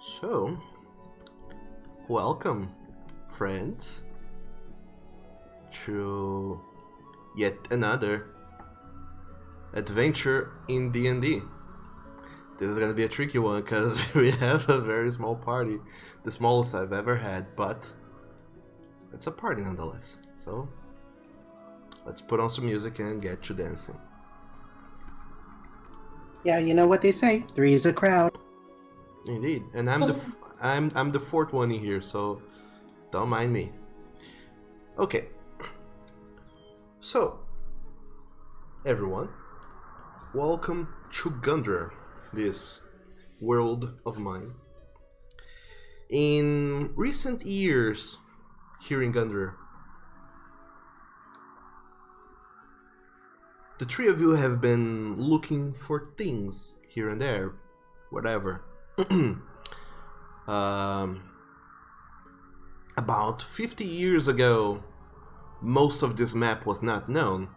So, welcome, friends, to yet another adventure in D&D. This is gonna be a tricky one because we have a very small party, the smallest I've ever had, but it's a party nonetheless. So, let's put on some music and get to dancing. Yeah, you know what they say. Three's a crowd. Indeed, and I'm the fourth one in here, so don't mind me. Okay. So, everyone, welcome to Gundra, this world of mine. In recent years, here in Gundra, the three of you have been looking for things here and there, whatever. About 50 years ago, most of this map was not known.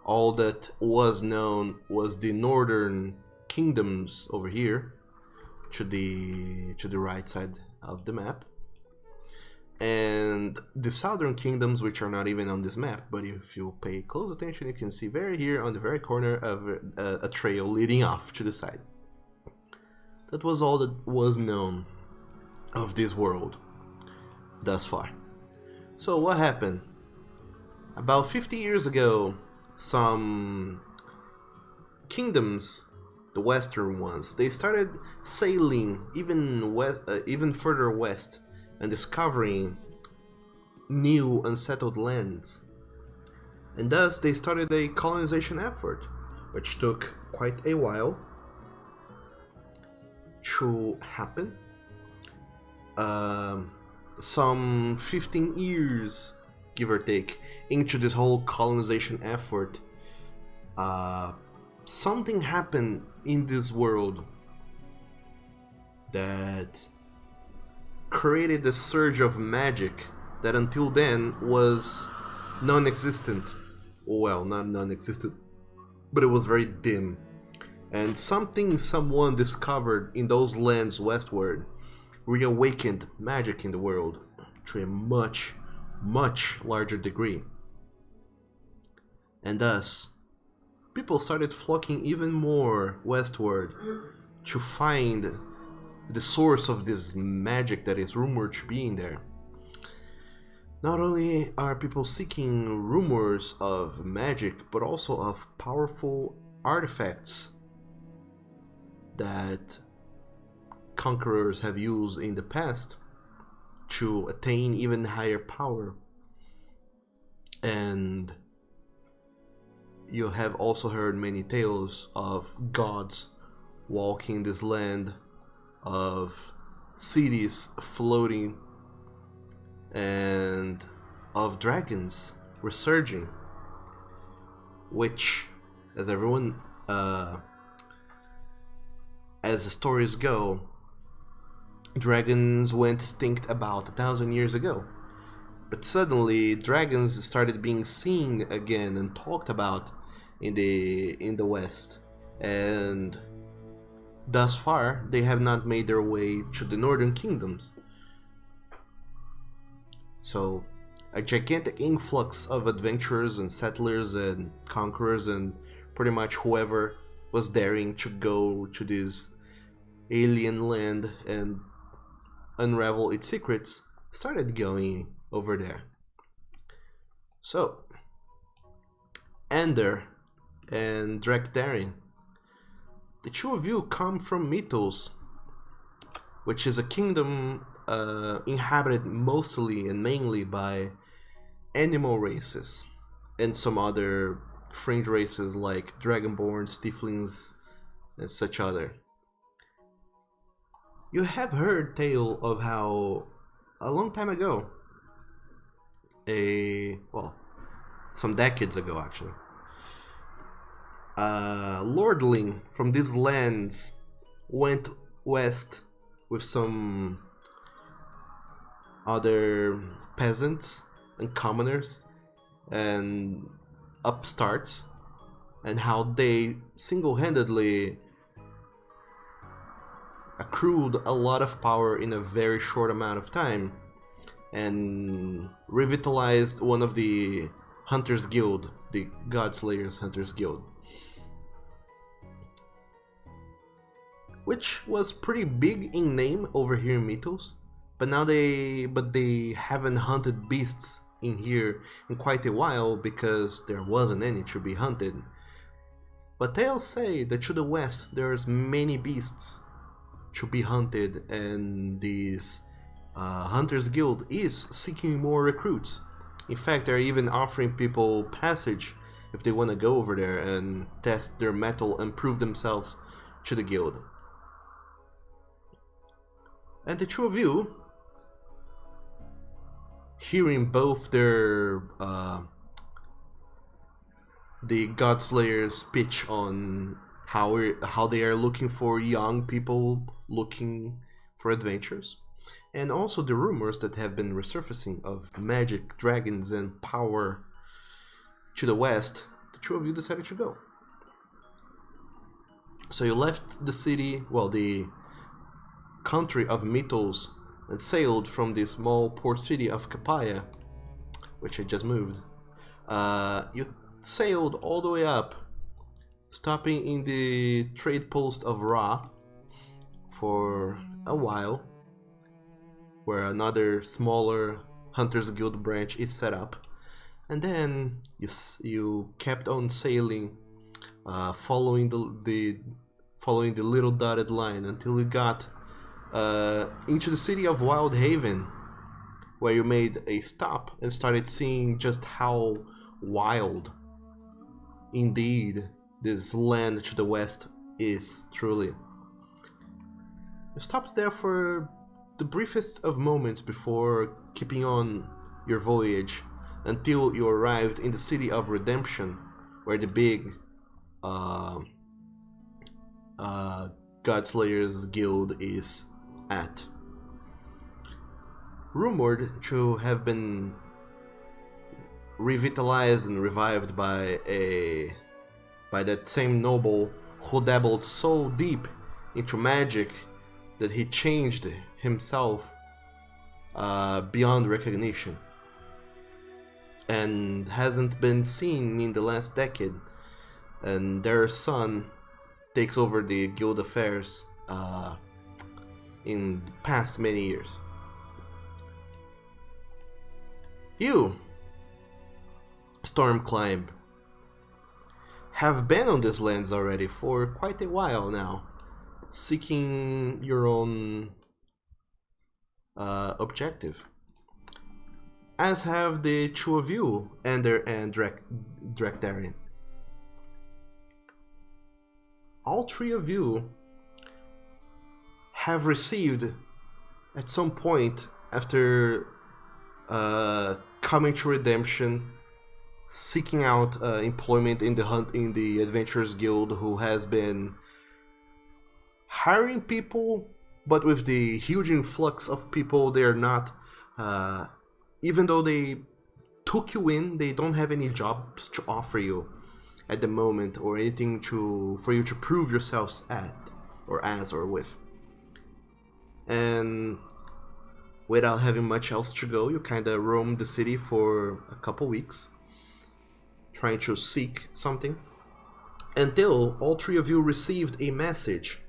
All that was known was the northern kingdoms over here, to the right side of the map, and the southern kingdoms, which are not even on this map, but if you pay close attention you can see very here on the very corner of a trail leading off to the side. That was all that was known of this world thus far. So what happened? About 50 years ago, some kingdoms, the western ones, they started sailing even further west and discovering new unsettled lands. And thus they started a colonization effort, which took quite a while to happen. Some 15 years, give or take, into this whole colonization effort, something happened in this world that created a surge of magic that until then was non-existent. Well, not non-existent, but it was very dim. And something someone discovered in those lands westward reawakened magic in the world to a much, much larger degree. And thus, people started flocking even more westward to find the source of this magic that is rumored to be in there. Not only are people seeking rumors of magic, but also of powerful artifacts that conquerors have used in the past to attain even higher power. And you have also heard many tales of gods walking this land, of cities floating, and of dragons resurging, which, as everyone as the stories go, dragons went extinct about 1,000 years ago. But suddenly, dragons started being seen again and talked about in the West, and thus far they have not made their way to the northern kingdoms. So, a gigantic influx of adventurers and settlers and conquerors and pretty much whoever was daring to go to this alien land and unravel its secrets started going over there. So, Ander and Drekdarin, the two of you come from Mythos, which is a kingdom inhabited mostly and mainly by animal races and some other fringe races like Dragonborn, Stiflings, and such other. You have heard tale of how a long time ago, some decades ago actually, lordling from these lands went west with some other peasants and commoners and upstarts, and how they single-handedly accrued a lot of power in a very short amount of time and revitalized one of the Hunters Guild, the Godslayers Hunters Guild, which was pretty big in name over here in Mythos, but they haven't hunted beasts in here in quite a while because there wasn't any to be hunted. But tales say that to the west there's many beasts to be hunted, and this Hunters Guild is seeking more recruits. In fact, they're even offering people passage if they want to go over there and test their mettle and prove themselves to the guild. And the two of you, hearing both their the Godslayers pitch on how they are looking for young people looking for adventures, and also the rumors that have been resurfacing of magic, dragons, and power to the west, the two of you decided to go. So you left the city, well, the country of Mythos, and sailed from the small port city of Capaya, which I just moved. You sailed all the way up, stopping in the trade post of Ra for a while, where another smaller Hunters Guild branch is set up, and then you kept on sailing, following the little dotted line until you got into the city of Wild Haven, where you made a stop and started seeing just how wild indeed this land to the west is truly. You stopped there for the briefest of moments before keeping on your voyage until you arrived in the city of Redemption, where the big Godslayers Guild is at. Rumored to have been revitalized and revived by that same noble who dabbled so deep into magic that he changed himself beyond recognition and hasn't been seen in the last decade, and their son takes over the guild affairs in the past many years. You, Stormclimb, have been on these lands already for quite a while now, seeking your own objective, as have the two of you, Ender and Drakdarian. All three of you have received, at some point after coming to Redemption, seeking out employment in the Adventurers Guild, who has been hiring people, but with the huge influx of people, they are not, even though they took you in, they don't have any jobs to offer you at the moment, or anything for you to prove yourselves at, or as, or with. And without having much else to go, you kinda roamed the city for a couple weeks, trying to seek something, until all three of you received a message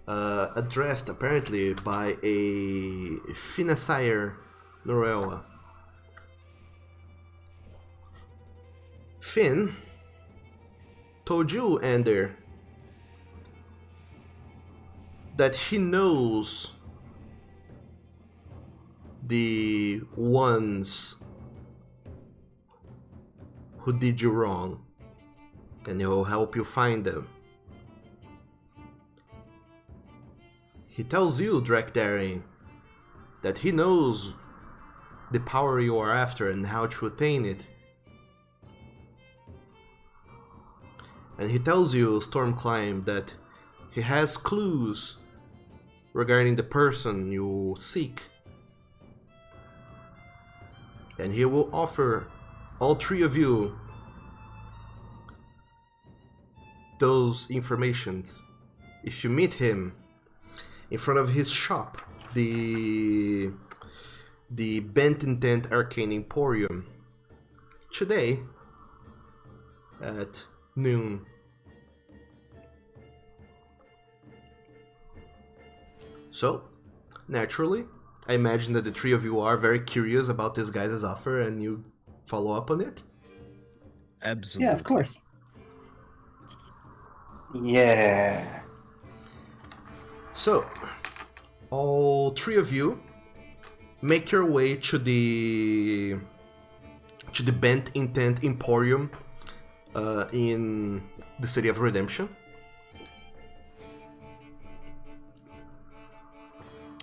addressed apparently by a Finassire Norella. Finn told you, Ender, that he knows the ones who did you wrong, and he will help you find them. He tells you, Drakdarian, that he knows the power you are after and how to attain it. And he tells you, Stormclimb, that he has clues regarding the person you seek. And he will offer all three of you those informations if you meet him in front of his shop, the Bent Intent Arcane Emporium, today at noon. So, naturally, I imagine that the three of you are very curious about this guy's offer and you follow up on it? Absolutely. Yeah, of course. Yeah. So, all three of you make your way to the Bent Intent Emporium in the City of Redemption.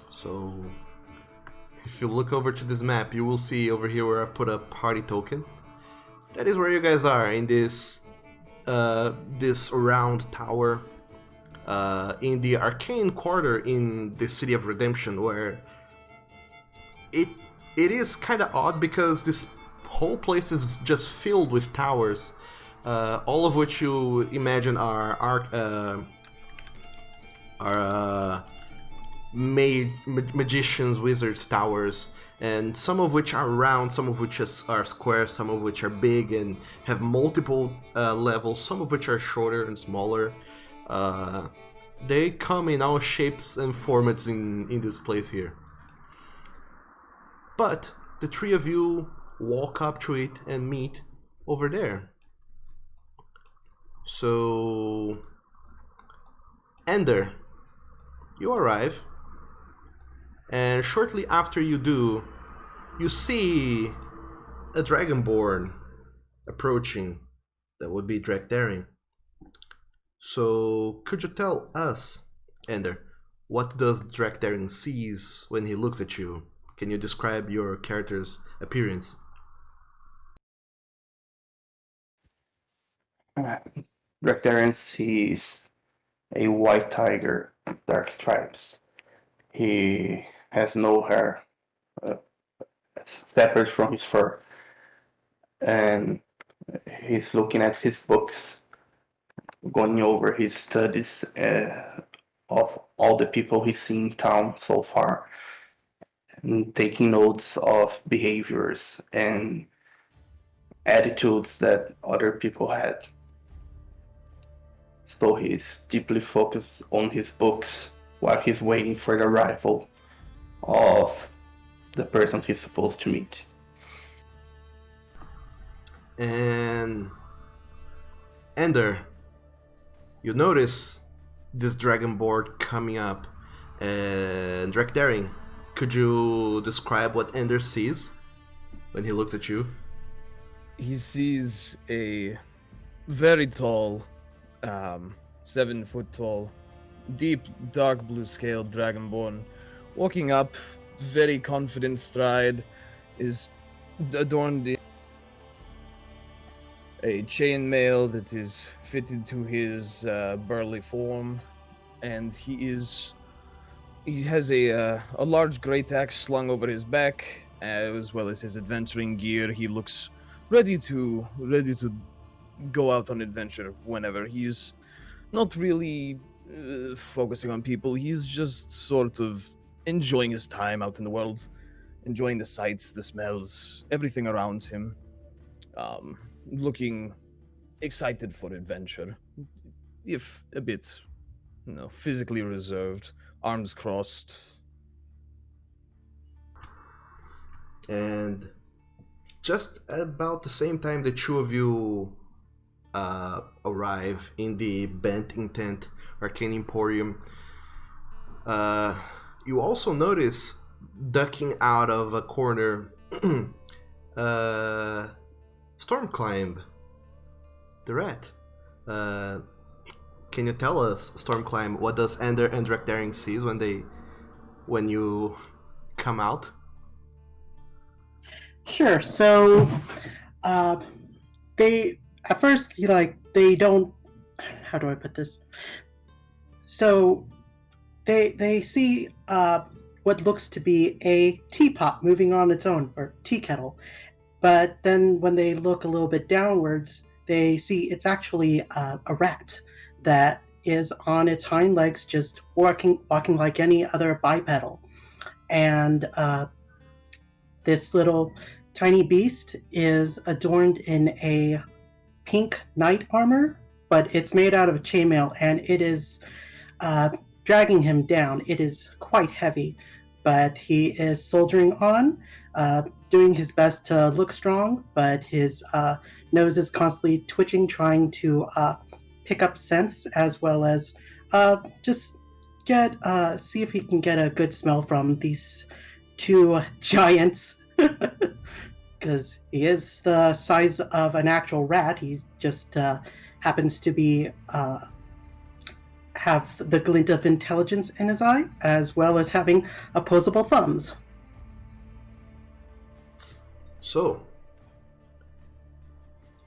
So, if you look over to this map, you will see over here where I put a party token. That is where you guys are, in this round tower in the Arcane Quarter in the City of Redemption, where it is kind of odd because this whole place is just filled with towers, all of which you imagine are magicians, wizards towers, and some of which are round, some of which are square, some of which are big and have multiple levels, some of which are shorter and smaller. They come in all shapes and formats in this place here. But the three of you walk up to it and meet over there. So, Ender, you arrive, and shortly after you do, you see a Dragonborn approaching. That would be Drakdaring. So, could you tell us, Ender, what does Drakdaring sees when he looks at you? Can you describe your character's appearance? Drakdaring sees a white tiger with dark stripes. He has no hair, separate from his fur, and he's looking at his books, going over his studies of all the people he's seen in town so far, and taking notes of behaviors and attitudes that other people had. So he's deeply focused on his books while he's waiting for the arrival of the person he's supposed to meet. And Ender, you notice this Dragonborn coming up, and Drakdaring, could you describe what Ender sees when he looks at you? He sees a very tall, 7 foot tall, deep dark blue scaled dragonborn walking up, very confident stride, is adorned in a chainmail that is fitted to his burly form, and he has a large great axe slung over his back, as well as his adventuring gear. He looks ready to go out on adventure whenever. He's not really focusing on people. He's just sort of enjoying his time out in the world, enjoying the sights, the smells, everything around him. Looking excited for adventure, if a bit, physically reserved, arms crossed. And just about the same time the two of you arrive in the Bent Intent Arcane Emporium, you also notice, ducking out of a corner, Stormclimb, the rat. Can you tell us, Stormclimb, what does Ender and Drakdaring sees when you come out? Sure. So, they at first they don't. How do I put this? So, they see what looks to be a teapot moving on its own, or tea kettle, but then when they look a little bit downwards, they see it's actually a rat that is on its hind legs, just walking like any other bipedal. And this little tiny beast is adorned in a pink knight armor, but it's made out of chainmail, and it is dragging him down. It is quite heavy, but he is soldiering on, doing his best to look strong, but his nose is constantly twitching, trying to pick up scents, as well as just see if he can get a good smell from these two giants. Because he is the size of an actual rat. He just happens to be have the glint of intelligence in his eye, as well as having opposable thumbs. So,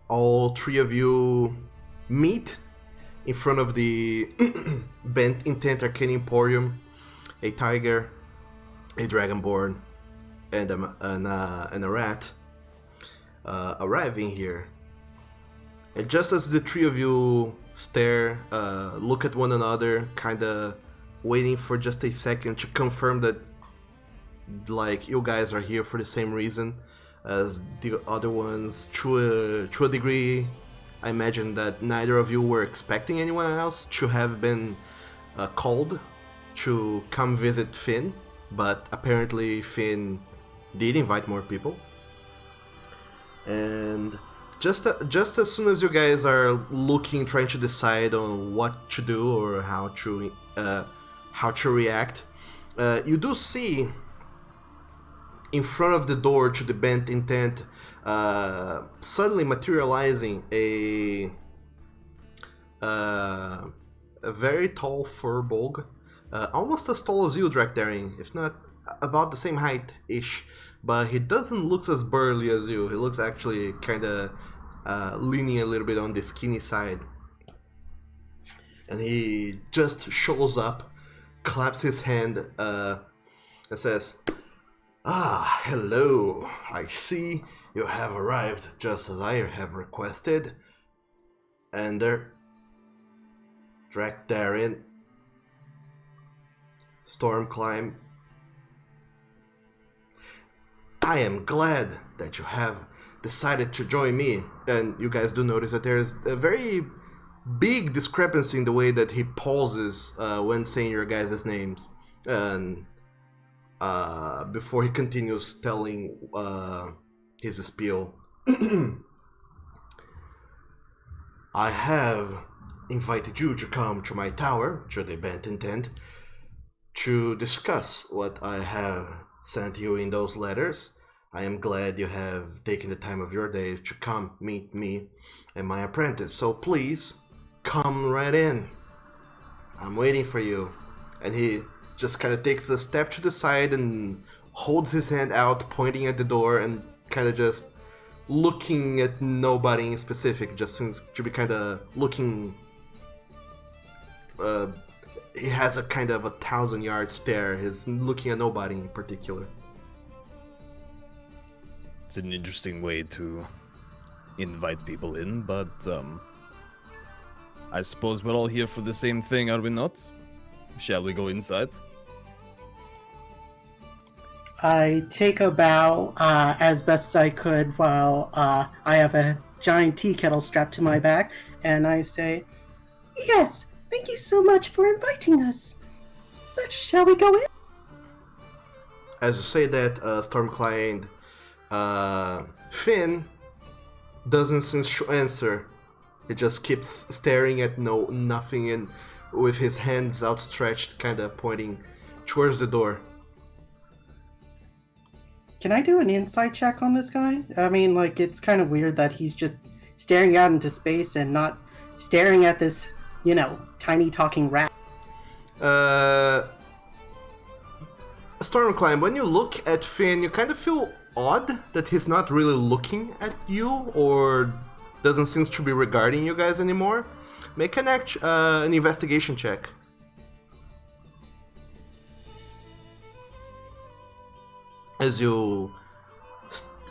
all three of you meet in front of the Bent Intent Arcane Emporium. A tiger, a dragonborn, and a rat arriving here. And just as the three of you stare, look at one another, kinda waiting for just a second to confirm that, like, you guys are here for the same reason as the other ones. To a degree, I imagine that neither of you were expecting anyone else to have been called to come visit Finn, but apparently Finn did invite more people. And just as soon as you guys are looking, trying to decide on what to do or how to react, you do see in front of the door to the Bent Intent suddenly materializing a very tall furball, almost as tall as you, Drakdaring, if not about the same height-ish. But he doesn't look as burly as you. He looks actually kind of leaning a little bit on the skinny side. And he just shows up, claps his hand, and says, "Ah, hello. I see you have arrived just as I have requested. Ender, Drakdaring, Stormclimb. I am glad that you have decided to join me." And you guys do notice that there's a very big discrepancy in the way that he pauses when saying your guys' names. And before he continues telling his spiel. "I have invited you to come to my tower, to the Bent Intent, to discuss what I have sent you in those letters. I am glad you have taken the time of your day to come meet me and my apprentice. So please, come right in. I'm waiting for you." And he just kind of takes a step to the side and holds his hand out, pointing at the door and kind of just looking at nobody in specific. Just seems to be kind of looking... he has a kind of a 1,000-yard stare. He's looking at nobody in particular. It's an interesting way to invite people in, but I suppose we're all here for the same thing, are we not? Shall we go inside? I take a bow as best as I could while I have a giant tea kettle strapped to my back, and I say, "Yes, thank you so much for inviting us. Shall we go in?" As you say that, Stormclimb, Finn doesn't seem to answer. He just keeps staring at nothing and with his hands outstretched, kind of pointing towards the door. Can I do an insight check on this guy? I mean, like, it's kind of weird that he's just staring out into space and not staring at this, tiny talking rat. Stormclimb, when you look at Finn, you kind of feel odd that he's not really looking at you or doesn't seem to be regarding you guys anymore. Make an investigation check. As you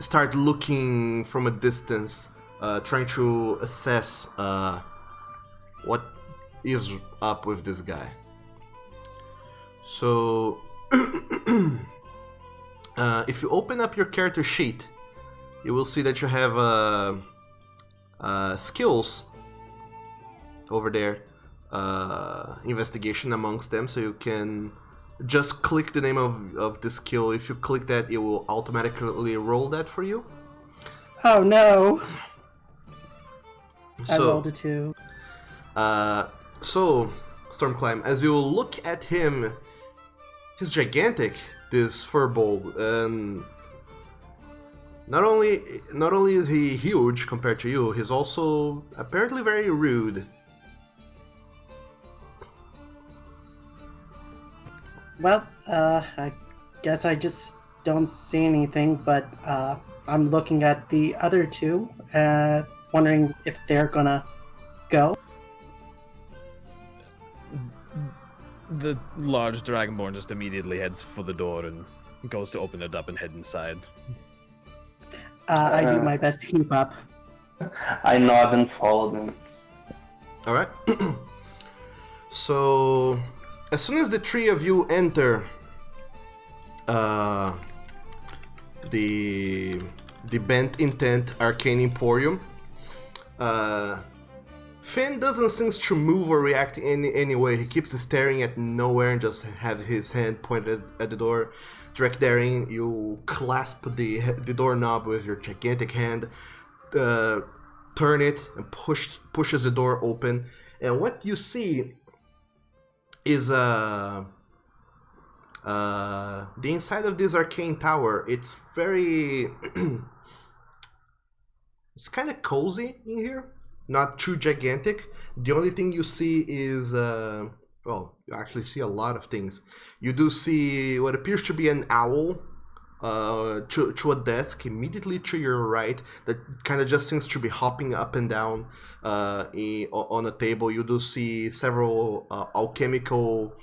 start looking from a distance, trying to assess what is up with this guy. So, if you open up your character sheet, you will see that you have skills over there, investigation amongst them, so you can just click the name of the skill. If you click that, it will automatically roll that for you. Oh no! I So, rolled a 2. So, Stormclimb, as you look at him, he's gigantic, this Furball, and not only is he huge compared to you, he's also apparently very rude. Well, I guess I just don't see anything, but I'm looking at the other two, wondering if they're gonna go. The large dragonborn just immediately heads for the door and goes to open it up and head inside. I do my best to keep up. I nod and follow them. Alright. So, as soon as the three of you enter the Bent Intent Arcane Emporium, Finn doesn't seem to move or react in any way. He keeps staring at nowhere and just have his hand pointed at the door. Direct daring, you clasp the doorknob with your gigantic hand, turn it, and pushes the door open. And what you see is the inside of this arcane tower. It's very it's kind of cozy in here, not too gigantic. The only thing you see is well, you actually see a lot of things. You do see what appears to be an owl to a desk immediately to your right that kind of just seems to be hopping up and down on a table. You do see several alchemical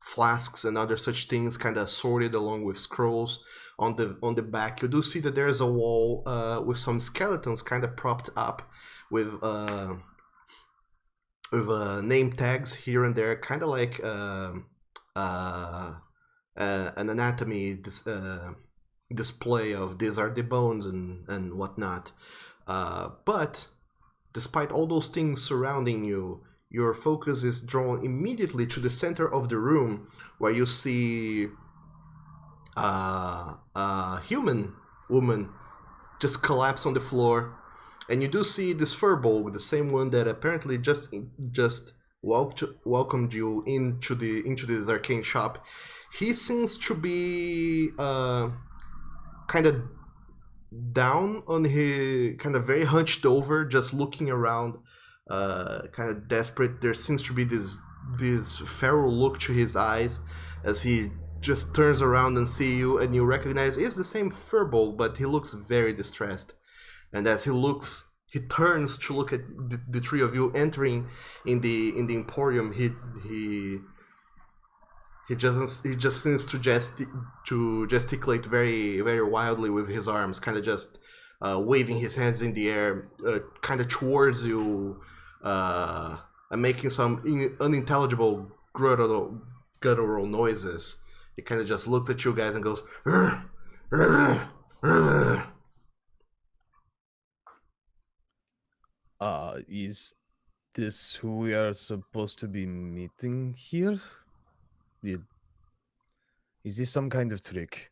flasks and other such things kind of sorted along with scrolls on the back. You do see that there's a wall with some skeletons kind of propped up with name tags here and there, kind of like an anatomy display of these are the bones and whatnot. But despite all those things surrounding you, your focus is drawn immediately to the center of the room, where you see a human woman just collapse on the floor. And you do see this Furball, the same one that apparently just welcomed you into this arcane shop. He seems to be kind of down on his, kind of very hunched over, just looking around, kind of desperate. There seems to be this feral look to his eyes as he just turns around and see you, and you recognize it's the same Furball, but he looks very distressed. And as he turns to look at the three of you entering in the Emporium. He just seems to gesticulate very, very wildly with his arms, kind of just waving his hands in the air, kind of towards you, and making some unintelligible guttural noises. He kind of just looks at you guys and goes, "Rrr, rrr, rrr." Is this who we are supposed to be meeting here? Is this some kind of trick?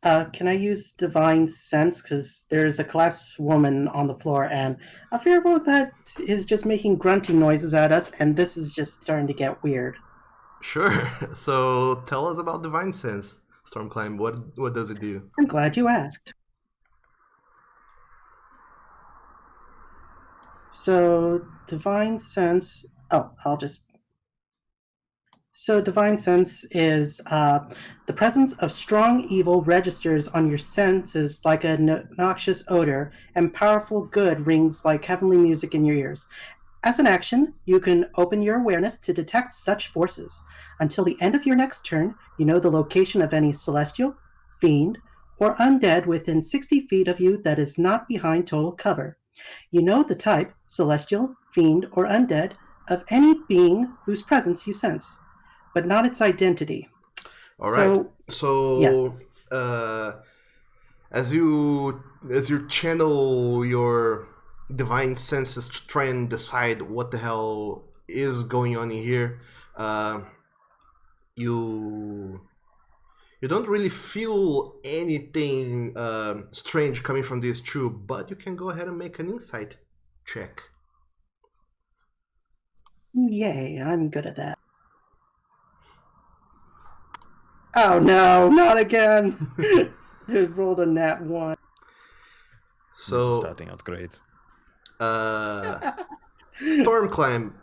Can I use Divine Sense? Because there's a collapsed woman on the floor, and a Furball that is just making grunting noises at us, and this is just starting to get weird. Sure. So tell us about Divine Sense, Stormclimb. What does it do? I'm glad you asked. So, Divine Sense... So, Divine Sense is the presence of strong evil registers on your senses like a noxious odor, and powerful good rings like heavenly music in your ears. As an action, you can open your awareness to detect such forces. Until the end of your next turn, you know the location of any celestial, fiend, or undead within 60 feet of you that is not behind total cover. You know the type, celestial, fiend, or undead, of any being whose presence you sense, but not its identity. All right. Yes. So, as you channel your divine senses to try and decide what the hell is going on in here, you don't really feel anything strange coming from this tube, but you can go ahead and make an insight check. Yay, I'm good at that. Oh no, not again! It rolled a nat 1. This is So, starting out great. Storm Climb.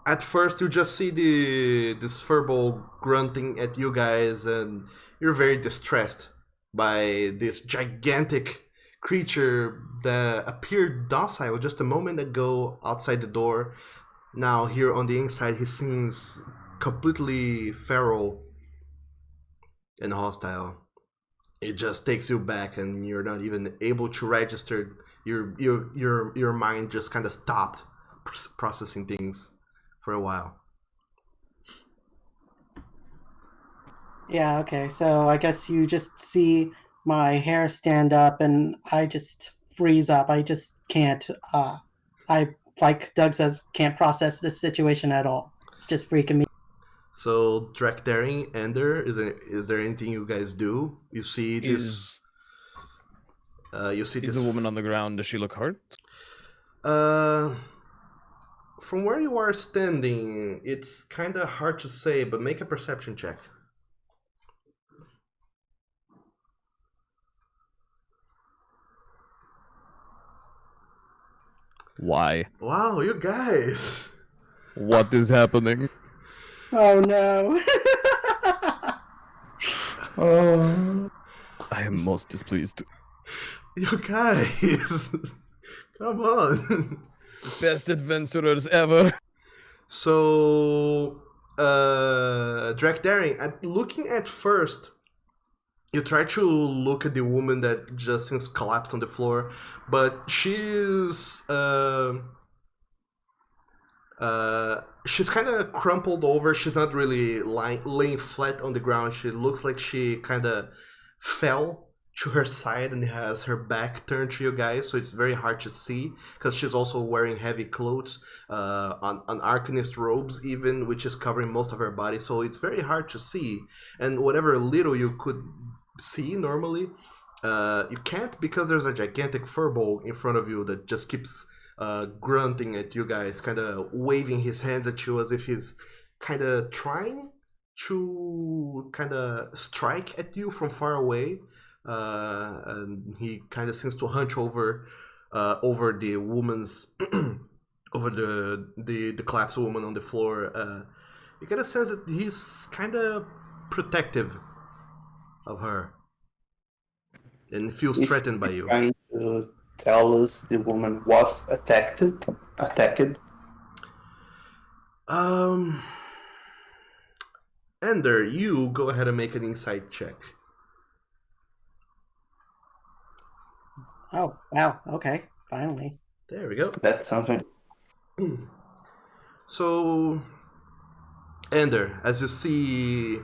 At first, you just see this Furball grunting at you guys, and you're very distressed by this gigantic creature that appeared docile just a moment ago outside the door. Now, here on the inside, he seems completely feral and hostile. It just takes you back, and you're not even able to register. Your mind just kind of stopped processing things for a while. Yeah, okay, so I guess you just see my hair stand up and I just freeze up. I just can't, I, like Doug says, can't process this situation at all. It's just freaking me. So, Drakdaring, Ender, is there anything you guys do? You see this. Is the woman on the ground? Does she look hurt? From where you are standing, it's kind of hard to say, but make a perception check. Why? Wow, you guys! What is happening? Oh no. Oh, I am most displeased. You guys! Come on! Best adventurers ever. So, Drakdaring, looking at first, you try to look at the woman that just seems collapsed on the floor, but she's kind of crumpled over. She's not really laying flat on the ground. She looks like she kind of fell to her side and has her back turned to you guys, so it's very hard to see because she's also wearing heavy clothes, on Arcanist robes even, which is covering most of her body, so it's very hard to see. And whatever little you could see normally, you can't because there's a gigantic furball in front of you that just keeps grunting at you guys, kind of waving his hands at you as if he's kind of trying to kind of strike at you from far away. And he kind of seems to hunch over the woman's over the collapsed woman on the floor. You get a sense that he's kind of protective of her and feels he's threatened by you. trying to tell us the woman was attacked. Ender, you go ahead and make an insight check. Oh, wow, okay, finally. There we go. That's something. So, Ender, as you see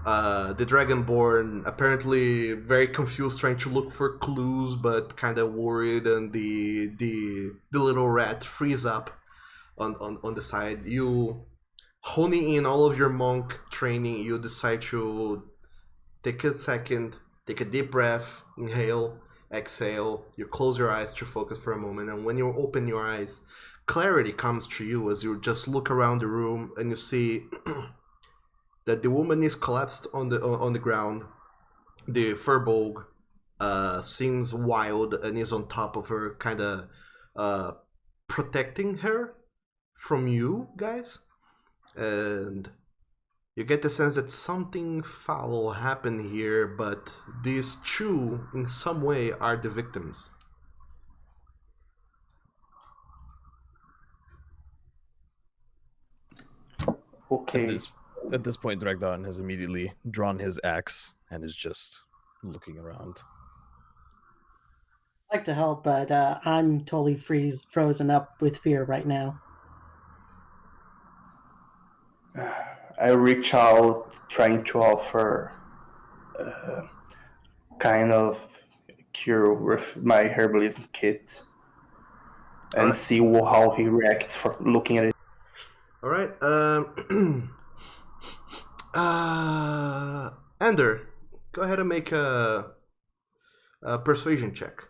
the Dragonborn apparently very confused, trying to look for clues, but kind of worried, and the little rat frees up on the side. You, honing in all of your monk training, you decide to take a second, take a deep breath, inhale, exhale. You close your eyes to focus for a moment, and when you open your eyes, clarity comes to you as you just look around the room and you see that the woman is collapsed on the ground. The Furball seems wild and is on top of her, kind of protecting her from you guys. And you get the sense that something foul happened here, but these two, in some way, are the victims. Okay. At this point, Dragdon has immediately drawn his axe and is just looking around. I'd like to help, but I'm totally frozen up with fear right now. I reach out, trying to offer kind of cure with my herbalism kit, and Alright. see how he reacts for looking at it. All right. Ender, go ahead and make a persuasion check.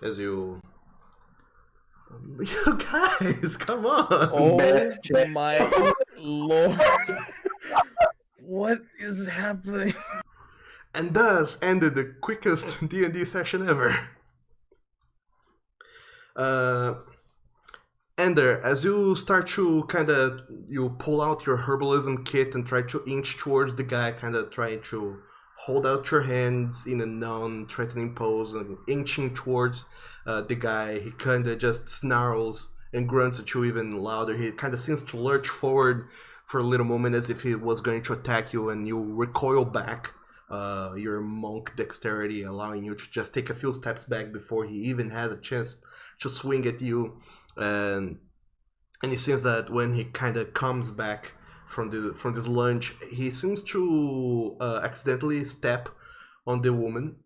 As you, you guys, come on. Oh Best check. my lord. What is happening? And thus ended the quickest D&D session ever. Ender, as you start to you pull out your herbalism kit and try to inch towards the guy, trying to hold out your hands in a non-threatening pose and inching towards the guy. He just snarls and grunts at you even louder. He seems to lurch forward for a little moment as if he was going to attack you, and you recoil back. Your monk dexterity allowing you to just take a few steps back before he even has a chance to swing at you. And it seems that when he comes back from this lunge, he seems to accidentally step on the woman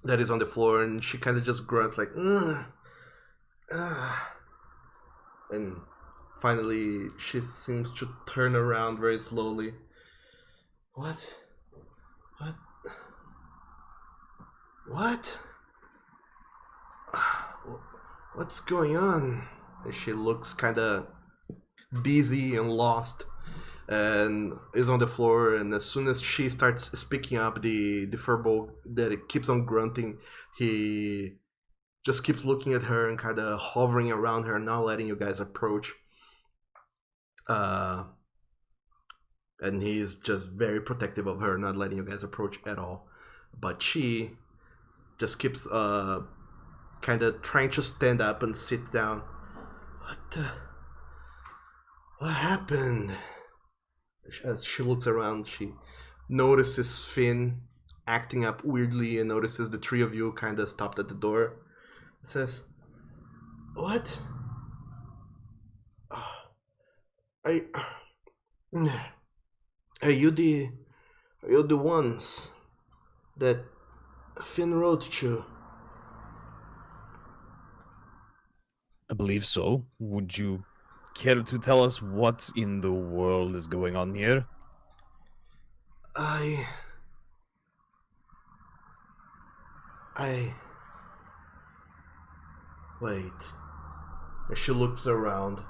that is on the floor, and she just grunts like, ugh, ugh. And finally she seems to turn around very slowly. What? What's going on? And she looks dizzy and lost, and is on the floor. And as soon as she starts speaking up, the Furball that it keeps on grunting, he just keeps looking at her and hovering around her, not letting you guys approach. And he's just very protective of her, not letting you guys approach at all. But she just keeps trying to stand up and sit down. What happened? As she looks around, she notices Finn acting up weirdly and notices the three of you stopped at the door. Says, "What? Are you the ones that Finn wrote to?" I believe so. Would you care to tell us what in the world is going on here? I wait. And she looks around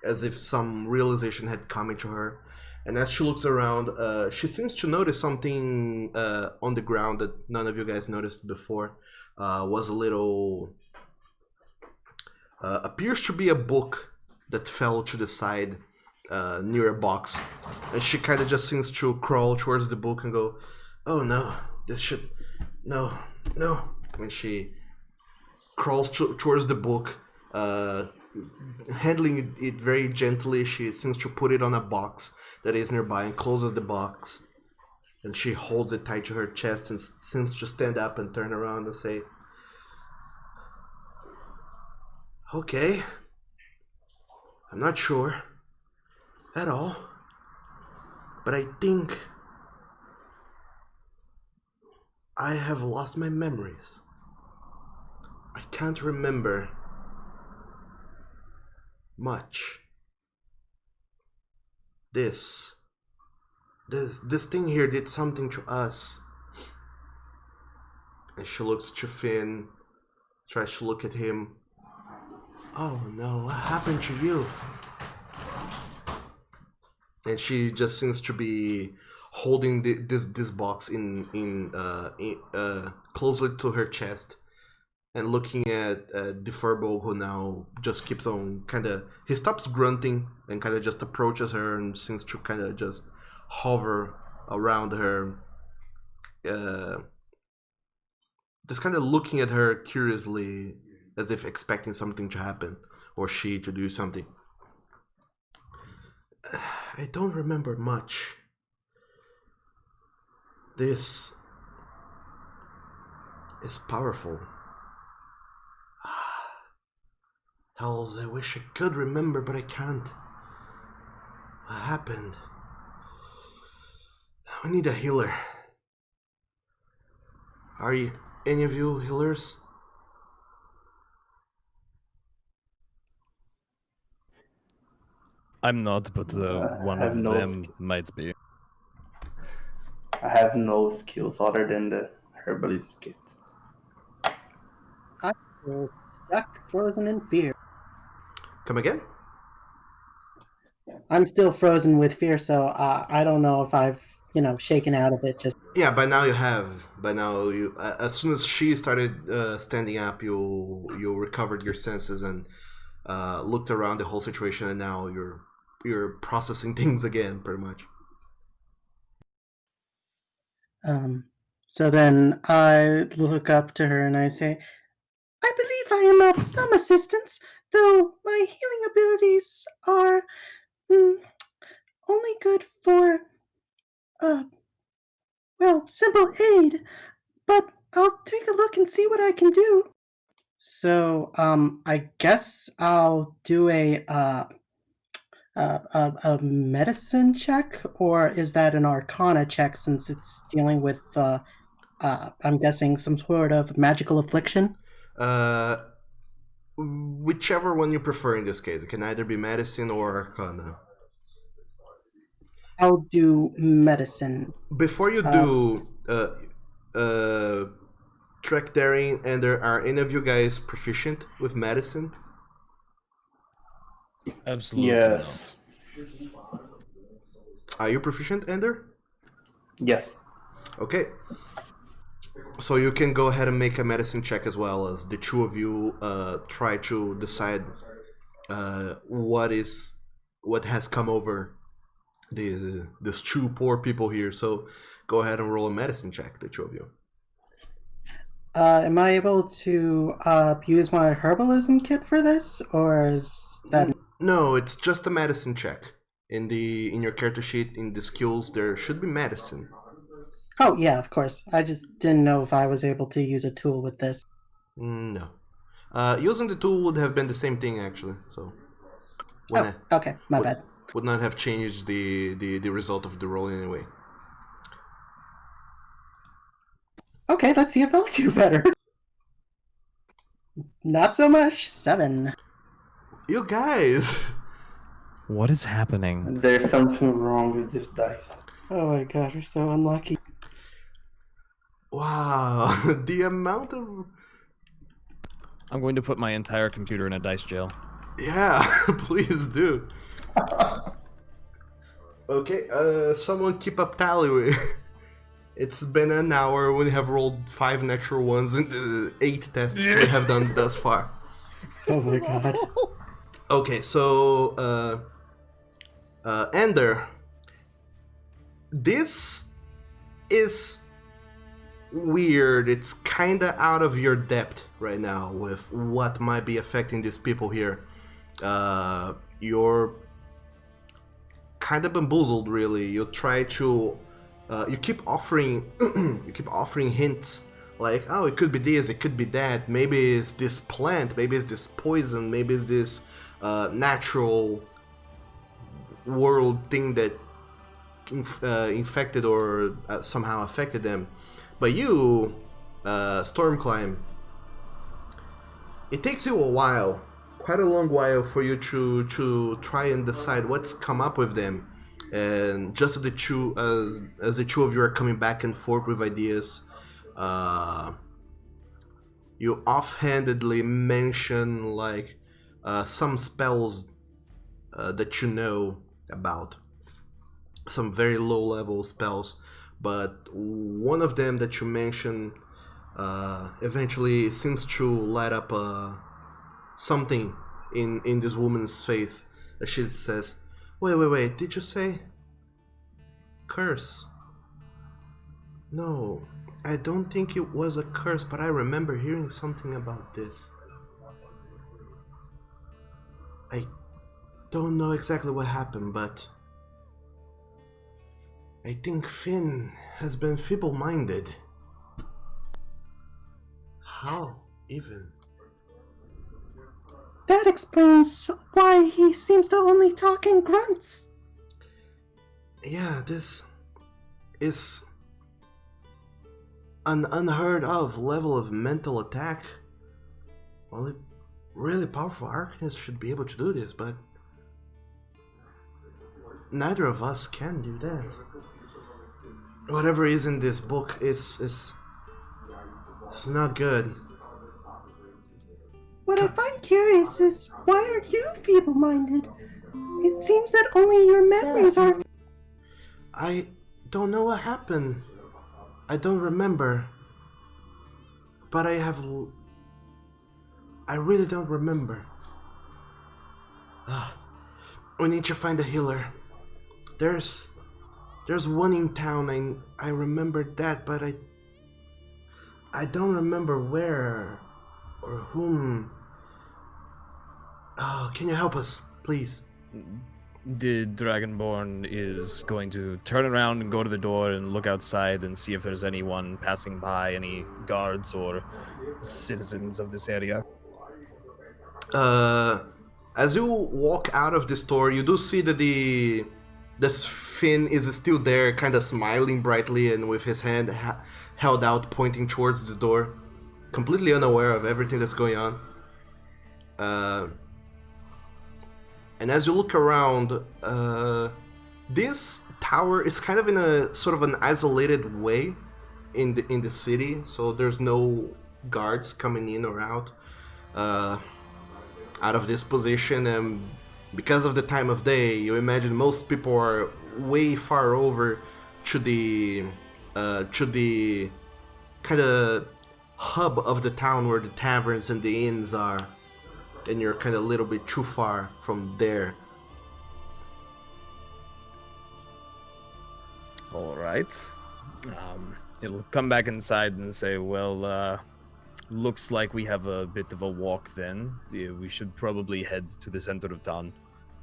as if some realization had come into her. And as she looks around, she seems to notice something on the ground that none of you guys noticed before. Was a little... appears to be a book that fell to the side near a box. And she just seems to crawl towards the book and go, "Oh no, this should... No. When she crawls towards the book, handling it very gently, she seems to put it on a box that is nearby and closes the box. And she holds it tight to her chest and seems to stand up and turn around and say, "Okay. I'm not sure at all, but I think I have lost my memories. I can't remember much. This thing here did something to us." And she looks to Finn, tries to look at him. "Oh no, what happened to you?" And she just seems to be holding this box in closely to her chest and looking at the Furball, who now just keeps on he stops grunting and just approaches her and seems to just hover around her, just looking at her curiously as if expecting something to happen or she to do something. "I don't remember much. This is powerful. Hells, I wish I could remember, but I can't. What happened? We need a healer. Are you any of you healers? I'm not, but one have of no them might be. I have no skills other than the herbalist kit. I'm still stuck, frozen in fear. Come again? I'm still frozen with fear, so I don't know if I've, shaken out of it. Just Yeah, by now you have. By now you, as soon as she started standing up, you recovered your senses and looked around the whole situation, and now you're processing things again, pretty much. So then I look up to her and I say, I believe I am of some assistance, though my healing abilities are only good for, simple aid, but I'll take a look and see what I can do. So, I guess I'll do a medicine check, or is that an Arcana check since it's dealing with, I'm guessing, some sort of magical affliction? Uh, whichever one you prefer in this case. It can either be medicine or arcana. I'll do medicine. Before you do, Trek Daring, and are any of you guys proficient with medicine? Absolutely Yes. not. Are you proficient, Ender? Yes. Okay. So you can go ahead and make a medicine check as well as the two of you try to decide what has come over these two poor people here. So go ahead and roll a medicine check, the two of you. Am I able to use my herbalism kit for this, or is that? No, it's just a medicine check. In your character sheet, in the skills, there should be medicine. Oh yeah, of course. I just didn't know if I was able to use a tool with this. No. Using the tool would have been the same thing actually. So. Okay, my bad. Would not have changed the result of the roll anyway. Okay, let's see if I'll do better. Not so much. 7. You guys! What is happening? There's something wrong with this dice. Oh my god, we're so unlucky. Wow, the amount of... I'm going to put my entire computer in a dice jail. Yeah, please do. Okay, someone keep up tally. It's been an hour. We have rolled 5 natural ones and 8 tests we have done thus far. Oh my god. Okay, so Ender, this is weird. It's kinda out of your depth right now with what might be affecting these people here. You're kind of bamboozled, really. You try to, you keep offering, hints like, oh, it could be this, it could be that. Maybe it's this plant, maybe it's this poison, maybe it's this natural world thing that infected or somehow affected them. But you, Stormclimb, it takes you a while, quite a long while, for you to try and decide what's come up with them. And just as the two of you are coming back and forth with ideas, you offhandedly mention like some spells that you know about, some very low level spells, but one of them that you mention eventually seems to light up something in this woman's face as she says, wait, did you say curse? No, I don't think it was a curse, but I remember hearing something about this. I don't know exactly what happened, but I think Finn has been feeble-minded. How even? That explains why he seems to only talk in grunts. Yeah, this is an unheard of level of mental attack. Only really powerful Arcanists should be able to do this, but neither of us can do that. Whatever is in this book is not good. What I find curious is, why are you feeble-minded? It seems that only your memories are... I don't know what happened. I don't remember. But I really don't remember. We need to find a healer. There's one in town, and I remembered that, but I don't remember where or whom. Oh, can you help us, please? The Dragonborn is going to turn around and go to the door and look outside and see if there's anyone passing by, any guards or citizens of this area. As you walk out of the store, you do see that the Finn is still there, kind of smiling brightly and with his hand held out, pointing towards the door, completely unaware of everything that's going on. And as you look around, this tower is kind of in a sort of an isolated way in the city, so there's no guards coming in or out of this position, and because of the time of day, you imagine most people are way far over to the kind of hub of the town where the taverns and the inns are, and you're kind of a little bit too far from there. All right. It'll come back inside and say, well, looks like we have a bit of a walk then. Yeah, we should probably head to the center of town.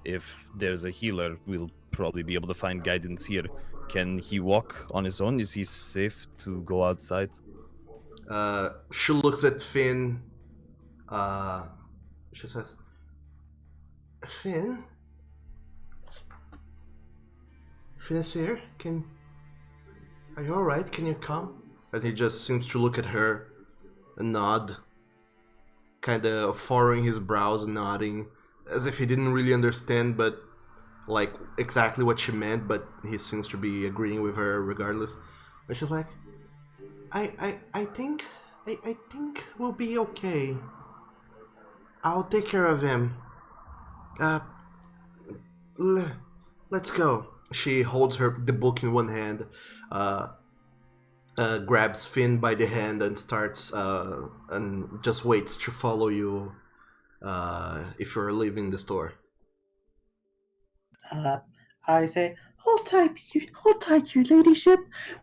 If there's a healer, we'll probably be able to find guidance here. Can he walk on his own? Is he safe to go outside? She looks at Finn. She says, Finn is here? Are you alright? Can you come? And he just seems to look at her and nod, kind of furrowing his brows and nodding, as if he didn't really understand, but like exactly what she meant, but he seems to be agreeing with her regardless. But she's like, I think we'll be okay. I'll take care of him. Let's go. She holds the book in one hand, grabs Finn by the hand and starts and just waits to follow you if you're leaving the store. I say, hold tight, your ladyship.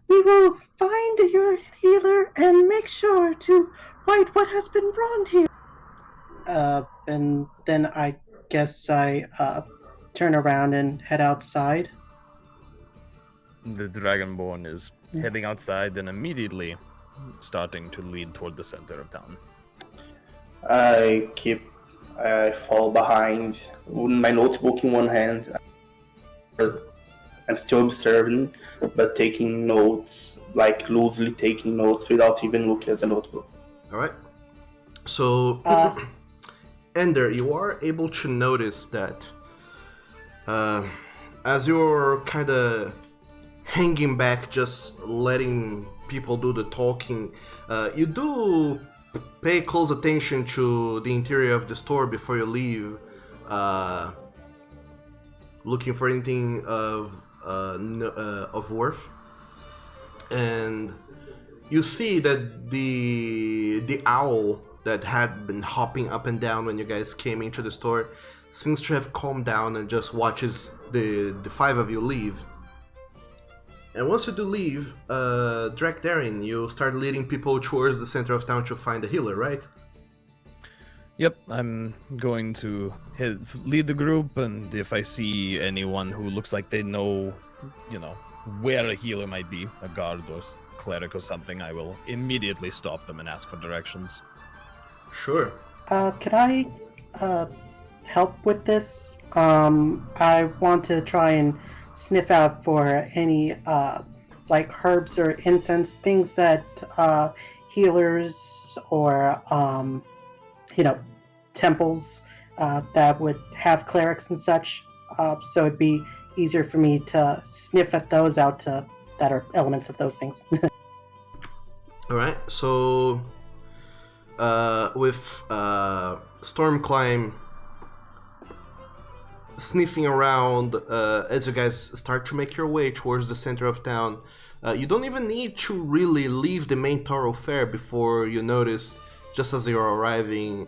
We will find your healer and make sure to right what has been wrong here. And then I guess I turn around and head outside. The Dragonborn is heading outside and immediately starting to lead toward the center of town. I fall behind with my notebook in one hand. I'm still observing, but taking notes, like loosely taking notes without even looking at the notebook. Alright. So, Ender, you are able to notice that as you're kind of hanging back, just letting people do the talking, you do pay close attention to the interior of the store before you leave, looking for anything of worth, and you see that the owl that had been hopping up and down when you guys came into the store seems to have calmed down and just watches the five of you leave. And once you do leave, Drakdarin, you start leading people towards the center of town to find a healer, right? Yep, I'm going to lead the group, and if I see anyone who looks like they know, where a healer might be, a guard or cleric or something, I will immediately stop them and ask for directions. Sure. Could I help with this? I want to try and sniff out for any like herbs or incense, things that healers or temples that would have clerics and such. So it'd be easier for me to sniff at those out that are elements of those things. All right. So with Stormclimb sniffing around as you guys start to make your way towards the center of town, you don't even need to really leave the main thoroughfare before you notice, just as you're arriving,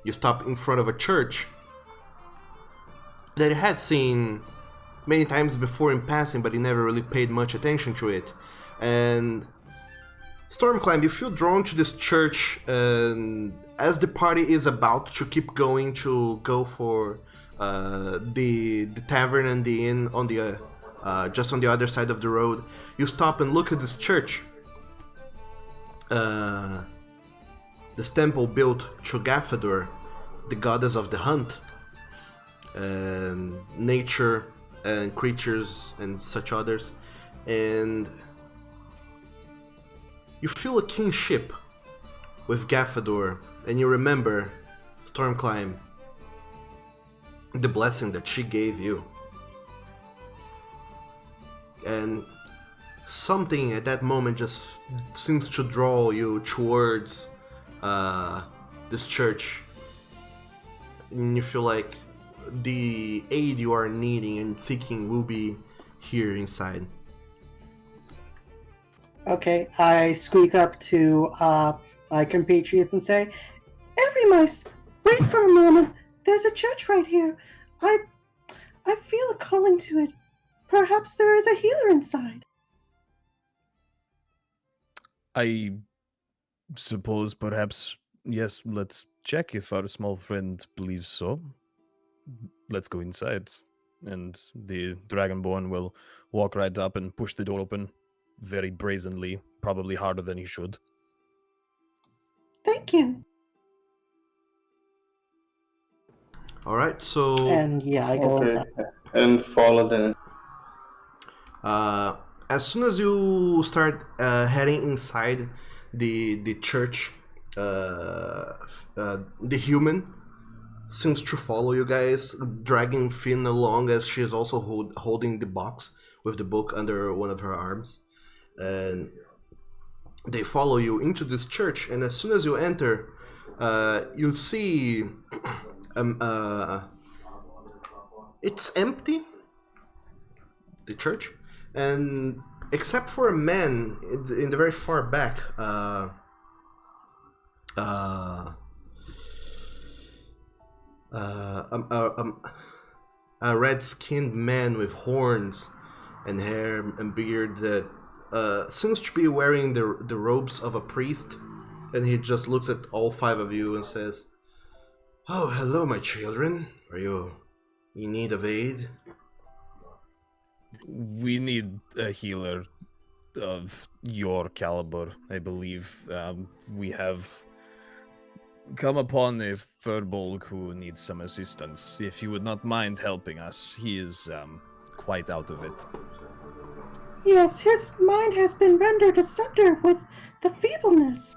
you stop in front of a church that you had seen many times before in passing, but you never really paid much attention to it. And Stormclimb, you feel drawn to this church, and as the party is about to keep going to go for the tavern and the inn on the just on the other side of the road, you stop and look at this church. This temple built to Gaffadur, the goddess of the hunt, and nature and creatures and such others, and you feel a kinship with Gaffadur, and you remember, Stormclimb, the blessing that she gave you. And something at that moment just seems to draw you towards this church, and you feel like the aid you are needing and seeking will be here inside. Okay, I squeak up to my compatriots and say, "Every mice, wait for a moment. There's a church right here. I feel a calling to it. Perhaps there is a healer inside." I suppose perhaps, yes, let's check if our small friend believes so. Let's go inside. And the Dragonborn will walk right up and push the door open very brazenly, probably harder than he should. Thank you. Alright, so And yeah, I go Okay, inside. and follow them. as soon as you start heading inside the church, the human seems to follow you guys, dragging Finn along as she is also holding the box with the book under one of her arms. And they follow you into this church, and as soon as you enter, you see it's empty, the church, and except for a man in the very far back, a red-skinned man with horns and hair and beard that seems to be wearing the robes of a priest, and he just looks at all five of you and says, "Oh, hello, my children. Are you in need of aid?" We need a healer of your caliber, I believe. We have come upon a Furball who needs some assistance. If you would not mind helping us, he is quite out of it. Yes, his mind has been rendered asunder with the feebleness.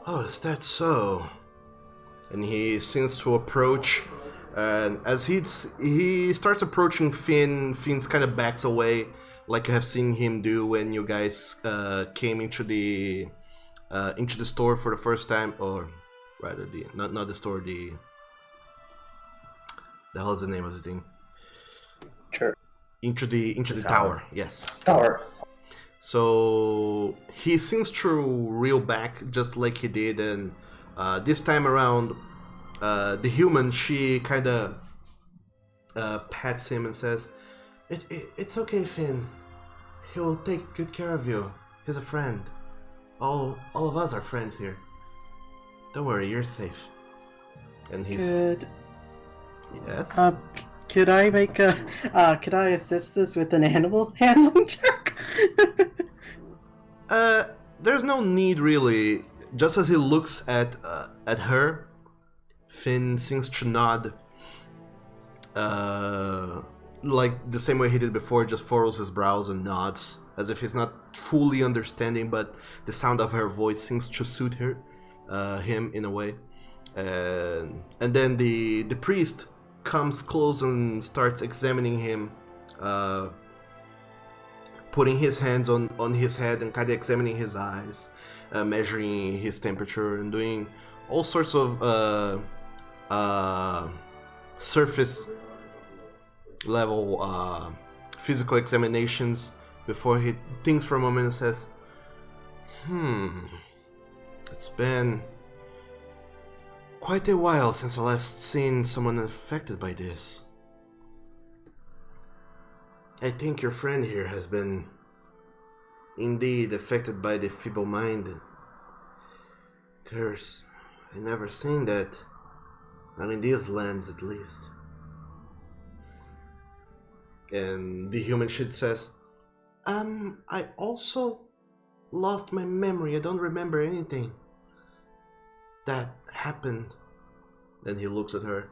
"Oh, is that so?" And he seems to approach, and as he starts approaching Finn, Finn's kind of backs away, like you have seen him do when you guys came into the store for the first time, or rather not the store, the hell's the name of the thing? Sure. Into the tower. Yes. Tower. So he seems to reel back just like he did, and this time around, the human, she kind of pats him and says, "It's okay, Finn. He'll take good care of you. He's a friend. All of us are friends here. Don't worry, you're safe." And he's... Good. Yes? Could I make could I assist this with an animal handling check? There's no need really. Just as he looks at her, Finn seems to nod. Like the same way he did before, just furrows his brows and nods, as if he's not fully understanding, but the sound of her voice seems to suit him in a way. And then the priest comes close and starts examining him, putting his hands on his head and kind of examining his eyes, measuring his temperature and doing all sorts of surface level physical examinations before he thinks for a moment and says, it's been quite a while since I last seen someone affected by this. I think your friend here has been indeed affected by the feeble mind. Curse, I never seen that. Not in these lands, at least. And the human shit says, I also lost my memory. I don't remember anything that happened. Then he looks at her.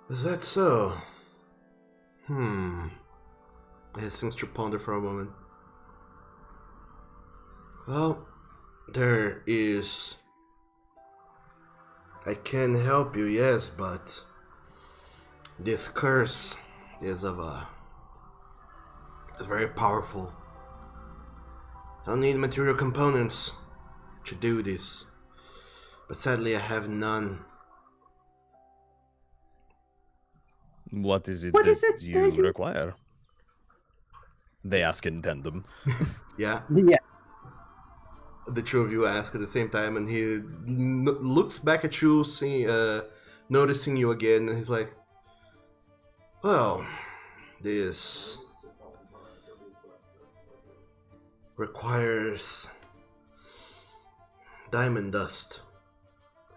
Is that so? He seems to ponder for a moment. Well, there is... I can help you, yes, but this curse is very powerful. I'll need material components to do this, but sadly I have none. What is it What that is it you that you- require? They ask in tandem. Yeah, Yeah. the two of you ask at the same time, and he looks back at you, noticing you again, and he's like, well, this requires diamond dust.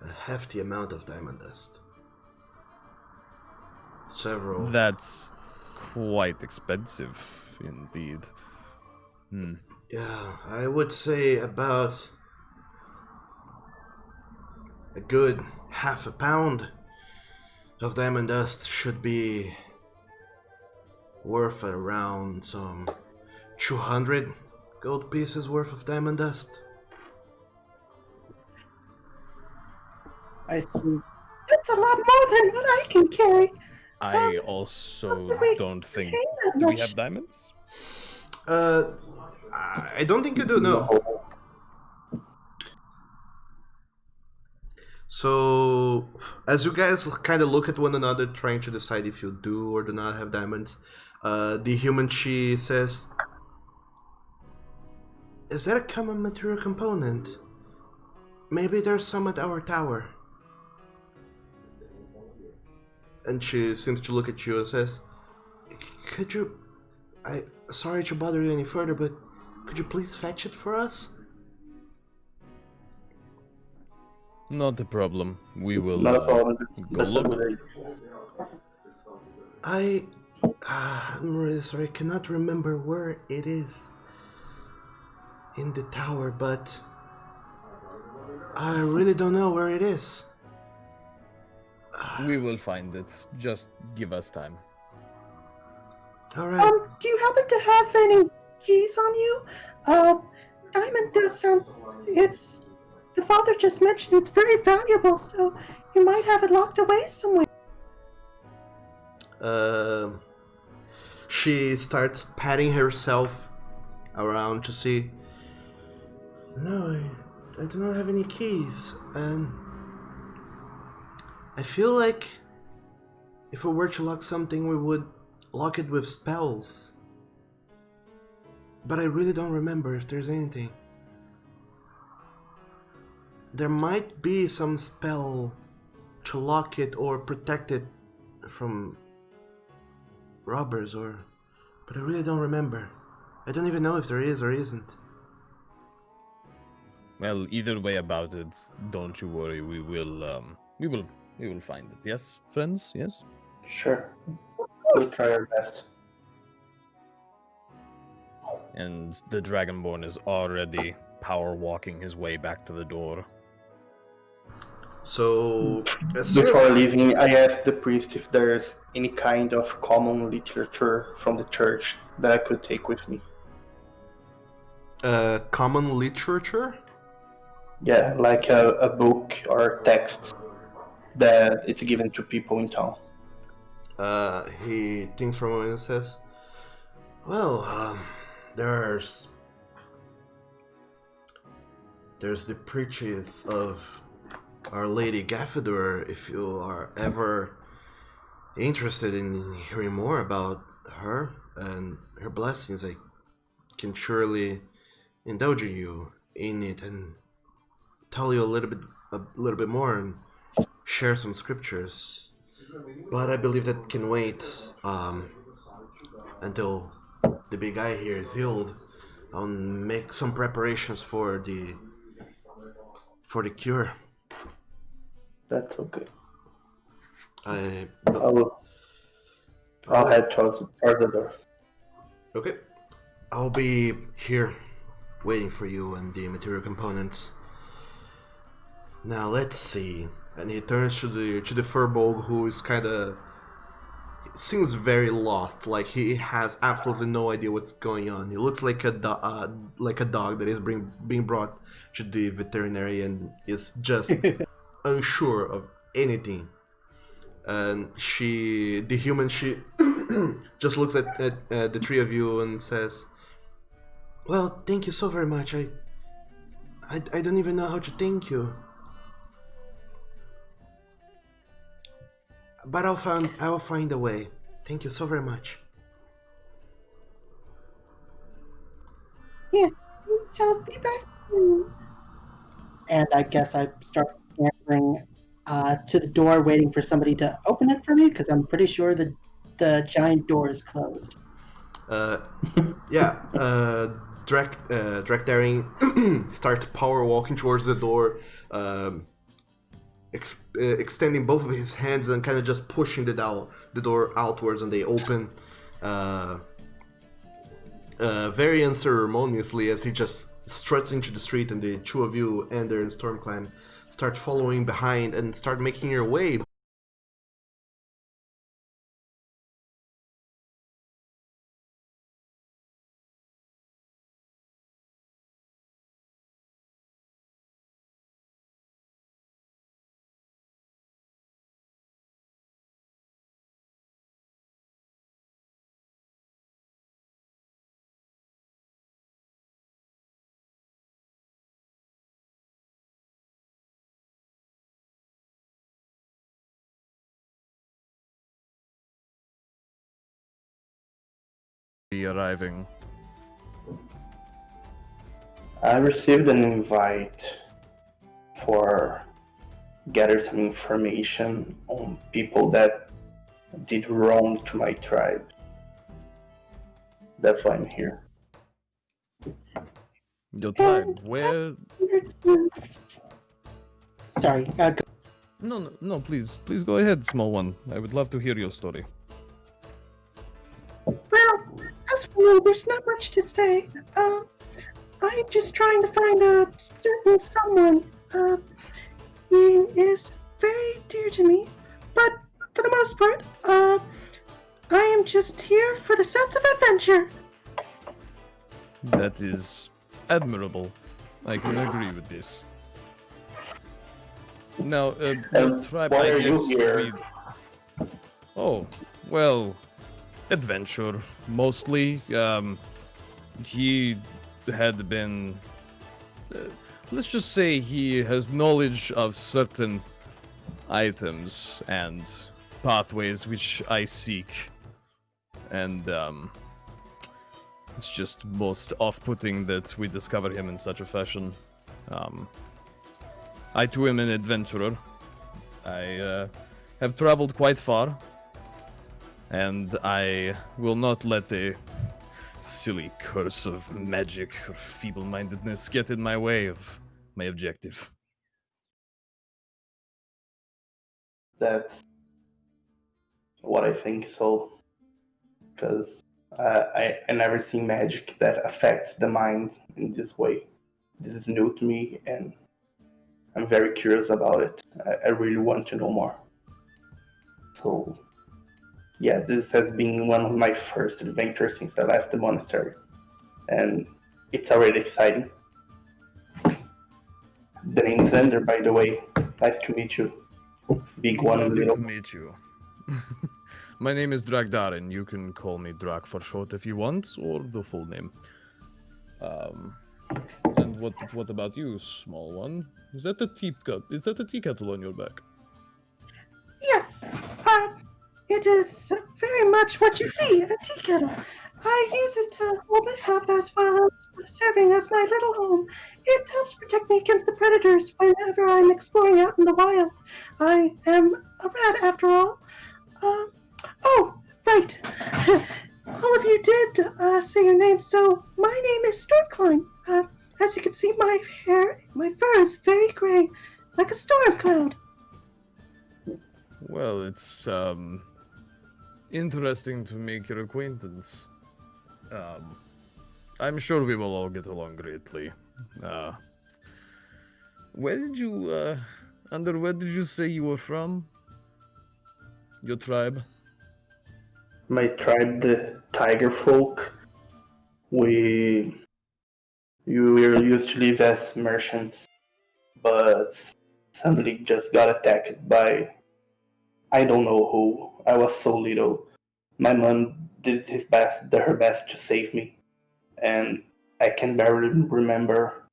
A hefty amount of diamond dust. Several. That's quite expensive, indeed. Yeah, I would say about a good half a pound of diamond dust should be worth around some 200 gold pieces worth of diamond dust. I see. That's a lot more than what I can carry. I also we don't think... contain that Do we much. have diamonds? I don't think you do, no. So, as you guys kind of look at one another, trying to decide if you do or do not have diamonds, the human chi says, is that a common material component? Maybe there's some at our tower. And she seems to look at you and says, could you... sorry to bother you any further, but could you please fetch it for us? Not a problem. We will Not a problem. go That's a look. good idea. I'm really sorry, I cannot remember where it is in the tower, but I really don't know where it is. We will find it. Just give us time. Alright. Do you happen to have any keys on you? Diamond does sound... It's... The father just mentioned it's very valuable, so you might have it locked away somewhere. She starts patting herself around to see. No, I do not have any keys, and I feel like if we were to lock something, we would lock it with spells. But I really don't remember if there's anything. There might be some spell to lock it or protect it from robbers, but I really don't remember. I don't even know if there is or isn't. Well, either way about it, don't you worry. We will find it. Yes, friends? Yes? Sure. We'll try our best. and the Dragonborn is already power walking his way back to the door. So, as soon Before as leaving, I asked the priest if there's any kind of common literature from the church that I could take with me. common literature, Yeah, like a book or text that it's given to people in town. he thinks for a moment and says, "Well, there's the preaches of Our Lady Gaffador. If you are ever interested in hearing more about her and her blessings, I can surely indulge you in it and tell you a little bit more and share some scriptures. But I believe that can wait until the big guy here is healed. I'll make some preparations for the cure. That's okay. I I'll head towards the door. Okay. I'll be here waiting for you and the material components. Now let's see. And he turns to the Furball, who is kinda seems very lost, like he has absolutely no idea what's going on. He looks like a dog that is being brought to the veterinary and is just unsure of anything. And the human, she just looks at the three of you and says, "Well, thank you so very much. I don't even know how to thank you. But I'll find a way. Thank you so very much." Yes, we shall be back soon. And I guess I start scampering to the door, waiting for somebody to open it for me, because I'm pretty sure the giant door is closed. Yeah. Drek Daring starts power walking towards the door, extending both of his hands and kind of just pushing the door outwards, and they open very unceremoniously as he just struts into the street, and the two of you, Ender and Stormclan, start following behind and start making your way. Be arriving. I received an invite for gather some information on people that did wrong to my tribe. That's why I'm here. Your tribe, where? Sorry, go. No, please go ahead, small one. I would love to hear your story. Well, as for me, there's not much to say. I'm just trying to find a certain someone. He is very dear to me, but for the most part, I am just here for the sense of adventure. That is admirable. I can agree with this. Now, your tribe, why I are you guess here? Oh, well, adventure, mostly. He had been... let's just say he has knowledge of certain items and pathways which I seek. And, it's just most off-putting that we discover him in such a fashion. I too am an adventurer. I have traveled quite far, and I will not let a silly curse of magic or feeble-mindedness get in my way of my objective. That's what I think so. Because I never seen magic that affects the mind in this way. This is new to me, and I'm very curious about it. I really want to know more. So, yeah, this has been one of my first adventures since I left the monastery, and it's already exciting. The name is Ender, by the way. Nice to meet you. Big one and Lovely little. to meet you. My name is Dragdarin. You can call me Drak for short if you want, or the full name. And what about you, small one? Is that the teacup? Is that the tea kettle on your back? Yes, it is very much what you see, a tea kettle. I use it to hold myself as well as serving as my little home. It helps protect me against the predators whenever I'm exploring out in the wild. I am a rat after all. Oh, right. All of you did say your name, so my name is Stormclimb. As you can see, my fur is very gray, like a storm cloud. Well, it's interesting to make your acquaintance. I'm sure we will all get along greatly. Where did you say you were from? Your tribe? My tribe, the Tiger Folk, we were used to live as merchants, but suddenly just got attacked by I don't know who. I was so little. My mom did her best to save me, and I can barely remember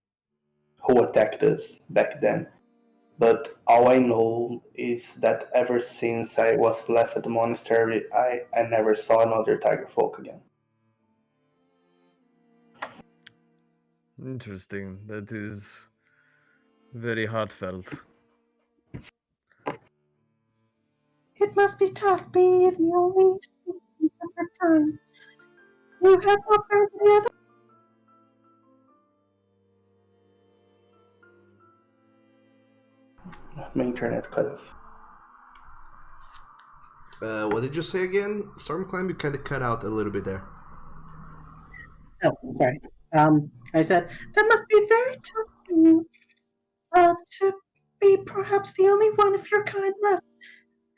who attacked us back then. But all I know is that ever since I was left at the monastery, I never saw another tiger folk again. Interesting. That is very heartfelt. It must be tough being in the only species of your kind. You have not found any other. My internet cut off. What did you say again? Stormclimb, you kind of cut out a little bit there. Oh, sorry. I said that must be very tough for you. To be perhaps the only one of your kind left.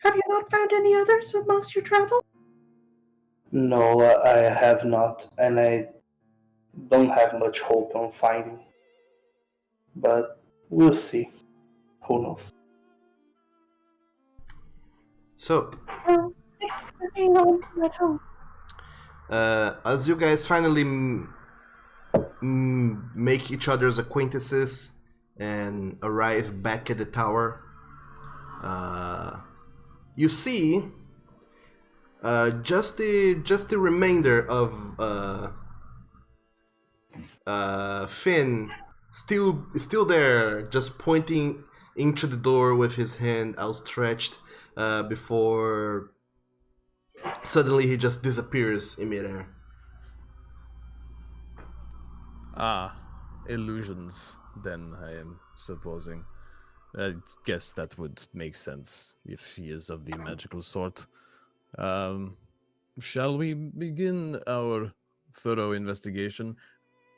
Have you not found any others amongst your travels? No, I have not, and I don't have much hope on finding. But we'll see. Who knows? So, Well, thank you for being on my home. as you guys finally make each other's acquaintances and arrive back at the tower, you see just the remainder of Finn still there, just pointing into the door with his hand outstretched, before suddenly he just disappears in midair. Ah, illusions, then, I am supposing. I guess that would make sense if he is of the magical sort. Shall we begin our thorough investigation?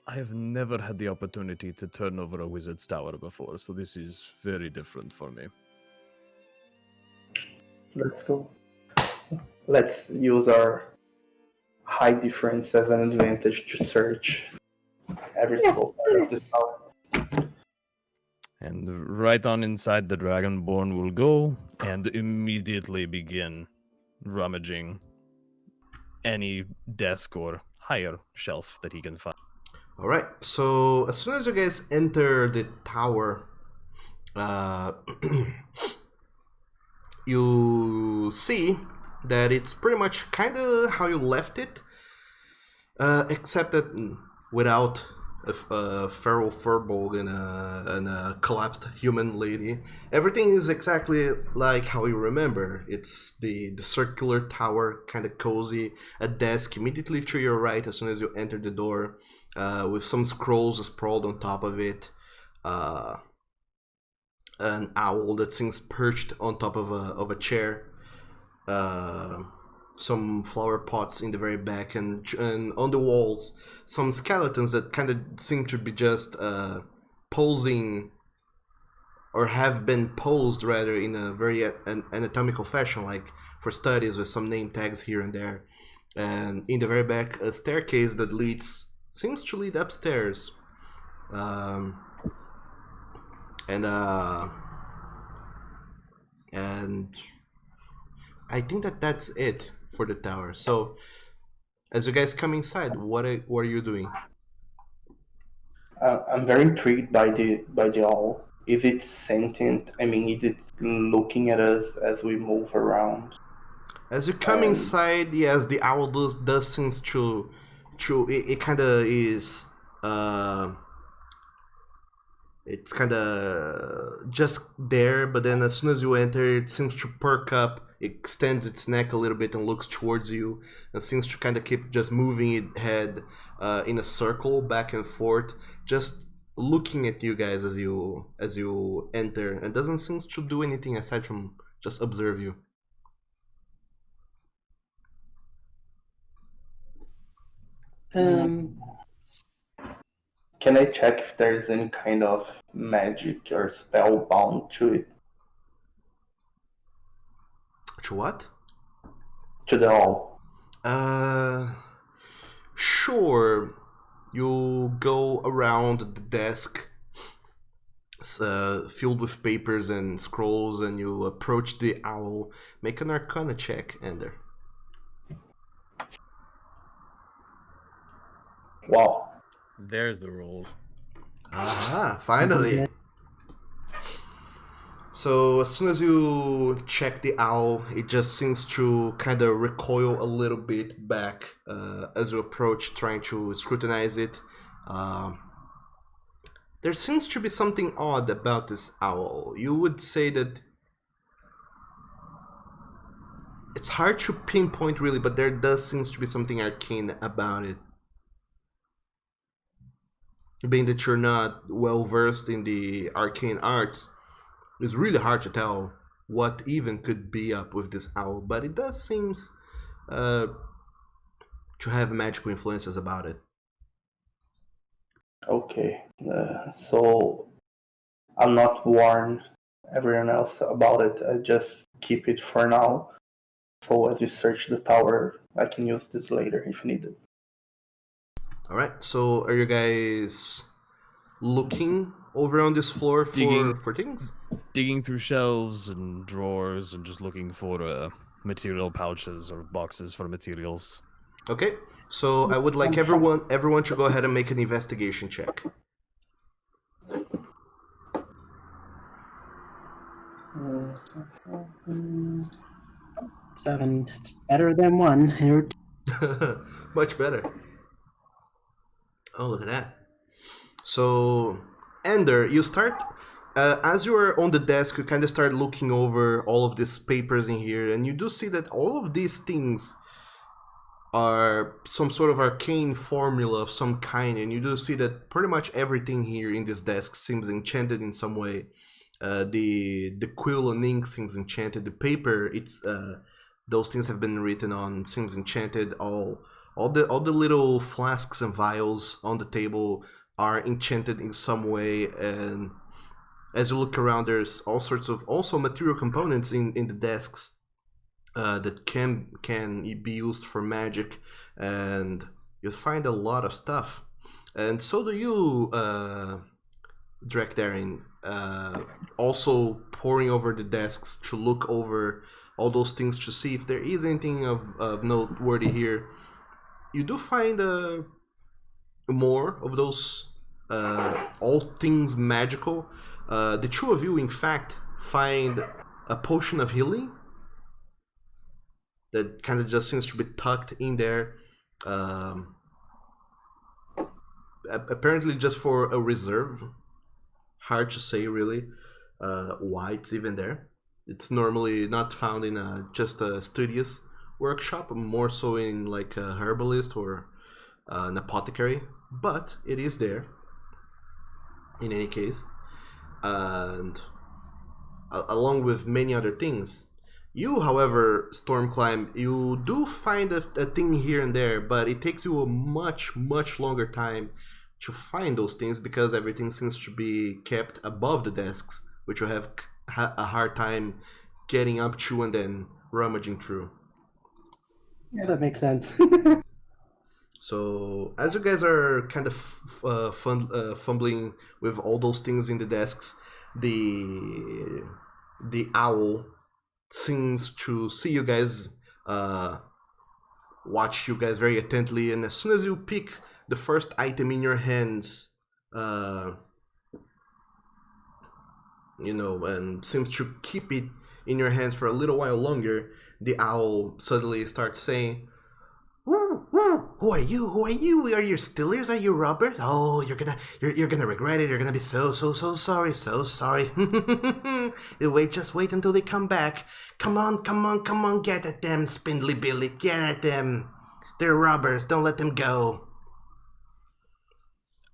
I have never had the opportunity to turn over a wizard's tower before, so this is very different for me. Let's go. Let's use our high difference as an advantage to search every Yes, single part of this tower. And right on inside, the Dragonborn will go and immediately begin rummaging any desk or higher shelf that he can find. Alright, so as soon as you guys enter the tower, you see that it's pretty much kind of how you left it, except that without a feral furball and a collapsed human lady. Everything is exactly like how you remember. It's the circular tower, kind of cozy, a desk immediately to your right as soon as you enter the door, with some scrolls sprawled on top of it, an owl that seems perched on top of a chair, some flower pots in the very back, and on the walls some skeletons that kind of seem to be just posing, or have been posed rather, in a very anatomical fashion, like for studies, with some name tags here and there. And in the very back, a staircase that seems to lead upstairs. And I think that's it for the tower. So, as you guys come inside, what are you doing? I'm very intrigued by the owl. Is it sentient? I mean, is it looking at us as we move around? As you come inside, yes, the owl does seems to it kind of is it's kind of just there, but then as soon as you enter, it seems to perk up, it extends its neck a little bit and looks towards you, and seems to kind of keep just moving its head in a circle back and forth, just looking at you guys as you enter, and doesn't seem to do anything aside from just observe you. Can I check if there's any kind of magic or spell bound to it? To what? To the owl. Sure. You go around the desk filled with papers and scrolls, and you approach the owl. Make an Arcana check, Ender. Wow. There's the rules. Aha, finally. So as soon as you check the owl, it just seems to kind of recoil a little bit back as you approach, trying to scrutinize it. There seems to be something odd about this owl. You would say that it's hard to pinpoint really, but there does seems to be something arcane about it. Being that you're not well versed in the arcane arts, it's really hard to tell what even could be up with this owl, but it does seems to have magical influences about it. Okay, so I'm not warn everyone else about it. I just keep it for now. So as we search the tower, I can use this later if needed. Alright, so are you guys looking over on this floor for things? Digging through shelves and drawers and just looking for material pouches or boxes for materials. Okay, so I would like everyone to go ahead and make an investigation check. 7. It's better than 1. Much better. Oh, look at that. So, Ender, you start, as you are on the desk, you kind of start looking over all of these papers in here, and you do see that all of these things are some sort of arcane formula of some kind, and you do see that pretty much everything here in this desk seems enchanted in some way. The quill and ink seems enchanted. The paper, those things have been written on, seems enchanted. All the little flasks and vials on the table are enchanted in some way, and as you look around, there's all sorts of also material components in the desks that can be used for magic, and you'll find a lot of stuff. And so do you, Drekdarin, also poring over the desks to look over all those things to see if there is anything of noteworthy here. You do find more of those all things magical. The two of you, in fact, find a potion of healing that kind of just seems to be tucked in there. Apparently just for a reserve. Hard to say really why it's even there. It's normally not found in just a studious workshop, more so in like a herbalist or an apothecary, but it is there in any case. And along with many other things, You, however, Stormclimb, you do find a thing here and there, but it takes you a much, much longer time to find those things because everything seems to be kept above the desks, which you have a hard time getting up to and then rummaging through. Yeah, that makes sense. So, as you guys are kind of fumbling with all those things in the desks, the owl seems to see you guys, watch you guys very attentively, and as soon as you pick the first item in your hands, and seems to keep it in your hands for a little while longer, the owl suddenly starts saying, "Woo, woo, who are you? Who are you? Are you stealers? Are you robbers? Oh, you're gonna regret it. You're gonna be so sorry, so sorry. Just wait until they come back. Come on, get at them, Spindly Billy, get at them. They're robbers. Don't let them go."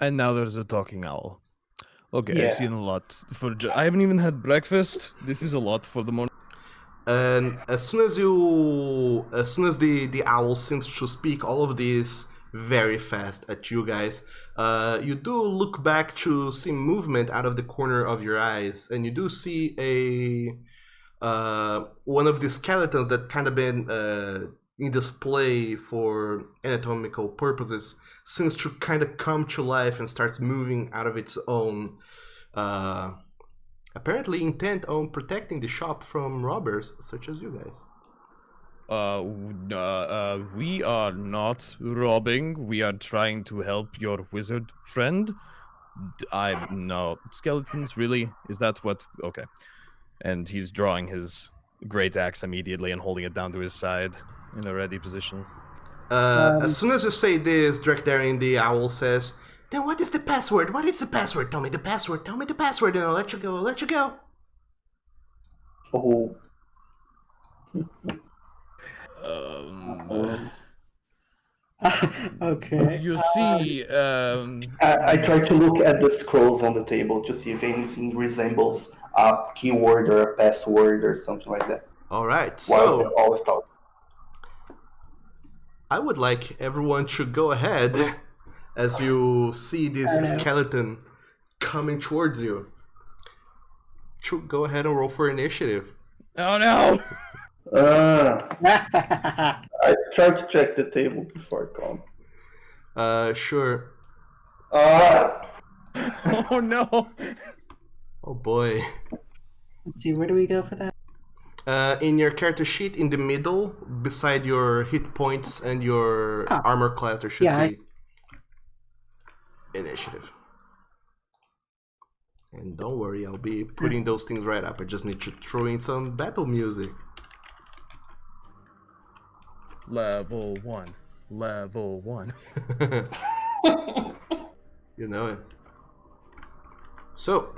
And now there's a talking owl. Okay, Yeah. I've seen a lot. I haven't even had breakfast. This is a lot for the morning. And as soon as the owl seems to speak all of this very fast at you guys, you do look back to see movement out of the corner of your eyes, and you do see one of the skeletons that kind of been in display for anatomical purposes seems to kind of come to life and starts moving out of its own. Apparently intent on protecting the shop from robbers such as you guys. We are not robbing. We are trying to help your wizard friend. No skeletons, really? Is that what? Okay. And he's drawing his great axe immediately and holding it down to his side in a ready position. As soon as you say this, Drekdarin the owl says, "Then what is the password? What is the password? Tell me the password. Tell me the password, and I'll let you go. I'll let you go." Oh. Okay. You see, I try to look at the scrolls on the table to see if anything resembles a keyword or a password or something like that. All right, While they're so always talking. I would like everyone to go ahead as you see this skeleton coming towards you. Go ahead and roll for initiative. oh no! I tried to check the table before I come. Sure. Oh no! Oh boy. Let's see, where do we go for that? In your character sheet, in the middle, beside your hit points and your armor class, there should be initiative. And don't worry, I'll be putting those things right up. I just need to throw in some battle music. Level 1. Level 1. You know it. So,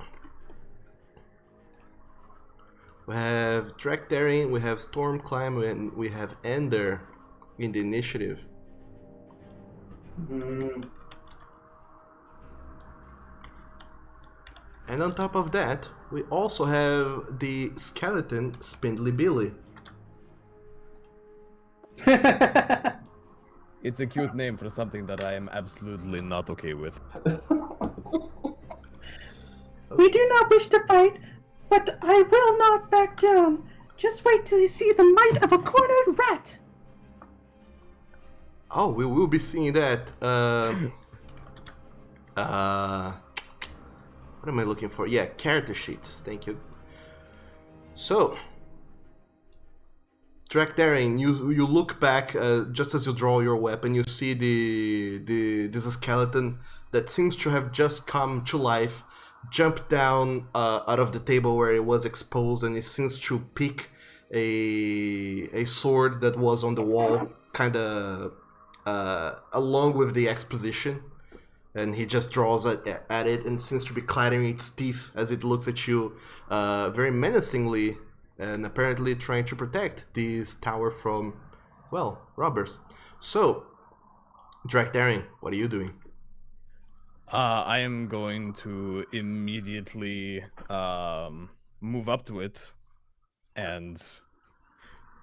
we have Drekdaring, we have Stormclimb, and we have Ender in the initiative. And on top of that, we also have the skeleton Spindly Billy. It's a cute name for something that I am absolutely not okay with. We do not wish to fight, but I will not back down. Just wait till you see the might of a cornered rat. Oh, we will be seeing that. What am I looking for? Yeah, character sheets. Thank you. So, Drekdaring, you look back just as you draw your weapon. You see this skeleton that seems to have just come to life, jump down out of the table where it was exposed, and it seems to pick a sword that was on the wall, kind of along with the exposition. And he just draws at it and seems to be clattering its teeth as it looks at you very menacingly, and apparently trying to protect this tower from, well, robbers. So, Drekdaring, what are you doing? I am going to immediately move up to it and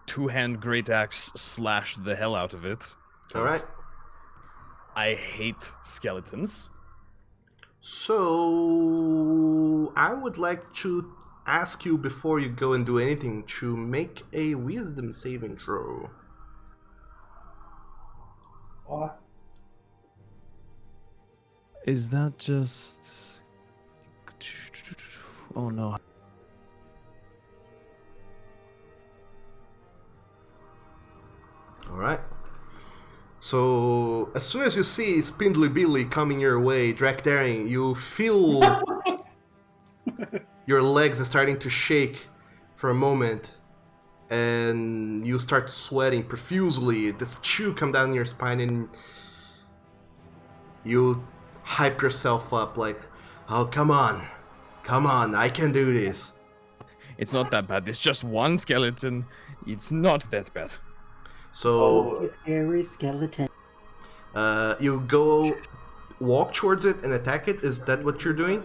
two-hand great axe slash the hell out of it. All right. I hate skeletons. So I would like to ask you before you go and do anything to make a wisdom saving throw. What? Is that just... Oh no. All right. So as soon as you see Spindly Billy coming your way, Drakdaring, you feel your legs are starting to shake for a moment, and you start sweating profusely. This chill come down your spine, and you hype yourself up like, "Oh, come on, I can do this." It's not that bad. It's just one skeleton. It's not that bad. So Spooky, scary skeleton. you go walk towards it and attack it. Is that what you're doing?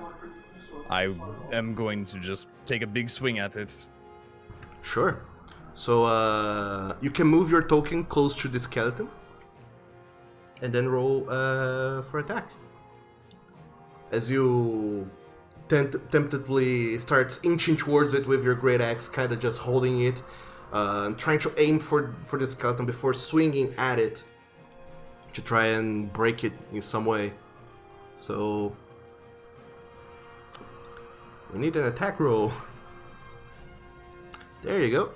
I am going to just take a big swing at it. Sure. So you can move your token close to the skeleton, and then roll for attack. As you tentatively start inching towards it with your great axe, kind of just holding it, trying to aim for the skeleton before swinging at it to try and break it in some way. So we need an attack roll. There you go.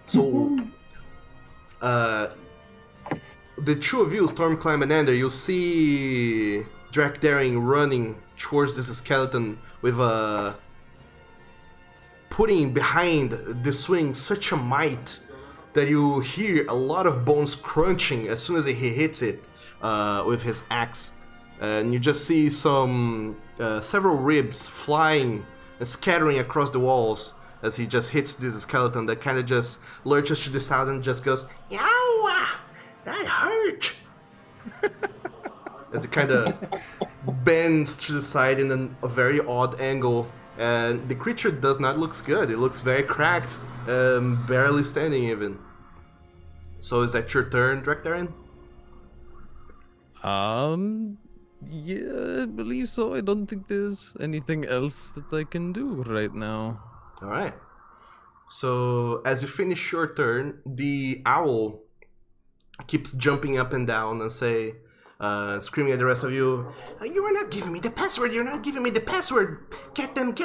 So the two of you, Stormclimb and Ender, you see Drakdaring running towards this skeleton with putting behind the swing such a might that you hear a lot of bones crunching as soon as he hits it with his axe. And you just see some several ribs flying and scattering across the walls as he just hits this skeleton that kind of just lurches to the side and just goes, "Yow! That hurt!" As it kind of bends to the side in a very odd angle. And the creature does not look good. It looks very cracked, barely standing even. So is that your turn, Drakdaring? Yeah, I believe so. I don't think there's anything else that I can do right now. Alright. So as you finish your turn, the owl keeps jumping up and down and screaming at the rest of you, "You are not giving me the password, you're not giving me the password! Get them,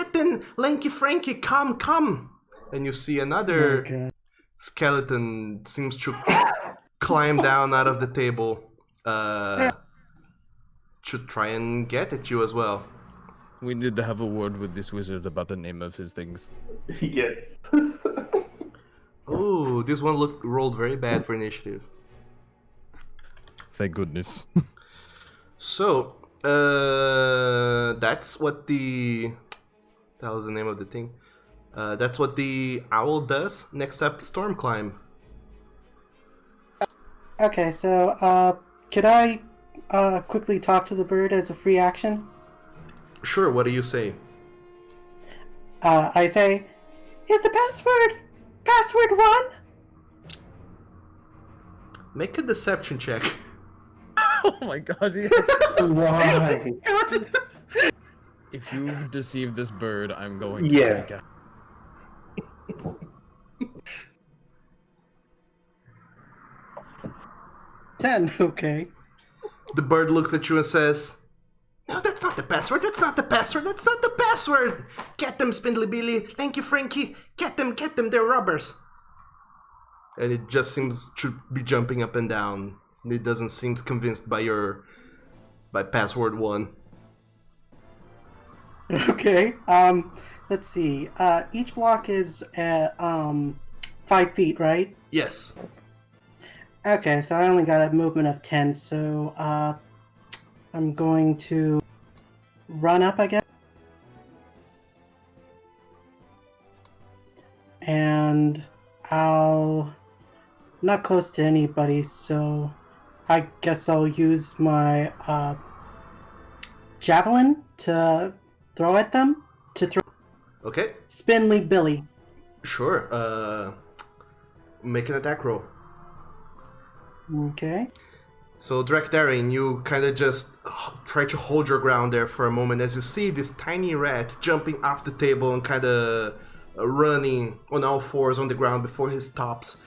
Lanky Frankie, come! And you see another skeleton seems to climb down out of the table to try and get at you as well. We need to have a word with this wizard about the name of his things. Yes. Oh, this one rolled very bad for initiative. Thank goodness. So, that's what the... That was the name of the thing. That's what the owl does. Next up, Stormclimb. Okay, so could I quickly talk to the bird as a free action? Sure, what do you say? I say, "Is the password 1?" Make a deception check. Oh my god, yes. Why? If you deceive this bird, I'm going to Yeah. freak out. Ten, okay. The bird looks at you and says, "No, that's not the password, that's not the password! Get them, Spindly Billy, thank you, Frankie, get them, they're robbers!" And it just seems to be jumping up and down. It doesn't seem convinced by password 1. Okay, let's see. Each block is 5 feet, right? Yes. Okay, so I only got a movement of 10, so I'm going to run up, I guess. And I'm not close to anybody, so I guess I'll use my javelin to throw at them. Okay. Spindly Billy. Sure. Make an attack roll. Okay. So, Drakdarin, you kind of just try to hold your ground there for a moment as you see this tiny rat jumping off the table and kind of running on all fours on the ground before he stops,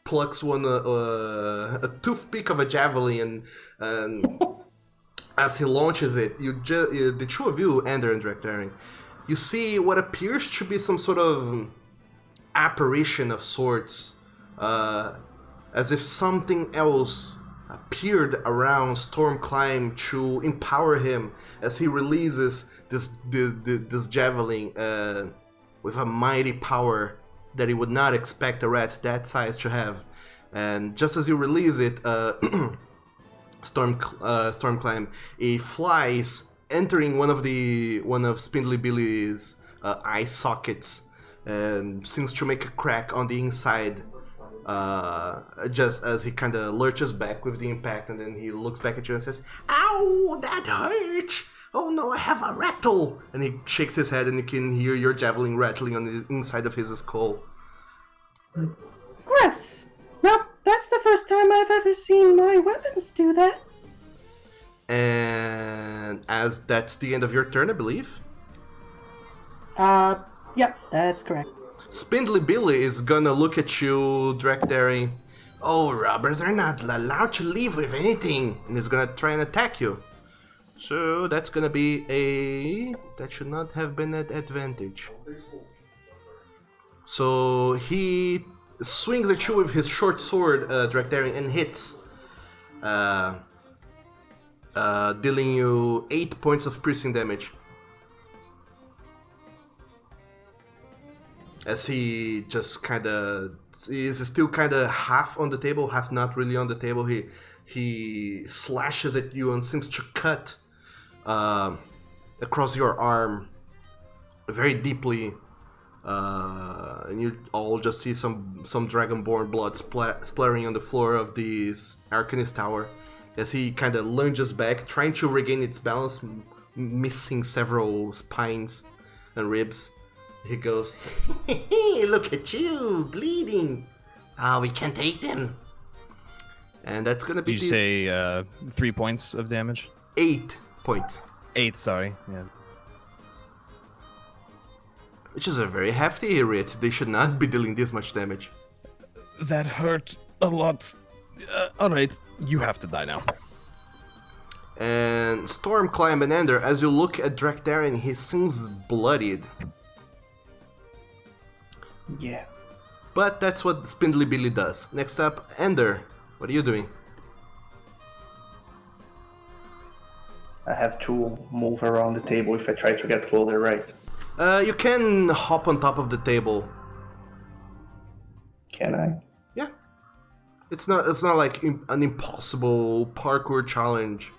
plucks a toothpick of a javelin, and as he launches it, the two of you, Ender and Drakdarin, you see what appears to be some sort of apparition of sorts, as if something else appeared around Stormclimb to empower him as he releases this javelin with a mighty power that he would not expect a rat that size to have. And just as you release it, Stormclimb, it flies, entering one of Spindly Billy's eye sockets, and seems to make a crack on the inside. Just as he kind of lurches back with the impact, and then he looks back at you and says, "Ow, that hurt! Oh no, I have a rattle!" And he shakes his head, and you can hear your javelin rattling on the inside of his skull. Gross! Well, that's the first time I've ever seen my weapons do that. And as that's the end of your turn, I believe. Yep, that's correct. Spindly Billy is gonna look at you, Drakdarin. "Oh, robbers are not allowed to leave with anything," and he's gonna try and attack you. So that's gonna be that should not have been at advantage. So he swings at you with his short sword, Drakdarin, and hits, dealing you 8 points of piercing damage. As he just is still kind of half on the table, half not really on the table. He slashes at you and seems to cut across your arm very deeply, and you all just see some dragonborn blood splattering on the floor of this Arcanist tower as he kind of lunges back, trying to regain its balance, missing several spines and ribs. He goes, "Look at you, bleeding. We can't take them." And that's gonna be. Did you say 3 points of damage? 8 points. 8, sorry. Yeah. Which is a very hefty hit. They should not be dealing this much damage. That hurt a lot. Alright, you have to die now. And Stormclimb and Ender, as you look at Drakdarin, he seems bloodied. Yeah. But that's what Spindly Billy does. Next up, Ender, what are you doing? I have to move around the table if I try to get closer, right? You can hop on top of the table. Can I? Yeah. It's not like an impossible parkour challenge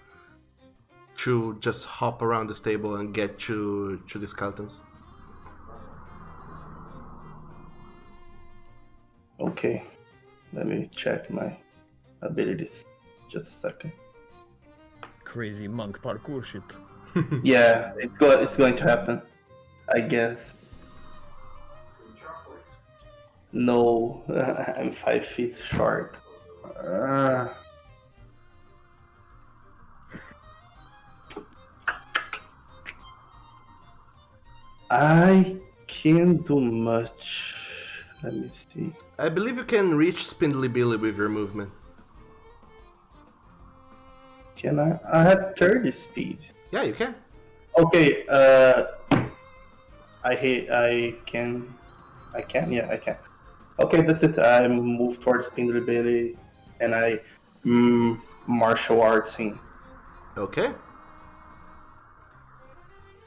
to just hop around this table and get to the skeletons. Okay. Let me check my abilities. Just a second. Crazy monk parkour shit. Yeah, it's going to happen. I guess. No, I'm 5 feet short. I can't do much. Let me see. I believe you can reach Spindly Billy with your movement. Can I? I have 30 speed. Yeah, you can. Okay, I can. Yeah, I can. Okay, that's it. I move towards Spindly Billy, and I martial arts him. Okay.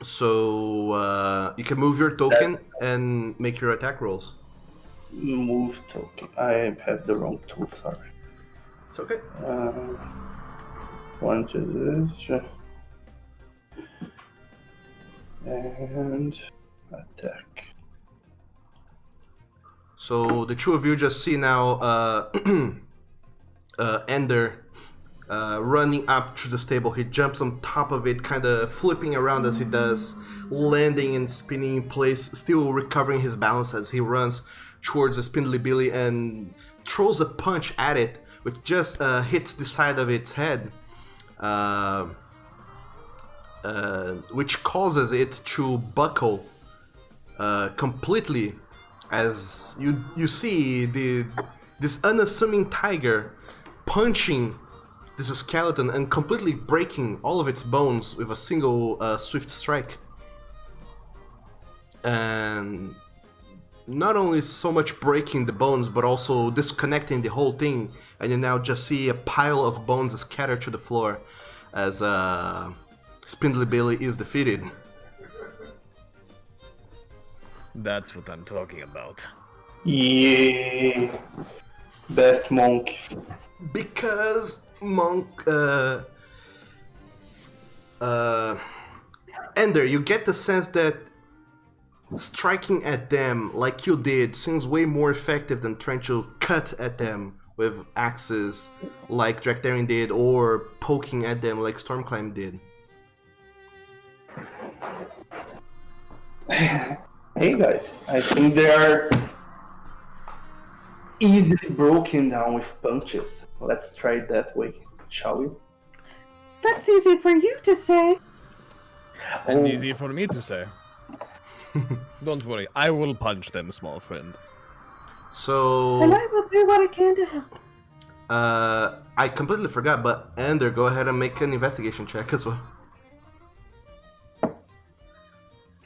So you can move your token and make your attack rolls. Move token. I have the wrong tool. Sorry. It's okay. One to this. And attack. So the two of you just see now Ender running up to this table. He jumps on top of it, kind of flipping around as he does, landing and spinning in place, still recovering his balance as he runs towards the Spindly Billy and throws a punch at it, which just hits the side of its head, which causes it to buckle completely, as you see this unassuming tiger punching this skeleton and completely breaking all of its bones with a single swift strike. And not only so much breaking the bones, but also disconnecting the whole thing, and you now just see a pile of bones scattered to the floor as Spindly Billy is defeated. That's what I'm talking about. Yeah. Best monk. Because Monk, Ender, you get the sense that striking at them like you did seems way more effective than trying to cut at them with axes like Draktharian did, or poking at them like Stormclimb did. Hey guys, I think they are easily broken down with punches. Let's try it that way, shall we? That's easy for you to say. And easy for me to say. Don't worry, I will punch them, small friend. So... And I will do what I can to help. I completely forgot, but Ender, go ahead and make an investigation check as well.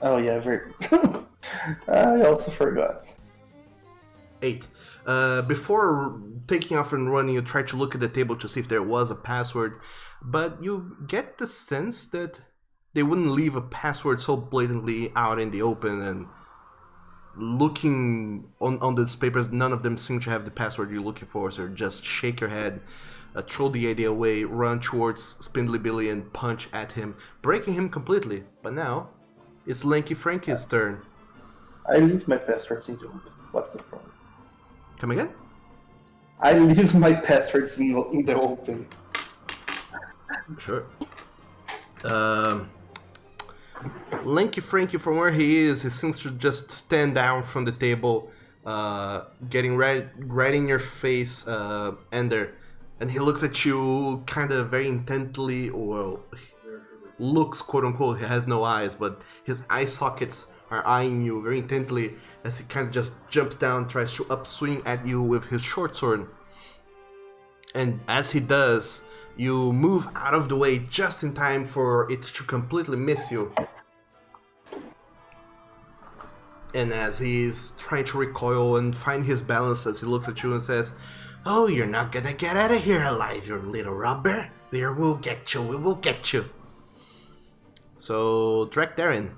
Oh yeah, I also forgot. 8. Before taking off and running, you try to look at the table to see if there was a password, but you get the sense that they wouldn't leave a password so blatantly out in the open, and looking on these papers, none of them seem to have the password you're looking for, so just shake your head, throw the idea away, run towards Spindly Billy and punch at him, breaking him completely. But now, it's Lanky Frankie's turn. I leave my passwords in the open. What's the problem? Come again? I leave my passwords in the open. Sure. Lanky Frankie, from where he is, he seems to just stand down from the table, getting right in your face, Ender, and he looks at you kind of very intently, or looks, quote unquote, he has no eyes, but his eye sockets are eyeing you very intently as he kind of just jumps down, tries to upswing at you with his short sword. And as he does, you move out of the way just in time for it to completely miss you. And as he's trying to recoil and find his balance, as he looks at you and says, "Oh, you're not gonna get out of here alive, you little robber. There, we'll get you, we will get you." So, Draktharian.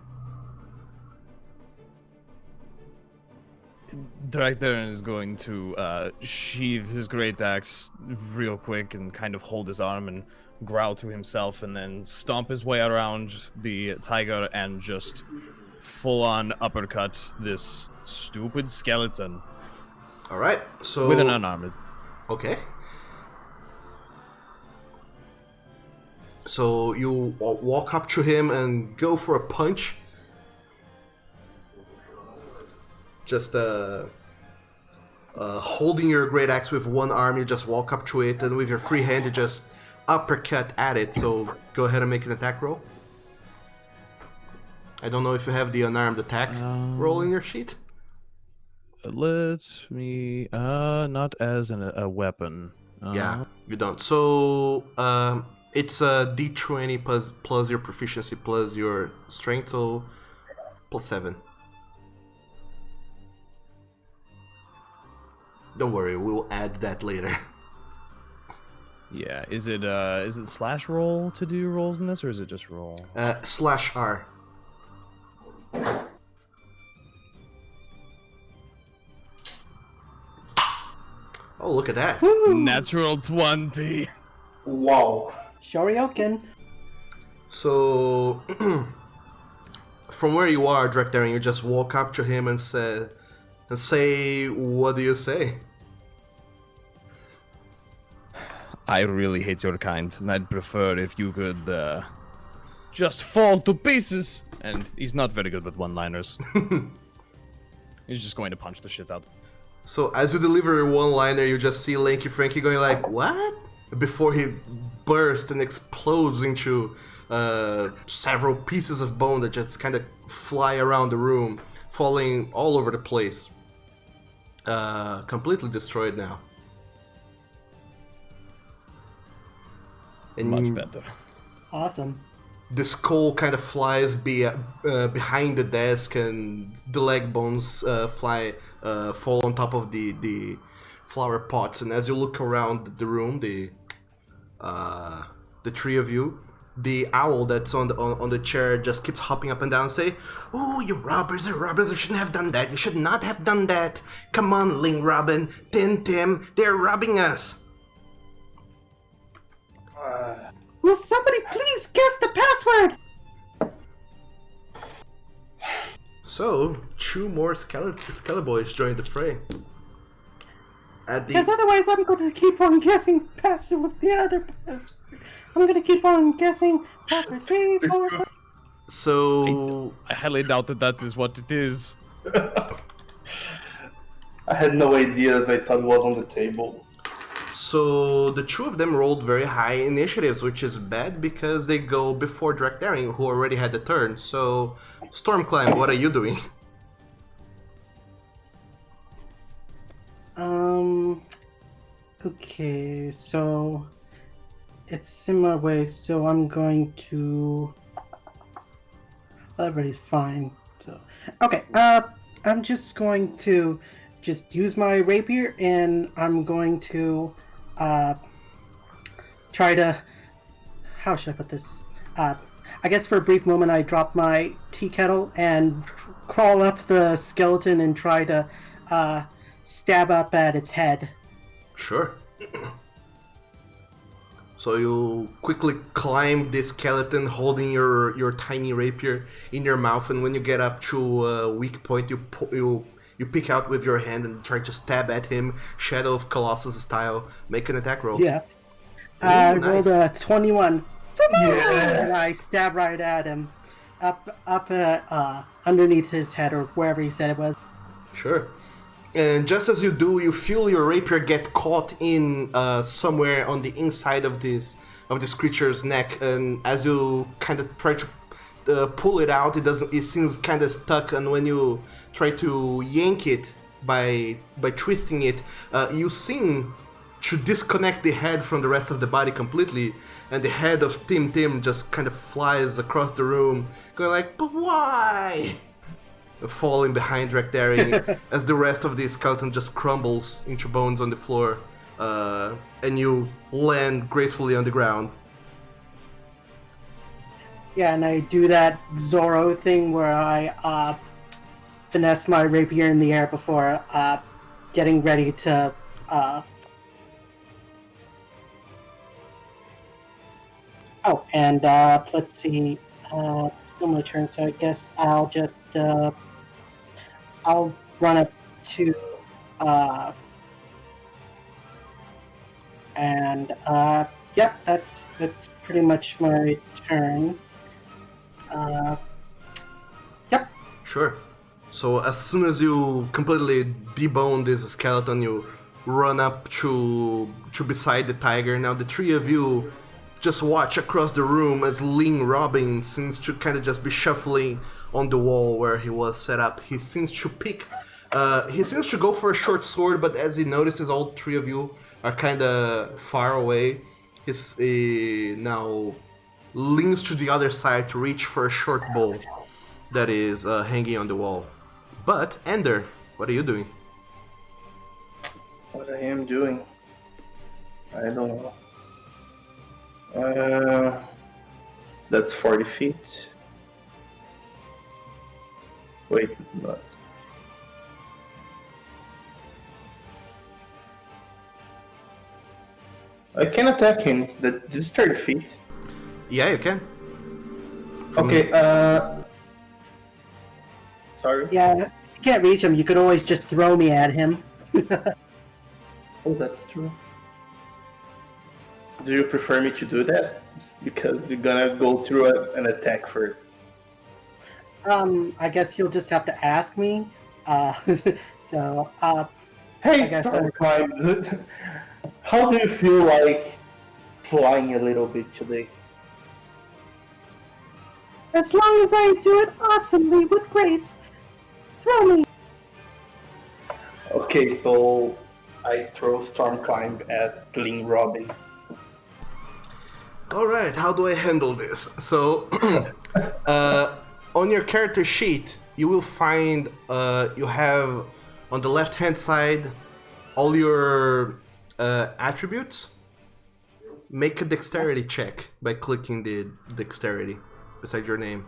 Draktharian is going to sheathe his great axe real quick and kind of hold his arm and growl to himself, and then stomp his way around the tiger and just full-on uppercut this stupid skeleton. Alright, so... with an unarmed. Okay. So you walk up to him and go for a punch. Just holding your great axe with one arm, you just walk up to it, and with your free hand you just uppercut at it. So go ahead and make an attack roll. I don't know if you have the unarmed attack roll in your sheet. Let me not as a weapon. Yeah, you don't. So it's a D20 plus your proficiency plus your strength, so plus 7. Don't worry, we'll add that later. Yeah, is it slash roll to do rolls in this, or is it just roll? /R. Oh, look at that. Natural 20. Wow. Shoryuken. So, from where you are, Draktharian, you just walk up to him and say, what do you say? I really hate your kind, and I'd prefer if you could just fall to pieces. And he's not very good with one-liners. He's just going to punch the shit out. So as you deliver your one-liner, you just see Lanky Frankie going like, what? Before he bursts and explodes into several pieces of bone that just kind of fly around the room, falling all over the place. Completely destroyed now. And Much better. Awesome. the skull kind of flies behind the desk, and the leg bones fall on top of the flower pots. And as you look around the room, the three of you, the owl that's on the chair just keeps hopping up and down, say, "Oh, you robbers! You robbers! You shouldn't have done that! You should not have done that! Come on, Ling Robin, Tin Tim, they're robbing us!" Will somebody please guess the password? So, two more Skeleborgs join the fray. Because otherwise I'm going to keep on guessing password with the other password. I'm going to keep on guessing password 3, 4, 5. So... I highly doubt that is what it is. I had no idea. I thought it was on the table. So the two of them rolled very high initiatives, which is bad because they go before Direct Daring, who already had the turn. So, Stormclimb, what are you doing? Okay, so it's similar ways, so I'm going to... Well, everybody's fine, so... Okay, I'm just going to use my rapier, and I'm going to, try to... How should I put this? I guess for a brief moment I drop my tea kettle and crawl up the skeleton and try to, stab up at its head. Sure. So you quickly climb this skeleton holding your tiny rapier in your mouth, and when you get up to a weak point, you pick out with your hand and try to stab at him, Shadow of Colossus style. Make an attack roll. Yeah. I rolled a 21. Yeah. And I stab right at him. Up underneath his head, or wherever he said it was. Sure. And just as you do, you feel your rapier get caught in somewhere on the inside of this creature's neck, and as you kind of try to pull it out, it seems kind of stuck. And when you try to yank it by twisting it, you seem to disconnect the head from the rest of the body completely, and the head of Tim just kind of flies across the room, going like, "But why?" Falling behind Drakdaring as the rest of the skeleton just crumbles into bones on the floor, and you land gracefully on the ground. Yeah, and I do that Zorro thing where I finesse my rapier in the air before getting ready to... Oh, and let's see, it's still my turn, so I guess I'll just... I'll run up to, and, yep, that's pretty much my turn. Yep. Sure. So as soon as you completely debone this skeleton, you run up to beside the tiger. Now the three of you just watch across the room as Ling Robin seems to kind of just be shuffling on the wall where he was set up. He seems to go for a short sword, but as he notices all three of you are kind of far away, he now leans to the other side to reach for a short bow that is hanging on the wall. But, Ender, what are you doing? What I am doing? I don't know. That's 40 feet. Wait, no. I can attack him. This is 30 feet. Yeah, you can. Okay, sorry. Yeah, if you can't reach him, you could always just throw me at him. Oh, that's true. Do you prefer me to do that? Because you're gonna go through an attack first. I guess you'll just have to ask me. Uh, so, I Hey, guess Stormclimb, how do you feel like flying a little bit today? as long as I do it awesomely with grace, throw me. Okay, so I throw Stormclimb at Ling Robin. Alright, how do I handle this? So, on your character sheet, you will find you have on the left hand side all your attributes. Make a dexterity check by clicking the dexterity beside your name.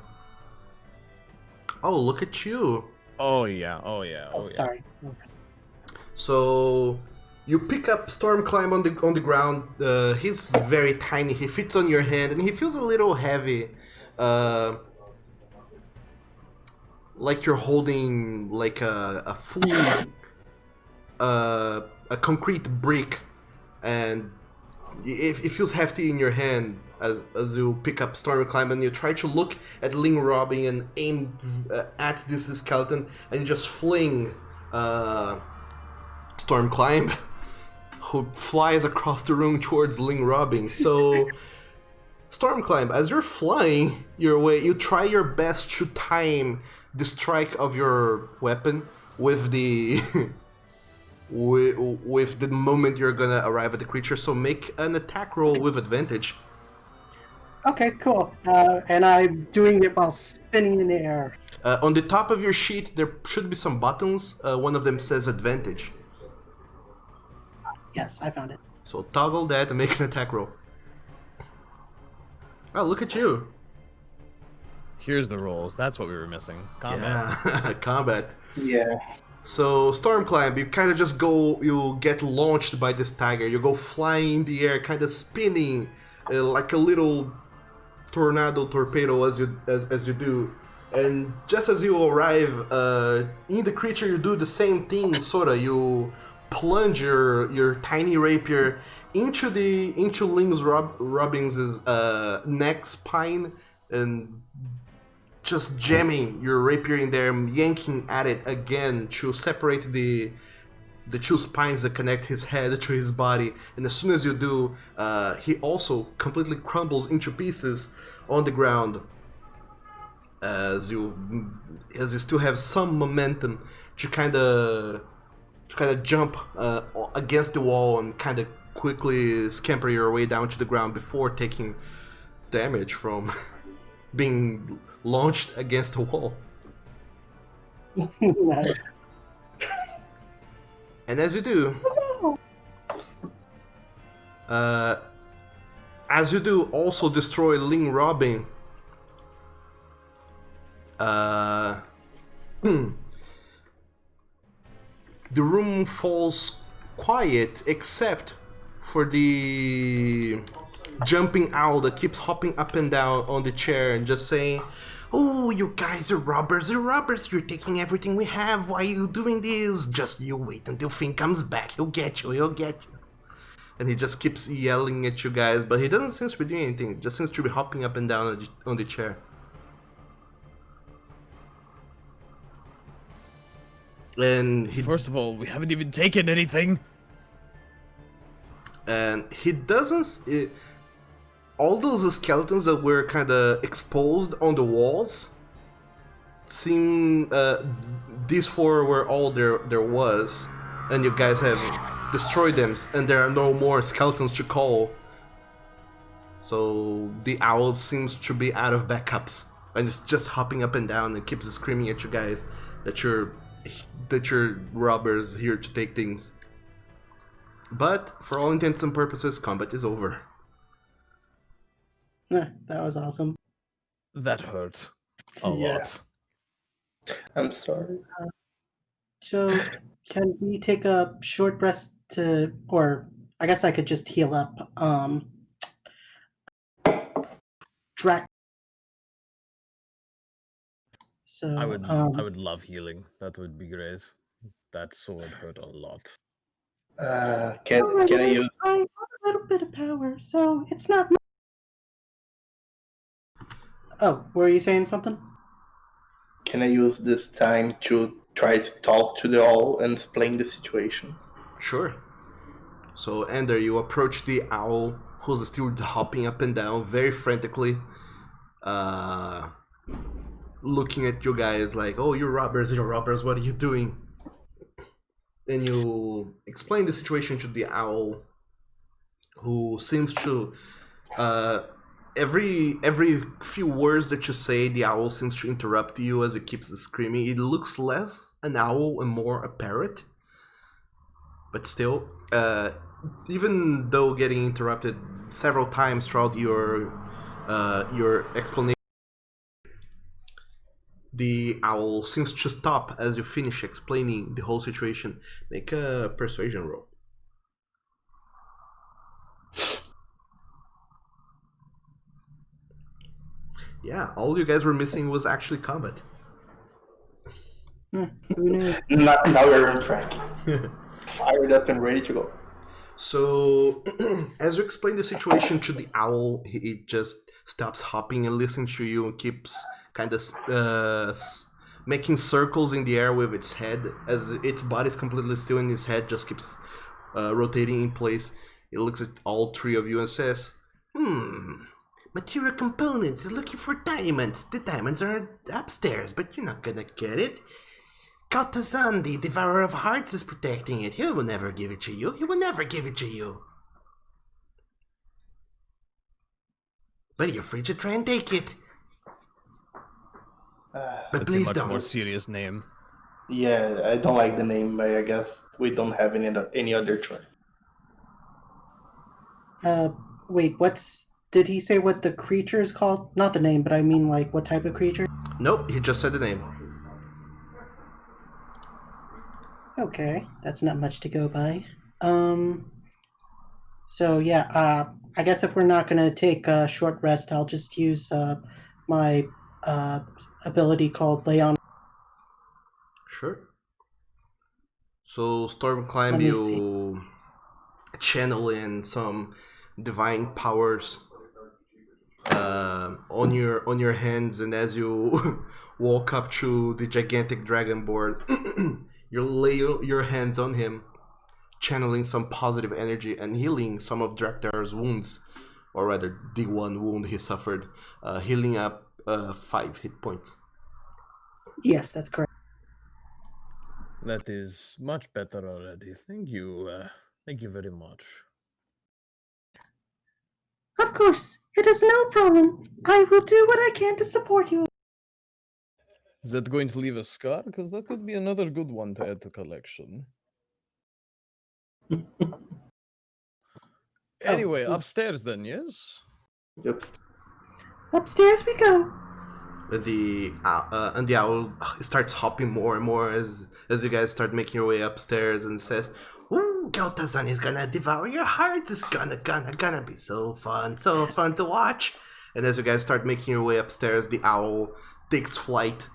Oh, look at you! Oh yeah. Sorry. So you pick up Stormclimb on the ground. He's very tiny. He fits on your hand, and he feels a little heavy, like you're holding like a fully a concrete brick, and it feels hefty in your hand as you pick up Stormclimb and you try to look at Ling Robin and aim at this skeleton, and you just fling Stormclimb, who flies across the room towards Ling Robin. So, Stormclimb, as you're flying your way, you try your best to time the strike of your weapon with the with the moment you're gonna arrive at the creature. So make an attack roll with advantage. Okay, cool. And I'm doing it while spinning in the air. On the top of your sheet, there should be some buttons. One of them says advantage. Yes, I found it. So toggle that and make an attack roll. Oh, look at you. Here's the rolls. That's what we were missing. Combat. Yeah, combat. Yeah. So Stormclimb, you kind of just go, you get launched by this tiger. You go flying in the air, kind of spinning like a little torpedo as you do. And just as you arrive in the creature, you do the same thing, sorta. You plunge your tiny rapier into Robin's neck spine and just jamming your rapier in there, yanking at it again to separate the two spines that connect his head to his body. And as soon as you do, he also completely crumbles into pieces on the ground. As you still have some momentum to kind of jump against the wall and kind of quickly scamper your way down to the ground before taking damage from being launched against a wall. Nice. And as you do, also destroy Ling Robin. The room falls quiet except for the jumping owl that keeps hopping up and down on the chair and just saying, "Oh, you guys are robbers, you're taking everything we have, why are you doing this? Just you wait until Finn comes back, he'll get you. And he just keeps yelling at you guys, but he doesn't seem to be doing anything, just seems to be hopping up and down on the chair. And First of all, we haven't even taken anything. And he doesn't... all those skeletons that were kind of exposed on the walls seem... these four were all there was. And you guys have destroyed them, and there are no more skeletons to call. So the owl seems to be out of backups. And it's just hopping up and down and keeps screaming at you guys that you're robbers here to take things. But for all intents and purposes, combat is over. That was awesome. That hurt a Yeah. lot. I'm sorry. So, can we take a short rest or I guess I could just heal up. Drac. So I would love healing. That would be great. That sword hurt a lot. Can I use? I have a little bit of tower, so it's not. Oh, were you saying something? Can I use this time to try to talk to the owl and explain the situation? Sure. So, Ender, you approach the owl, who's still hopping up and down very frantically, looking at you guys like, oh, you're robbers, what are you doing? And you explain the situation to the owl, who seems to, every few words that you say, the owl seems to interrupt you as it keeps screaming. It looks less an owl and more a parrot, but still, even though getting interrupted several times throughout your explanation, the owl seems to stop as you finish explaining the whole situation. Make a persuasion roll. Yeah, all you guys were missing was actually combat. Who knew? Now we're on track. Fired up and ready to go. So, as you explain the situation to the owl, it just stops hopping and listening to you and keeps kind of making circles in the air with its head, as its body is completely still and its head just keeps rotating in place. It looks at all three of you and says, material components, you're looking for diamonds. The diamonds are upstairs, but you're not gonna get it. Kaltazan, the Devourer of Hearts, is protecting it. He will never give it to you. He will never give it to you. But you're free to try and take it. But That's please a much don't. more serious name. Yeah, I don't like the name, but I guess we don't have any other choice. Wait, did he say what the creature is called? Not the name, but I mean, like, what type of creature? Nope, he just said the name. Okay, that's not much to go by. So yeah, I guess if we're not gonna take a short rest, I'll just use my ability called Lay on. Sure. So, Storm Climb, Let me you channel in some divine powers on your hands, and as you walk up to the gigantic dragonborn, you lay your hands on him, channeling some positive energy and healing some of Draktar's wounds, or rather, the one wound he suffered, healing up 5 hit points. Yes, that's correct. That is much better already. Thank you. Thank you very much. Of course, it is no problem. I will do what I can to support you. Is that going to leave a scar? Because that could be another good one to add to collection. Anyway, upstairs then, yes? Yep. Upstairs we go. And the owl starts hopping more and more as you guys start making your way upstairs, and says, "Ooh, Galtazan is gonna devour your hearts. It's gonna be so fun to watch." And as you guys start making your way upstairs, the owl takes flight,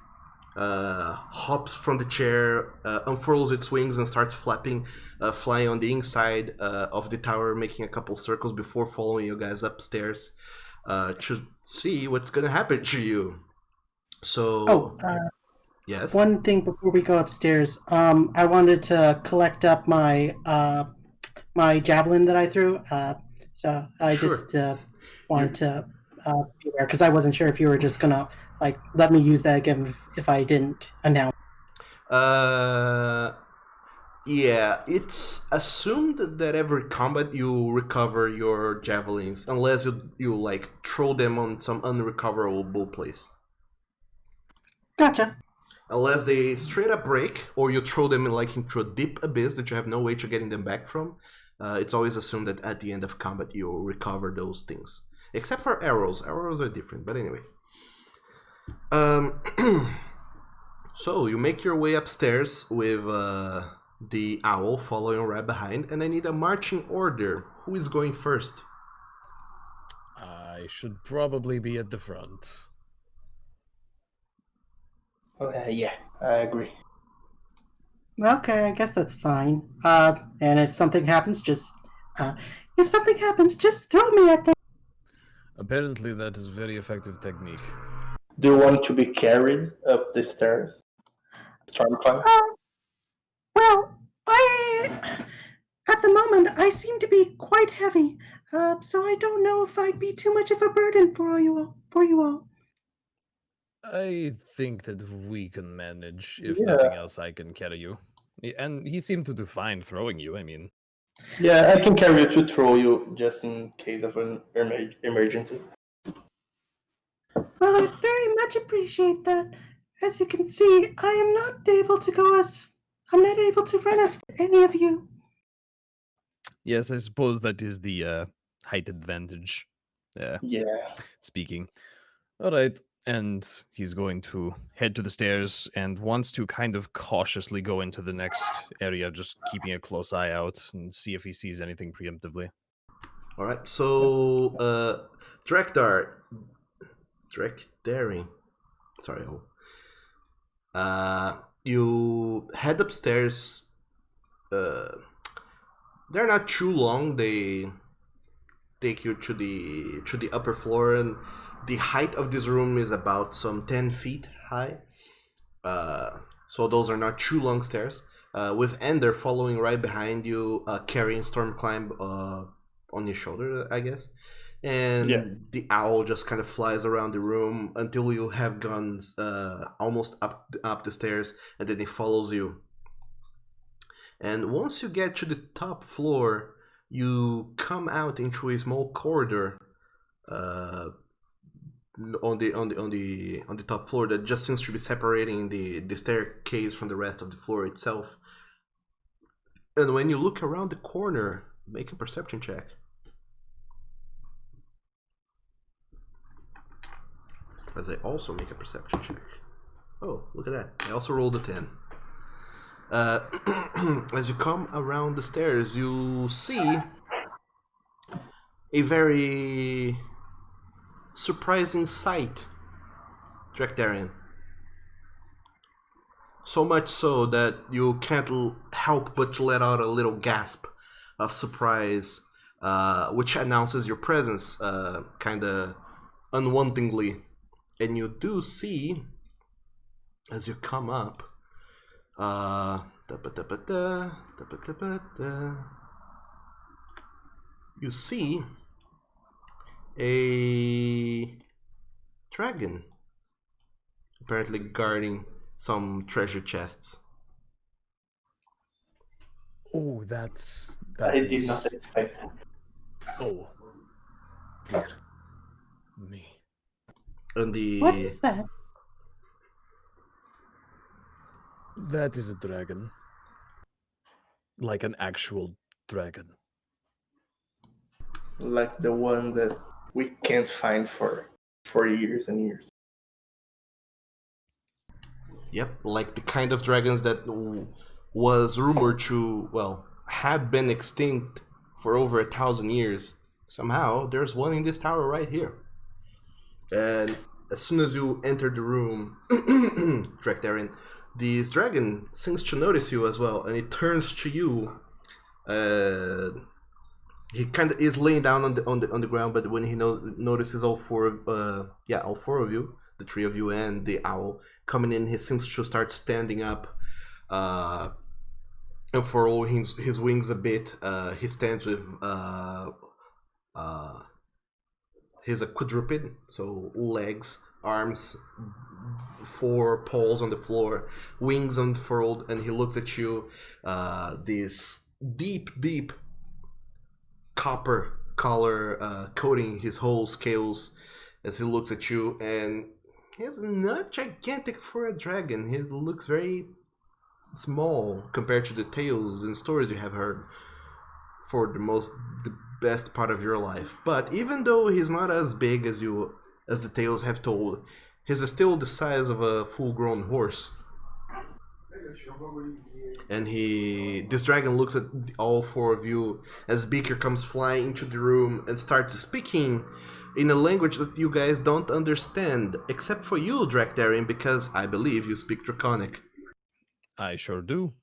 hops from the chair, unfurls its wings, and starts flapping, flying on the inside of the tower, making a couple circles before following you guys upstairs to see what's gonna happen to you. So, yes. One thing before we go upstairs, I wanted to collect up my my javelin that I threw. So I Sure. just wanted to be there because I wasn't sure if you were just gonna like let me use that again if I didn't announce. Yeah, it's assumed that every combat you recover your javelins, unless you like throw them on some unrecoverable place. Gotcha. Unless they straight up break, or you throw them like into a deep abyss that you have no way to getting them back from. It's always assumed that at the end of combat you recover those things, except for arrows. Arrows are different, but anyway. So you make your way upstairs with the owl following right behind, and I need a marching order. Who is going first? I should probably be at the front. Yeah, I agree. Okay, I guess that's fine. And if something happens, just If something happens, just throw me at them. Apparently, that is a very effective technique. Do you want to be carried up the stairs? Storm climb? Well, at the moment, I seem to be quite heavy, so I don't know if I'd be too much of a burden for you all. I think that we can manage. If Yeah. nothing else, I can carry you. And he seemed to do fine throwing you, I mean. Yeah, I can carry you to throw you just in case of an emergency. Well, I very much appreciate that. As you can see, I am not able to I'm not able to run as any of you. Yes, I suppose that is the height advantage. Yeah. Speaking. All right. And he's going to head to the stairs and wants to kind of cautiously go into the next area, just keeping a close eye out and see if he sees anything preemptively. All right. So, Drekdaring. Sorry. You head upstairs. They're not too long. They take you to the upper floor, and the height of this room is about some 10 feet high. So those are not too long stairs. With Ender following right behind you, carrying Stormclimb on his shoulder, I guess. And Yeah. the owl just kind of flies around the room until you have gone almost up the stairs, and then he follows you. And once you get to the top floor, you come out into a small corridor on the top floor that just seems to be separating the staircase from the rest of the floor itself. And when you look around the corner, make a perception check. As I also make a perception check. Oh, look at that. I also rolled a 10. As you come around the stairs, you see a very surprising sight, Drekdaring. So much so that you can't help but let out a little gasp of surprise, which announces your presence kinda unwantingly. And you do see, as you come up, you see a dragon apparently guarding some treasure chests. Oh, that I did is... not expect. Oh, dear me. And What is that? That is a dragon. Like an actual dragon. Like the one that we can't find for years and years. Yep, like the kind of dragons that was rumored to, well, had been extinct for over 1,000 years. Somehow, there's one in this tower right here. And as soon as you enter the room, Drekdaring, this dragon seems to notice you as well, and it turns to you. He kind of is laying down on the ground, but when he notices all four of you, the three of you and the owl coming in, he seems to start standing up, and furrowing his wings a bit. He stands with he's a quadruped, so legs, arms, 4 paws on the floor, wings unfurled, and he looks at you. This deep copper color coating his whole scales as he looks at you, and he's not gigantic for a dragon. He looks very small compared to the tales and stories you have heard for the best part of your life. But even though he's not as big as the tales have told, he's still the size of a full-grown horse. And this dragon looks at all 4 of you as Beaker comes flying into the room and starts speaking in a language that you guys don't understand, except for you, Drekdaring, because I believe you speak Draconic. I sure do.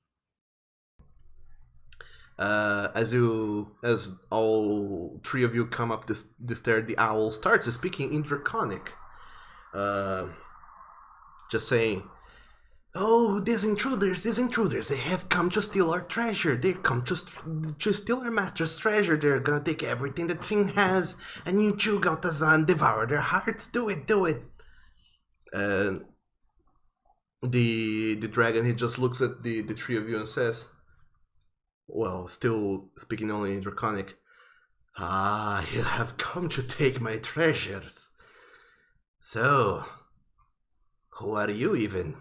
As all three of you come up the stair, the owl starts speaking in Draconic. Just saying, "Oh, these intruders, they have come to steal our treasure. They come to steal our master's treasure. They're gonna take everything that thing has, and you two, Gautazan, devour their hearts. Do it, do it." And the dragon, he just looks at the three of you and says, well, still speaking only in Draconic, "Ah, you have come to take my treasures. So, who are you even?"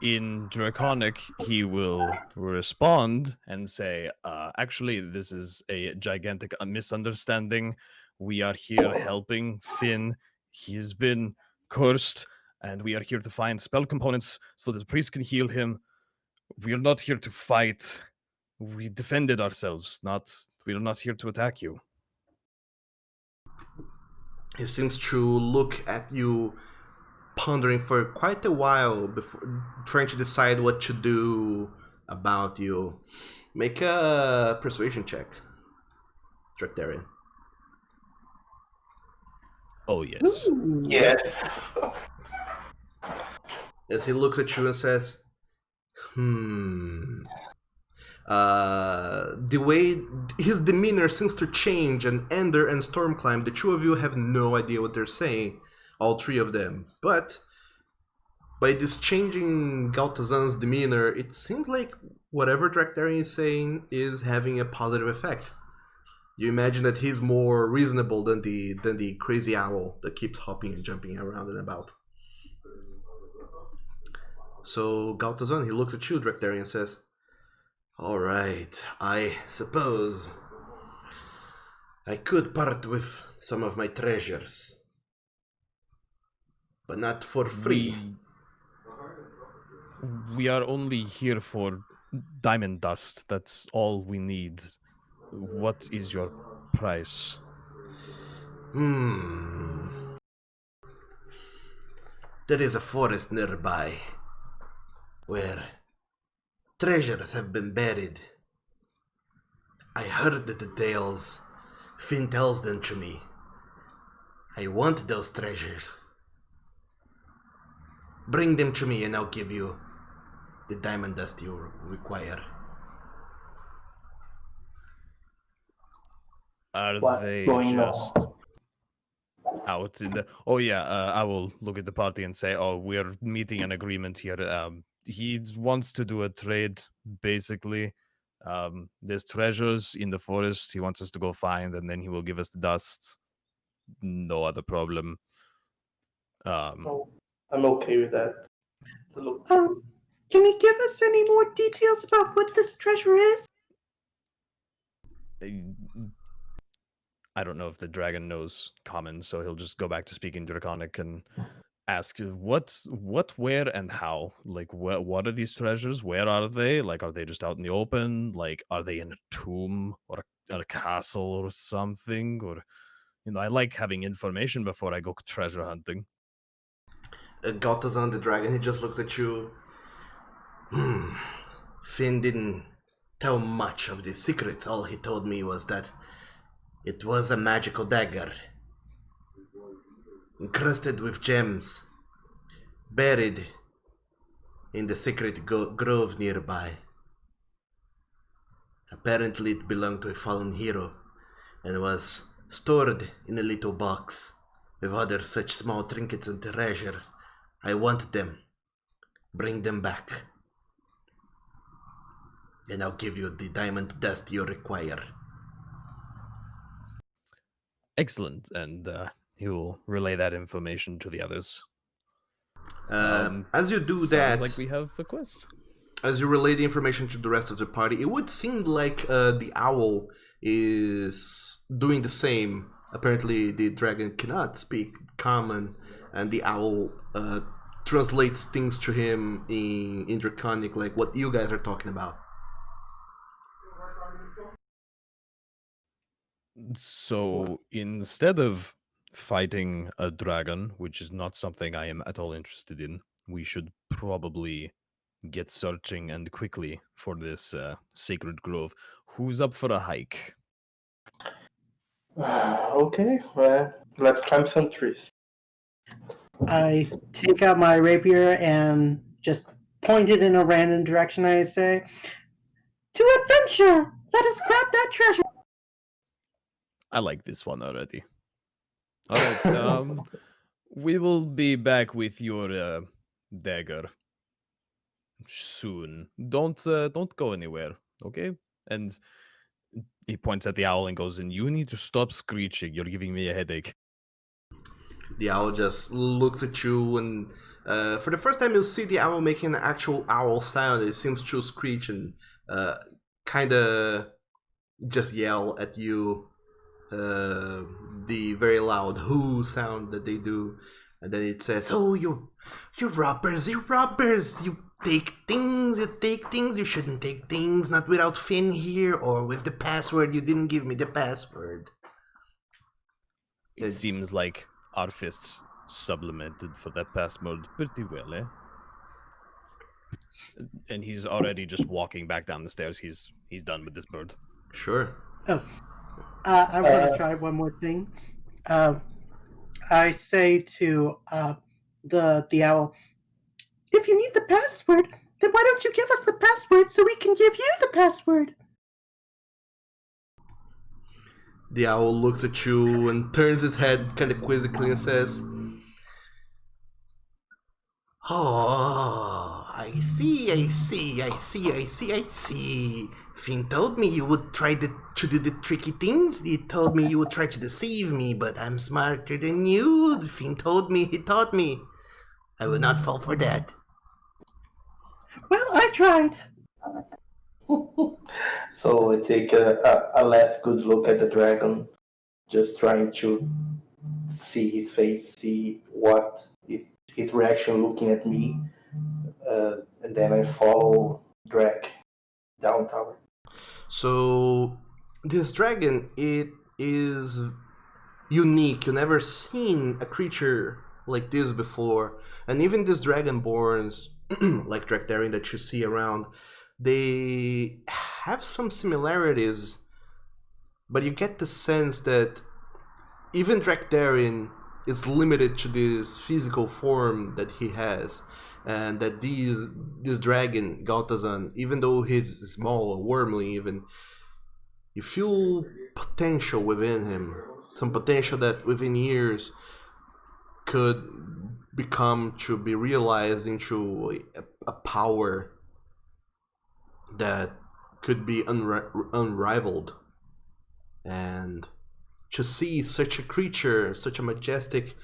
In Draconic, he will respond and say, actually, this is a gigantic misunderstanding. We are here helping Finn. He's been cursed, and we are here to find spell components so that the priest can heal him. We are not here to fight. We defended ourselves, we are not here to attack you. He seems to look at you, pondering for quite a while before trying to decide what to do about you. Make a persuasion check, Tractarian. Oh, yes. Ooh. Yes. As he looks at you and says, the way his demeanor seems to change, and Ender and Stormclimb, the two of you have no idea what they're saying, all three of them. But by this changing Galtazan's demeanor, it seems like whatever Dractarian is saying is having a positive effect. You imagine that he's more reasonable than the crazy owl that keeps hopping and jumping around and about. So Galtazan, he looks at you, Dractarian, and says, "All right, I suppose I could part with some of my treasures, but not for free." We are only here for diamond dust. That's all we need. What is your price? There is a forest nearby where treasures have been buried. I heard the tales. Finn tells them to me. I want those treasures. Bring them to me and I'll give you the diamond dust you require. Are What's they going just on? out in the... Oh, yeah, I will look at the party and say, oh, we're meeting an agreement here. He wants to do a trade, basically. There's treasures in the forest he wants us to go find, and then he will give us the dust. No other problem. Oh, I'm okay with that. Look, Can you give us any more details about what this treasure is? I don't know if the dragon knows common, so he'll just go back to speaking Draconic and ask what, where, and how. Like, what are these treasures? Where are they? Like, are they just out in the open? Like, are they in a tomb or a castle or something? Or, I like having information before I go treasure hunting. Galtazan the dragon, he just looks at you. Finn didn't tell much of the secrets. All he told me was that it was a magical dagger, encrusted with gems, buried in the secret grove nearby. Apparently it belonged to a fallen hero, and was stored in a little box with other such small trinkets and treasures. I want them. Bring them back. And I'll give you the diamond dust you require. Excellent, and he will relay that information to the others. As you do Sounds that, like we have a quest. as you relay the information to the rest of the party, it would seem like the owl is doing the same. Apparently, the dragon cannot speak common, and the owl translates things to him in Draconic, like what you guys are talking about. So instead of fighting a dragon, which is not something I am at all interested in, we should probably get searching and quickly for this sacred grove. Who's up for a hike? Okay, let's climb some trees. I take out my rapier and just point it in a random direction. I say, "To adventure! Let us grab that treasure!" I like this one already. All right. We will be back with your dagger soon. Don't go anywhere, okay? And he points at the owl and goes, "And you need to stop screeching. You're giving me a headache." The owl just looks at you, and for the first time, you see the owl making an actual owl sound. It seems to screech and kind of just yell at you. The very loud "who" sound that they do, and then it says, "Oh, you robbers! You robbers! You take things! You take things! You shouldn't take things! Not without Finn here, or with the password. You didn't give me the password." It seems like our fists supplemented for that password pretty well, eh? And he's already just walking back down the stairs. He's done with this bird. Sure. Oh, I want to try one more thing. I say to the owl, "If you need the password, then why don't you give us the password so we can give you the password?" The owl looks at you and turns his head kind of quizzically and says, "Oh, I see. Finn told me you would try to do the tricky things. He told me you would try to deceive me, but I'm smarter than you. Finn told me, he taught me. I will not fall for that." Well, I tried. So I take a last good look at the dragon, just trying to see his face, see what is his reaction looking at me, and then I follow Drake down tower. So this dragon, it is unique. You've never seen a creature like this before, and even these dragonborns, like Drakdarian that you see around, they have some similarities, but you get the sense that even Drakdarian is limited to this physical form that he has, and that this dragon Galtazan, even though he's small, wormly even, you feel potential within him, some potential that within years could become to be realized into a power that could be unrivaled. And to see such a creature, such a majestic,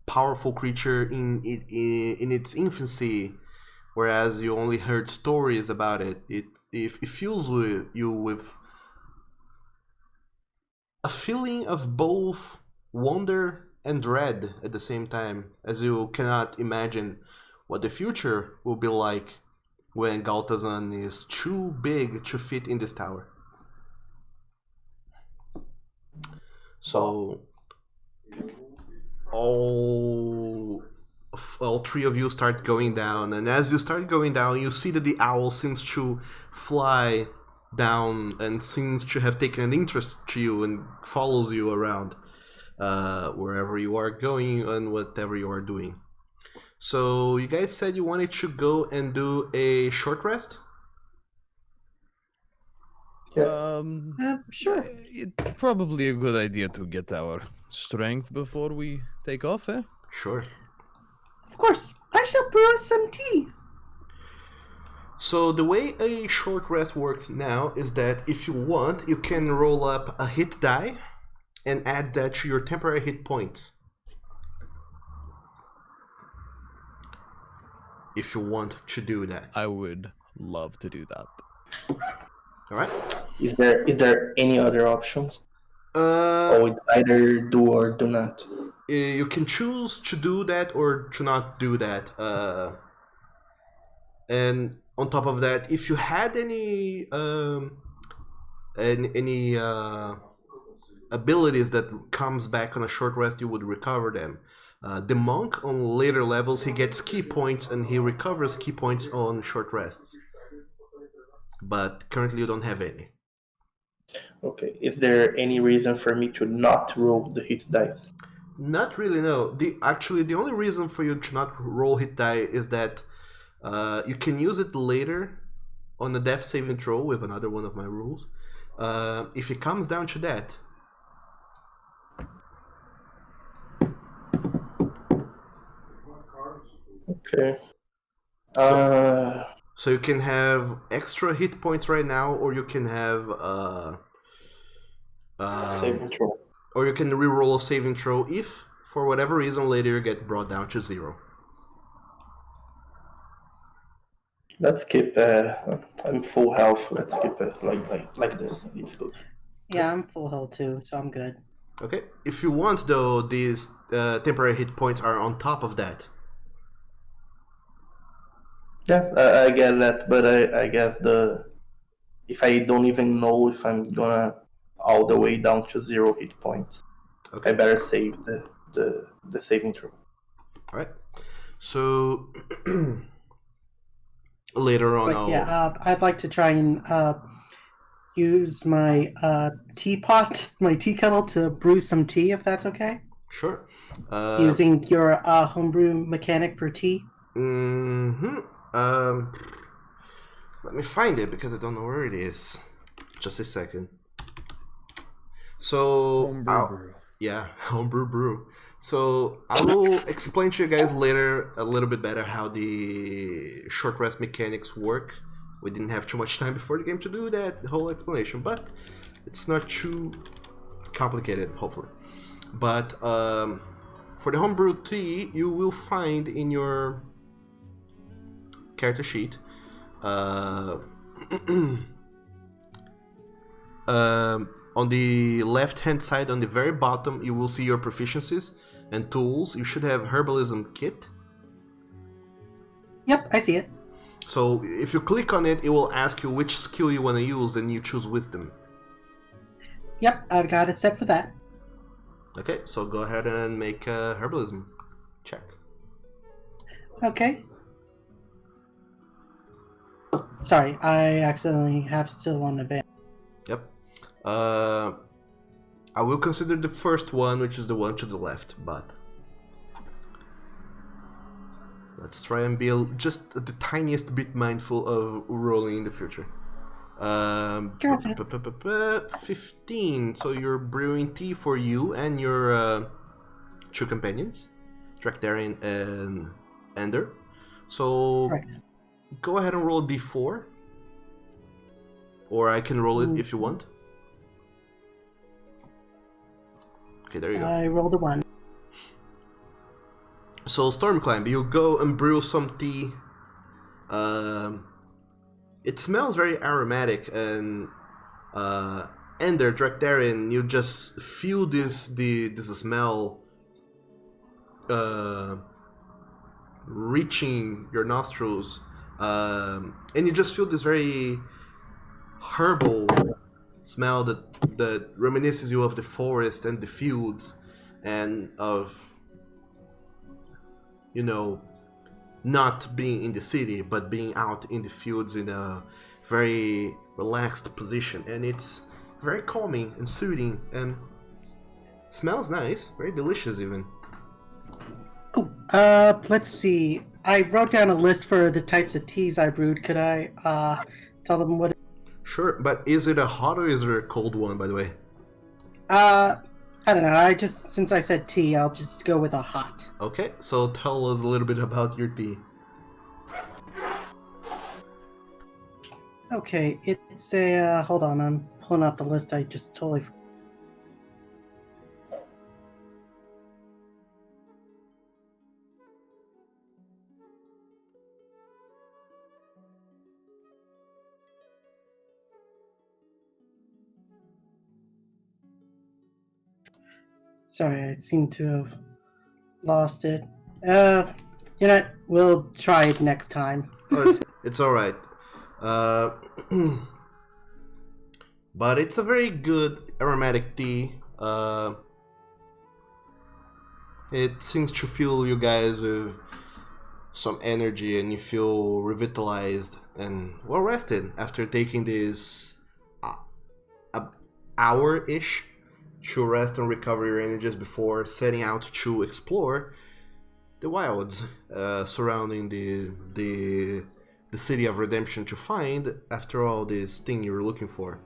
powerful creature in its infancy, whereas you only heard stories about it, it fills you with a feeling of both wonder and dread at the same time, as you cannot imagine what the future will be like when Galtazan is too big to fit in this tower. So all three of you start going down, and as you start going down, you see that the owl seems to fly down and seems to have taken an interest to you and follows you around wherever you are going and whatever you are doing. So you guys said you wanted to go and do a short rest? Sure. It's probably a good idea to get our strength before we take off, eh? Sure. Of course. I shall brew us some tea. So the way a short rest works now is that if you want, you can roll up a hit die and add that to your temporary hit points. If you want to do that. I would love to do that. Alright? Is there any other options? Uh, Or it's either do or do not? you can choose to do that or to not do that. And on top of that, if you had any abilities that comes back on a short rest, you would recover them. The monk, on later levels, he gets key points and he recovers key points on short rests. But currently you don't have any. Okay. Is there any reason for me to not roll the hit dice? Not really, no. Actually, the only reason for you to not roll hit die is that you can use it later on a death saving throw with another one of my rules. If it comes down to that. Okay. So you can have extra hit points right now, or you can have saving throw. or you can reroll a saving throw if, for whatever reason, later you get brought down to 0. Let's keep. I'm full health. Let's keep it like this. It's good. Yeah, I'm full health too, so I'm good. Okay. If you want, though, these temporary hit points are on top of that. Yeah, I get that, but I guess if I don't even know if I'm gonna all the way down to 0 hit points, Okay. I better save the saving throw. All right. So later on, But yeah, I'd like to try and use my teapot, my tea kettle, to brew some tea, if that's okay. Sure. Using your homebrew mechanic for tea. Mm-hmm. Let me find it because I don't know where it is. Just a second. So Homebrew brew. Yeah, homebrew brew. So I will explain to you guys later a little bit better how the short rest mechanics work. We didn't have too much time before the game to do that whole explanation, but it's not too complicated, hopefully. But for the homebrew tea, you will find in your character sheet on the left hand side, on the very bottom, you will see your proficiencies and tools. You should have herbalism kit. Yep, I see it. So if you click on it, it will ask you which skill you want to use, and you choose wisdom. Yep, I've got it set for that. Okay, so go ahead and make a herbalism check. Okay. Sorry, I accidentally have still on advance. Yep. I will consider the first one, which is the one to the left, but let's try and be just the tiniest bit mindful of rolling in the future. 15. So you're brewing tea for you and your 2 companions, Drakdarian and Ender. So Right. go ahead and roll d4, or I can roll it if you want. Okay, there you go. I rolled a 1. So Stormclimb, you go and brew some tea. It smells very aromatic, and Ender, Drakdarian, you just feel this smell reaching your nostrils, and you just feel this very herbal smell that reminisces you of the forest and the fields, and of, you know, not being in the city but being out in the fields in a very relaxed position, and it's very calming and soothing and smells nice, very delicious even. Oh, let's see. I wrote down a list for the types of teas I brewed. Could I tell them what? Sure, but is it a hot or is it a cold one, by the way? I don't know. Since I said tea, I'll just go with a hot. Okay, so tell us a little bit about your tea. Okay, it's a hold on, I'm pulling up the list. I just totally forgot. Sorry, I seem to have lost it. You know what? We'll try it next time. Oh, it's all right. But it's a very good aromatic tea. It seems to fill you guys with some energy, and you feel revitalized and well rested after taking this hour-ish to rest and recover your energies before setting out to explore the wilds surrounding the city of redemption to find, after all, this thing you were looking for.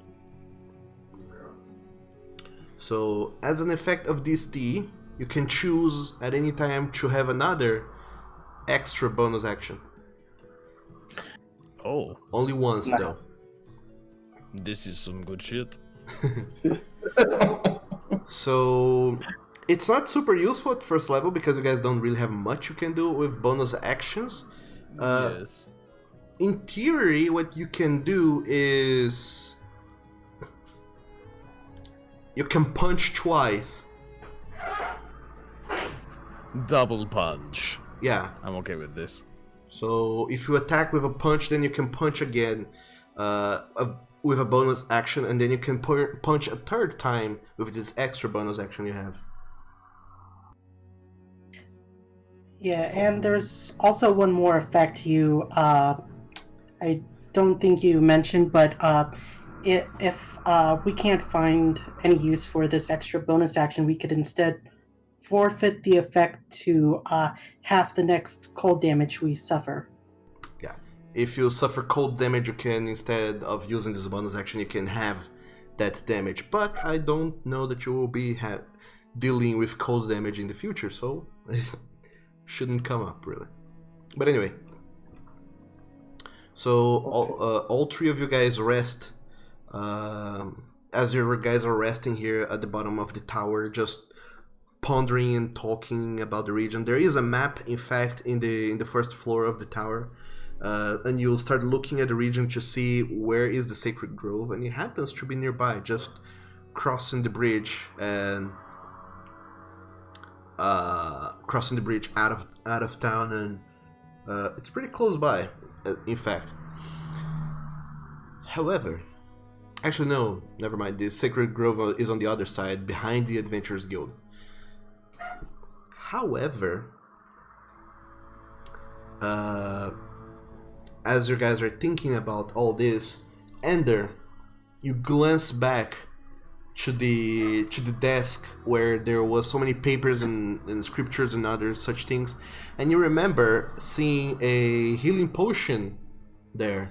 So, as an effect of this tea, you can choose at any time to have another extra bonus action. Oh, Only once, though. this is some good shit. So, it's not super useful at first level because you guys don't really have much you can do with bonus actions. Yes. In theory, what you can do is you can punch twice. Double punch. Yeah. I'm okay with this. So if you attack with a punch, then you can punch again with a bonus action, and then you can punch a third time with this extra bonus action you have. Yeah, and there's also one more effect you, I don't think you mentioned, but if we can't find any use for this extra bonus action, we could instead forfeit the effect to half the next cold damage we suffer. Yeah. If you suffer cold damage, you can, instead of using this bonus action, you can have that damage. But I don't know that you will be dealing with cold damage in the future, so it shouldn't come up, really. But anyway. So all three of you guys rest. As you guys are resting here at the bottom of the tower, just pondering and talking about the region. There is a map, in fact, in the first floor of the tower, and you'll start looking at the region to see where is the Sacred Grove, and it happens to be nearby, just crossing the bridge and out of town, and it's pretty close by, in fact. However, actually no, never mind. The Sacred Grove is on the other side, behind the Adventurers Guild. However, as you guys are thinking about all this, Ender, you glance back to the desk where there was so many papers and scriptures and other such things, and you remember seeing a healing potion there.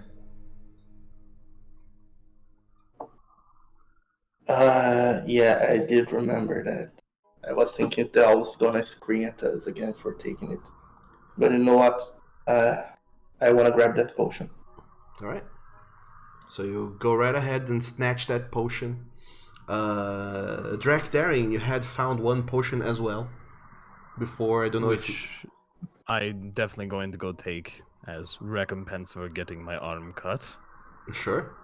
Yeah, I did remember that. I was thinking that I was gonna scream at us again for taking it. But you know what? I wanna grab that potion. Alright. So you go right ahead and snatch that potion. Drac Daring, you had found one potion as well. Before, I don't know Which I'm definitely going to go take as recompense for getting my arm cut. Sure.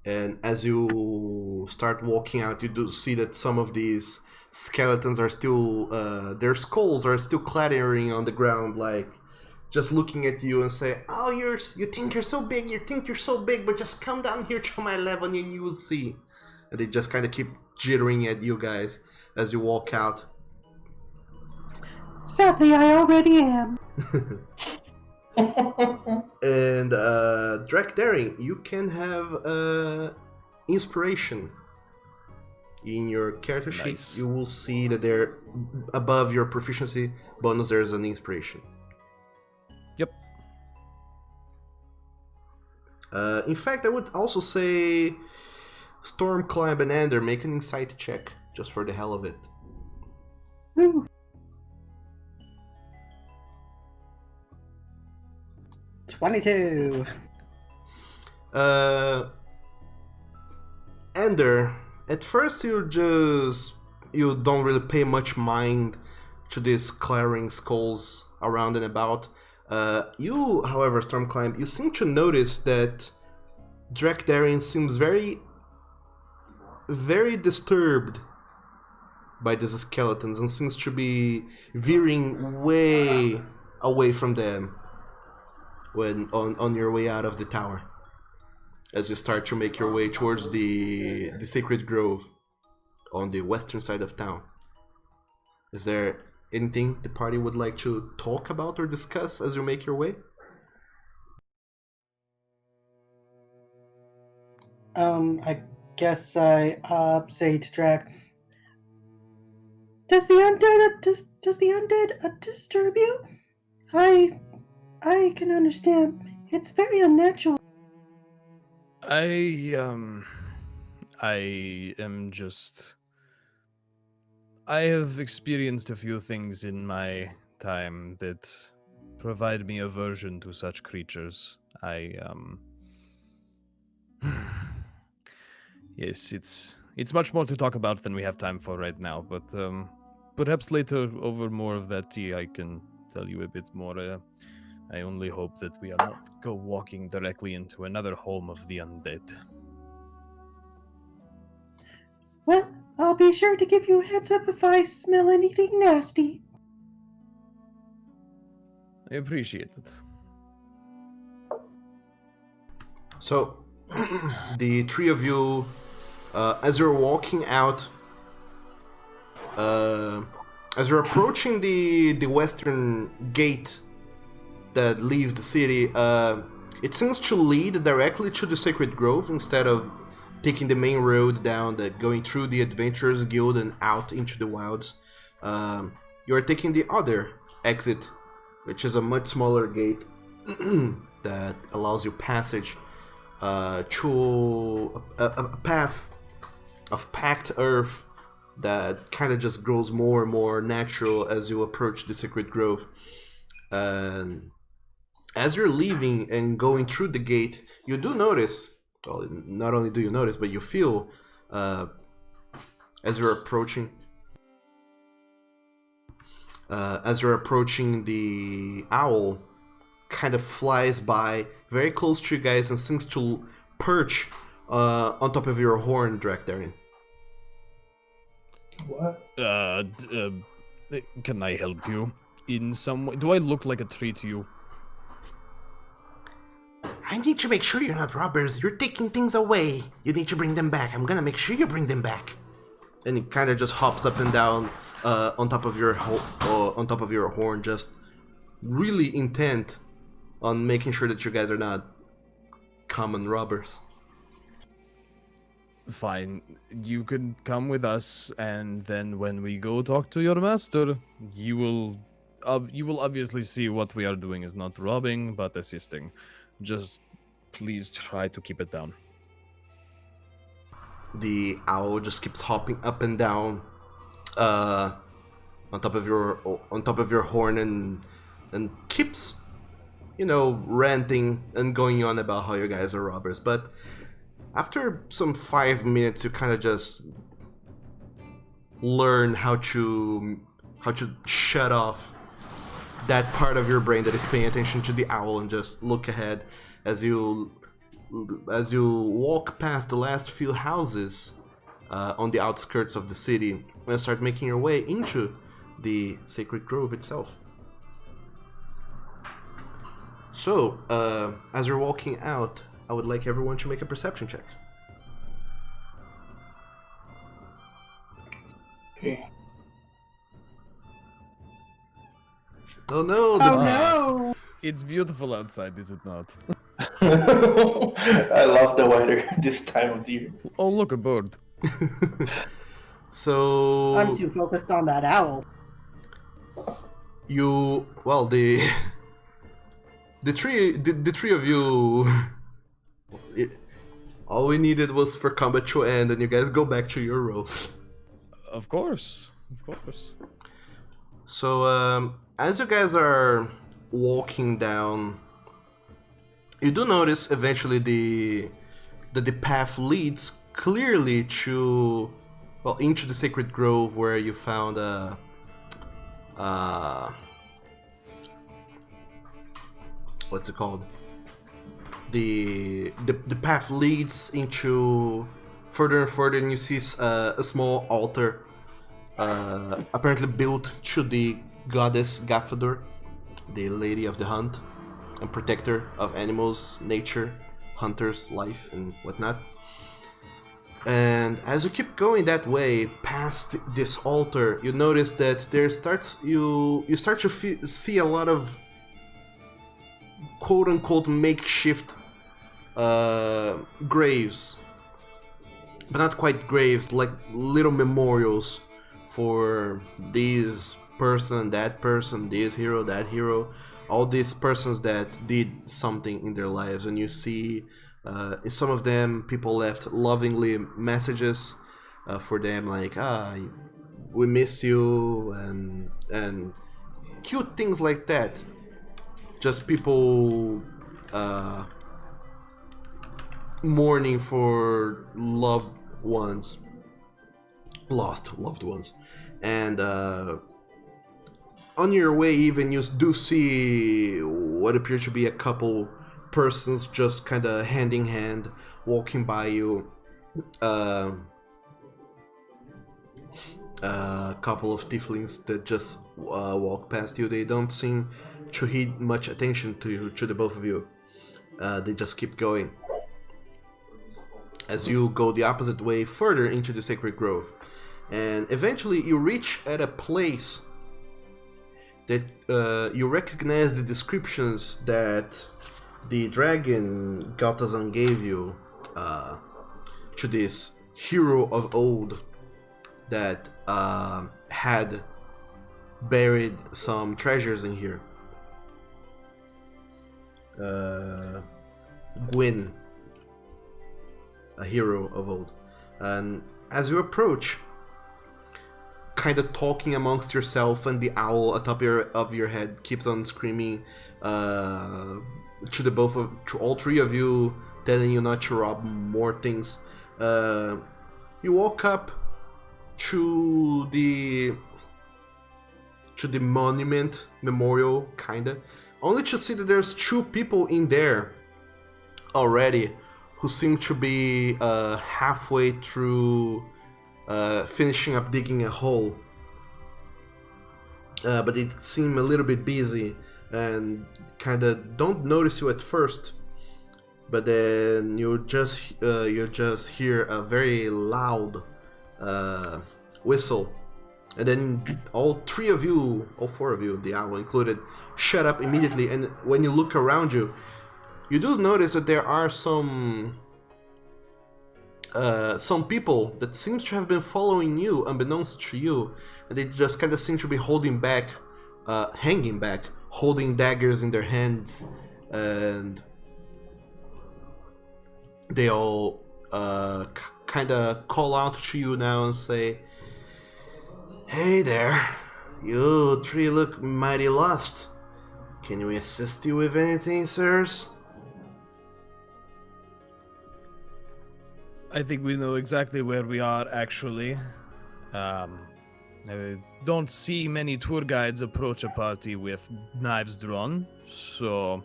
And as you start walking out, you do see that some of these skeletons are still, their skulls are still clattering on the ground, like just looking at you and say, "Oh, you think you're so big, but just come down here to my level and you will see." And they just kind of keep jittering at you guys as you walk out. Sadly, I already am. And Drac Daring, you can have inspiration. In your character sheet, you will see that there, above your proficiency bonus, there's an inspiration. Yep. In fact, I would also say Storm, Climb, and Ender, make an insight check, just for the hell of it. Woo. 22. Ender, at first you don't really pay much mind to these clattering skulls around and about. You, however, Stormclimb, you seem to notice that Drac Daring seems very, very disturbed by these skeletons and seems to be veering way away from them when on your way out of the tower, as you start to make your way towards the Sacred Grove on the western side of town. Is there anything the party would like to talk about or discuss as you make your way? I guess I say to Drac, does the undead disturb you? I can understand. It's very unnatural. I have experienced a few things in my time that provide me aversion to such creatures. Yes, it's much more to talk about than we have time for right now, but perhaps later over more of that tea I can tell you a bit more. I only hope that we are not go walking directly into another home of the undead. Well, I'll be sure to give you a heads up if I smell anything nasty. I appreciate it. So, the three of you, as you're walking out, as you're approaching the western gate that leaves the city, it seems to lead directly to the Sacred Grove instead of taking the main road down, going through the Adventurers Guild and out into the wilds. You are taking the other exit, which is a much smaller gate that allows you passage to a path of packed earth that kind of just grows more and more natural as you approach the Sacred Grove. And as you're leaving and going through the gate, you do notice, well, not only do you notice, but you feel, as you're approaching the owl kind of flies by very close to you guys and seems to perch on top of your horn, Drakdarin. What? Can I help you in some way? Do I look like a tree to you? I need to make sure you're not robbers. You're taking things away. You need to bring them back. I'm gonna make sure you bring them back. And he kind of just hops up and down on top of your horn, just really intent on making sure that you guys are not common robbers. Fine, you can come with us, and then when we go talk to your master, you will obviously see what we are doing is not robbing, but assisting. Just please try to keep it down. The owl just keeps hopping up and down on top of your horn and keeps, ranting and going on about how you guys are robbers. But after some 5 minutes, you kind of just learn how to shut off that part of your brain that is paying attention to the owl and just look ahead as you walk past the last few houses on the outskirts of the city and start making your way into the Sacred Grove itself. So, as you're walking out, I would like everyone to make a perception check. Okay. Oh no! Oh no! It's beautiful outside, is it not? I love the weather this time of the year. Oh, look, a bird. So I'm too focused on that owl. the three of you. All we needed was for combat to end, and you guys go back to your roles. Of course. So, as you guys are walking down, you do notice eventually that the path leads clearly to, into the Sacred Grove, where you found what's it called? The path leads into further and further, and you see a small altar, apparently built to the goddess Gafador, the Lady of the Hunt and protector of animals, nature, hunters, life, and whatnot. And as you keep going that way past this altar, you notice that you start to see a lot of quote unquote makeshift graves, but not quite graves, like little memorials for this person, that person, this hero, that hero, all these persons that did something in their lives. And you see in some of them people left lovingly messages for them, like we miss you, and cute things like that. Just people mourning for loved ones, lost loved ones. And on your way, even, you do see what appears to be a couple persons just kind of hand in hand walking by you. A couple of tieflings that just walk past you. They don't seem to heed much attention to the both of you. They just keep going as you go the opposite way further into the sacred grove. And eventually you reach at a place that you recognize the descriptions that the dragon Galtazan gave you to this hero of old that had buried some treasures in here. Gwyn, a hero of old. And as you approach, kind of talking amongst yourself, and the owl atop of your head keeps on screaming to all three of you, telling you not to rob more things. You walk up to the monument memorial, kinda, only to see that there's two people in there already who seem to be halfway through finishing up digging a hole, but they seem a little bit busy and kind of don't notice you at first. But then you just hear a very loud whistle, and then all four of you, the owl included, shut up immediately. And when you look around you, you do notice that there are some people that seems to have been following you unbeknownst to you, and they just kind of seem to be hanging back, holding daggers in their hands, and they all kind of call out to you now and say, "Hey there, you three look mighty lost. Can we assist you with anything, sirs?" I think we know exactly where we are, actually. I don't see many tour guides approach a party with knives drawn, so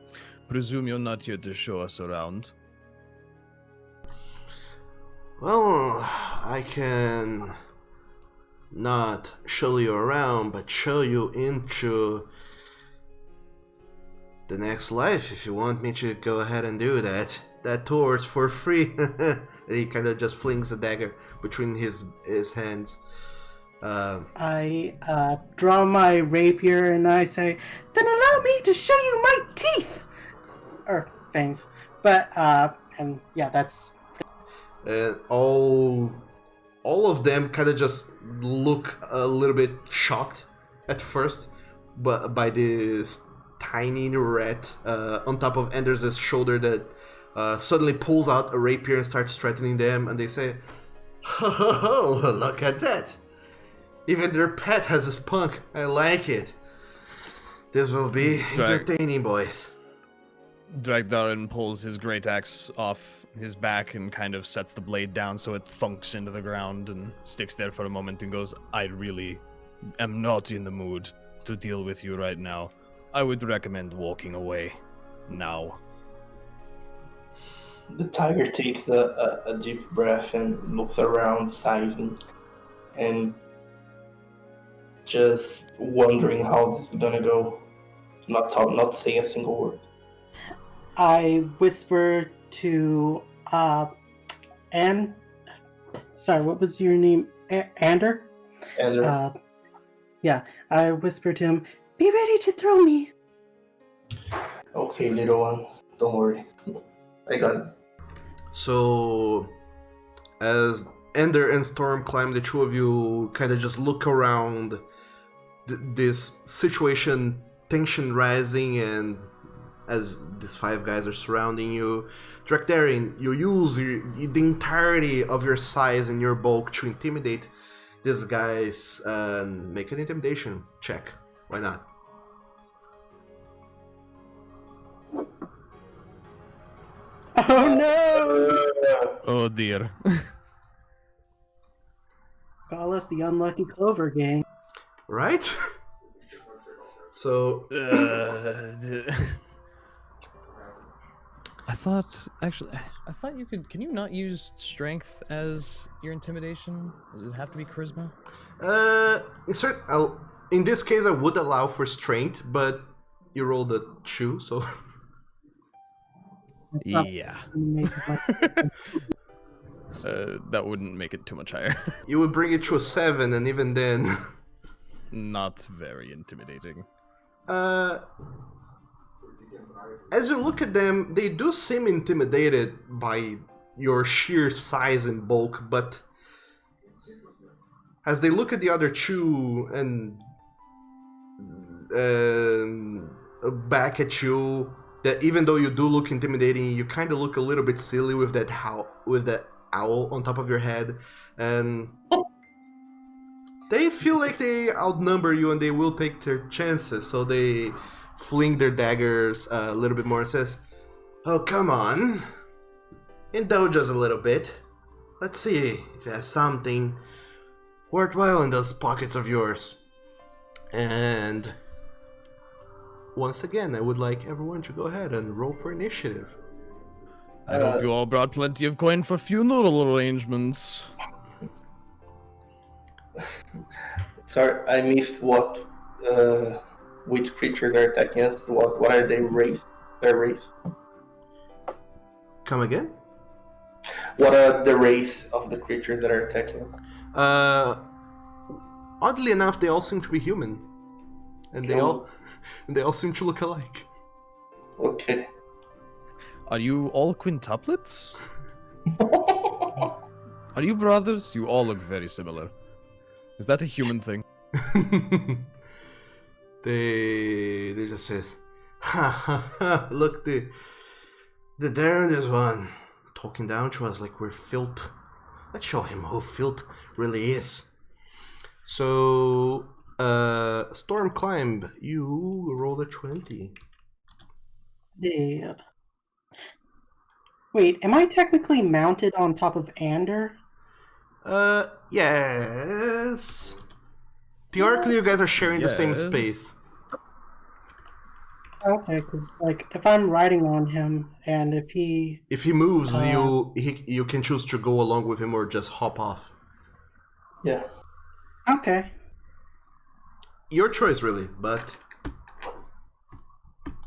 presume you're not here to show us around. Well, I can not show you around, but show you into the next life if you want me to go ahead and do that. That tour is for free. And he kind of just flings a dagger between his hands. I draw my rapier and I say, "Then allow me to show you my teeth!" Or fangs. But, and yeah, that's... And all of them kind of just look a little bit shocked at first, but by this tiny rat on top of Anders' shoulder that suddenly pulls out a rapier and starts threatening them, and they say, "Oh, look at that! Even their pet has a spunk. I like it. This will be entertaining, boys." Dragdarin pulls his great axe off his back and kind of sets the blade down so it thunks into the ground and sticks there for a moment and goes, "I really am not in the mood to deal with you right now. I would recommend walking away now." The tiger takes a deep breath and looks around, sighing, and just wondering how this is gonna go. Not saying a single word. I whisper to Anne, sorry, what was your name? Ander? And Yeah, I whispered to him, "Be ready to throw me." okay, little one, don't worry. I got it. So, as Ender and Storm climb, the two of you kind of just look around this situation, tension rising, and as these five guys are surrounding you, Drakdarin, you use the entirety of your size and your bulk to intimidate these guys and make an intimidation check. Why not? Oh no! Oh dear. Call us the unlucky Clover gang. Right? So, I thought you could. Can you not use strength as your intimidation? Does it have to be charisma? in this case, I would allow for strength, but you rolled a 2, so. Yeah. That wouldn't make it too much higher. You would bring it to a 7, and even then. Not very intimidating. As you look at them, they do seem intimidated by your sheer size and bulk, but as they look at the other two and back at you, that even though you do look intimidating, you kind of look a little bit silly with that owl on top of your head, and they feel like they outnumber you and they will take their chances, so they fling their daggers a little bit more and says, "Oh, come on. Indulge us a little bit. Let's see if you have something worthwhile in those pockets of yours." And once again, I would like everyone to go ahead and roll for initiative. I hope you all brought plenty of coin for funeral arrangements. Sorry, I missed what. Which creatures are attacking us? What are they race? Their race? Come again? What are the race of the creatures that are attacking us? Oddly enough, they all seem to be human, and they all seem to look alike. Okay. Are you all quintuplets? Are you brothers? You all look very similar. Is that a human thing? They just says, "Ha ha ha! Look, the Darren is one talking down to us like we're filth. Let's show him who filth really is." So, Storm Climb, you rolled a 20. Yeah. Wait, am I technically mounted on top of Ander? Yes. Theoretically, you guys are sharing the same Yes. space. Okay, because like if I'm riding on him and if he If he moves, you can choose to go along with him or just hop off. Yeah. okay, Your choice, really. But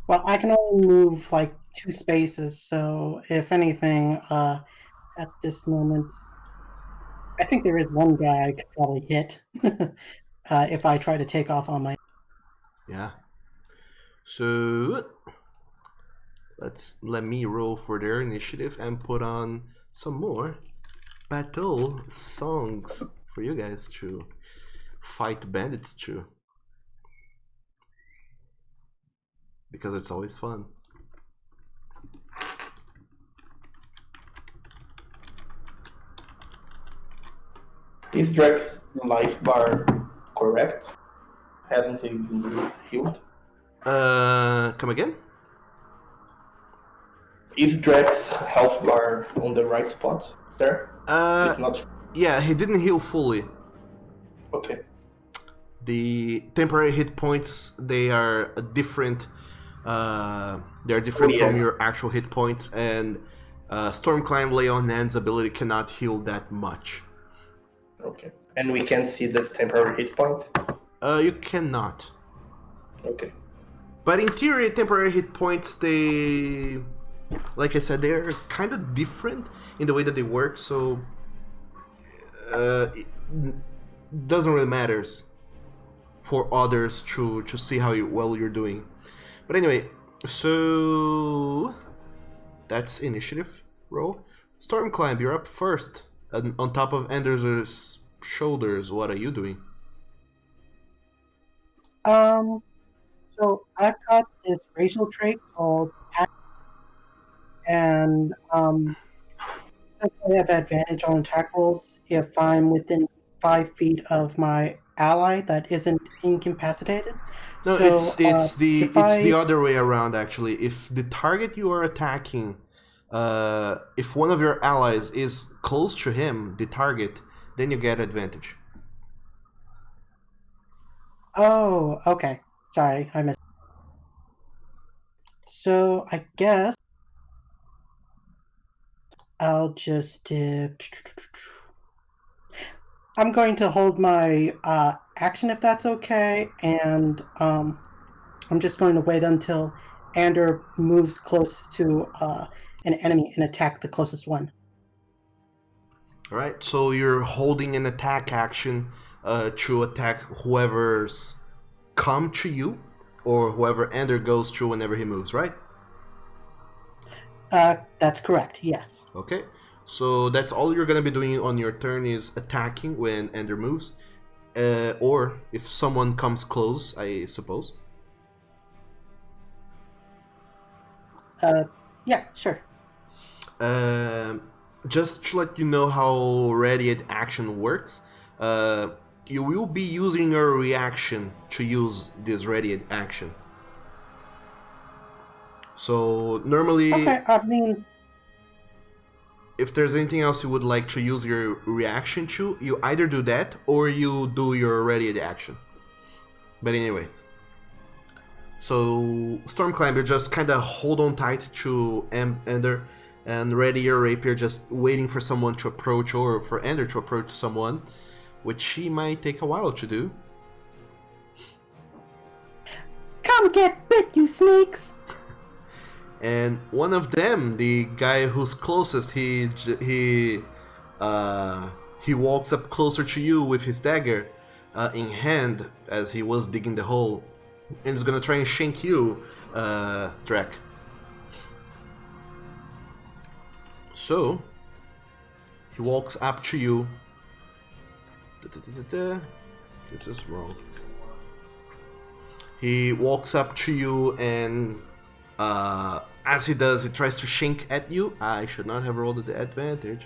well I can only move like 2 spaces, so if anything, at this moment, I think there is one guy I could probably hit if I try to take off on my. yeah. So let me roll for their initiative and put on some more battle songs for you guys to fight bandits to, because it's always fun. Is Drake's life bar correct? Haven't he been healed? Come again? Is Drake's health bar on the right spot there? It's not. Yeah, he didn't heal fully. Okay. The temporary hit points, they are different. They are different from your actual hit points, and Stormclimb Lay on Hands ability cannot heal that much. Okay. And we can see the temporary hit point? You cannot. Okay. But in theory, temporary hit points, they, like I said, they're kind of different in the way that they work. So it doesn't really matters for others to see how well you're doing. But anyway, so that's initiative roll. Stormclimb, you're up first. And on top of Ender's shoulders, what are you doing? So I've got this racial trait called and since I have advantage on attack rolls if I'm within 5 feet of my ally that isn't incapacitated. No, So, it's if the I other way around actually. If the target you are attacking, if one of your allies is close to him, the target, then you get advantage. Oh, okay. Sorry, I missed. So I guess I'll just I'm going to hold my action if that's okay, and I'm just going to wait until Ander moves close to an enemy and attack the closest one. All right, so you're holding an attack action to attack whoever's come to you, or whoever Ender goes to whenever he moves, right? That's correct. Yes. Okay, so that's all you're gonna be doing on your turn is attacking when Ender moves, or if someone comes close, I suppose. Yeah. Sure. Just to let you know how radiant action works, you will be using your reaction to use this radiant action. So normally, Okay. I mean, if there's anything else you would like to use your reaction to, you either do that or you do your radiant action. But anyways, so Stormclimber, just kind of hold on tight to Ender and ready your rapier, just waiting for someone to approach or for Ender to approach someone, which he might take a while to do. come get bit, you snakes! And one of them, the guy who's closest, he walks up closer to you with his dagger in hand as he was digging the hole, and is gonna try and shank you, Drek. So he walks up to you. This is wrong. He walks up to you and as he does, he tries to shank at you. I should not have rolled the advantage.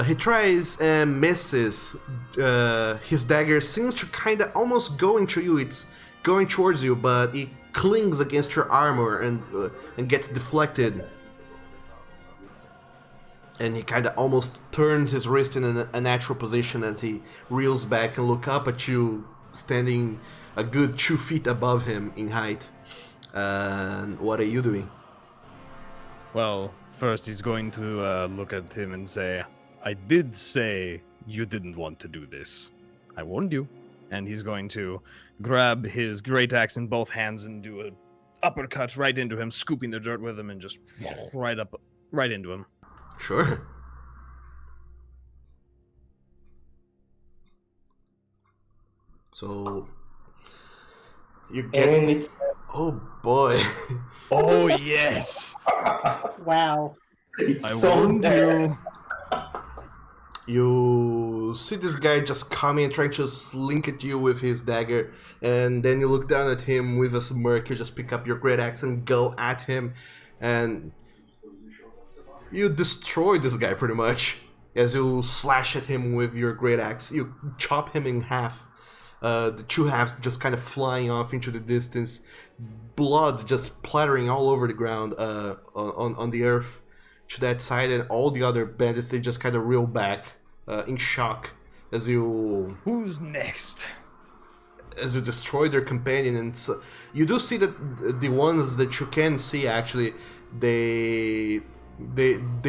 He tries and misses. His dagger seems to kind of almost go into you. It's going towards you, but it clings against your armor and gets deflected. And he kind of almost turns his wrist in a natural position as he reels back and look up at you, standing a good 2 feet above him in height. And what are you doing? Well, first he's going to look at him and say, I did say you didn't want to do this. I warned you. And he's going to grab his great axe in both hands and do an uppercut right into him, scooping the dirt with him and just right into him. Sure. So you get. And it's Oh boy. Oh, yes! Wow. it's I so warned you. You see this guy just coming and trying to slink at you with his dagger, and then you look down at him with a smirk. You just pick up your great axe and go at him, and you destroy this guy pretty much. As you slash at him with your great axe, you chop him in half. The two halves just kind of flying off into the distance, blood just splattering all over the ground on the earth to that side, and all the other bandits, they just kind of reel back in shock as you Who's next? destroy their companion. And so, you do see that the ones that you can see actually, they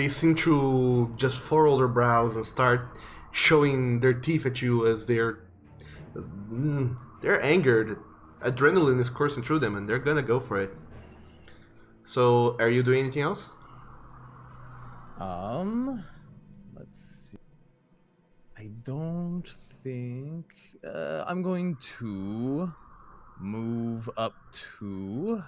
seem to just furrow their brows and start showing their teeth at you as they're angered. Adrenaline is coursing through them and they're gonna go for it. So are you doing anything else? Let's see. I don't think I'm going to move up to.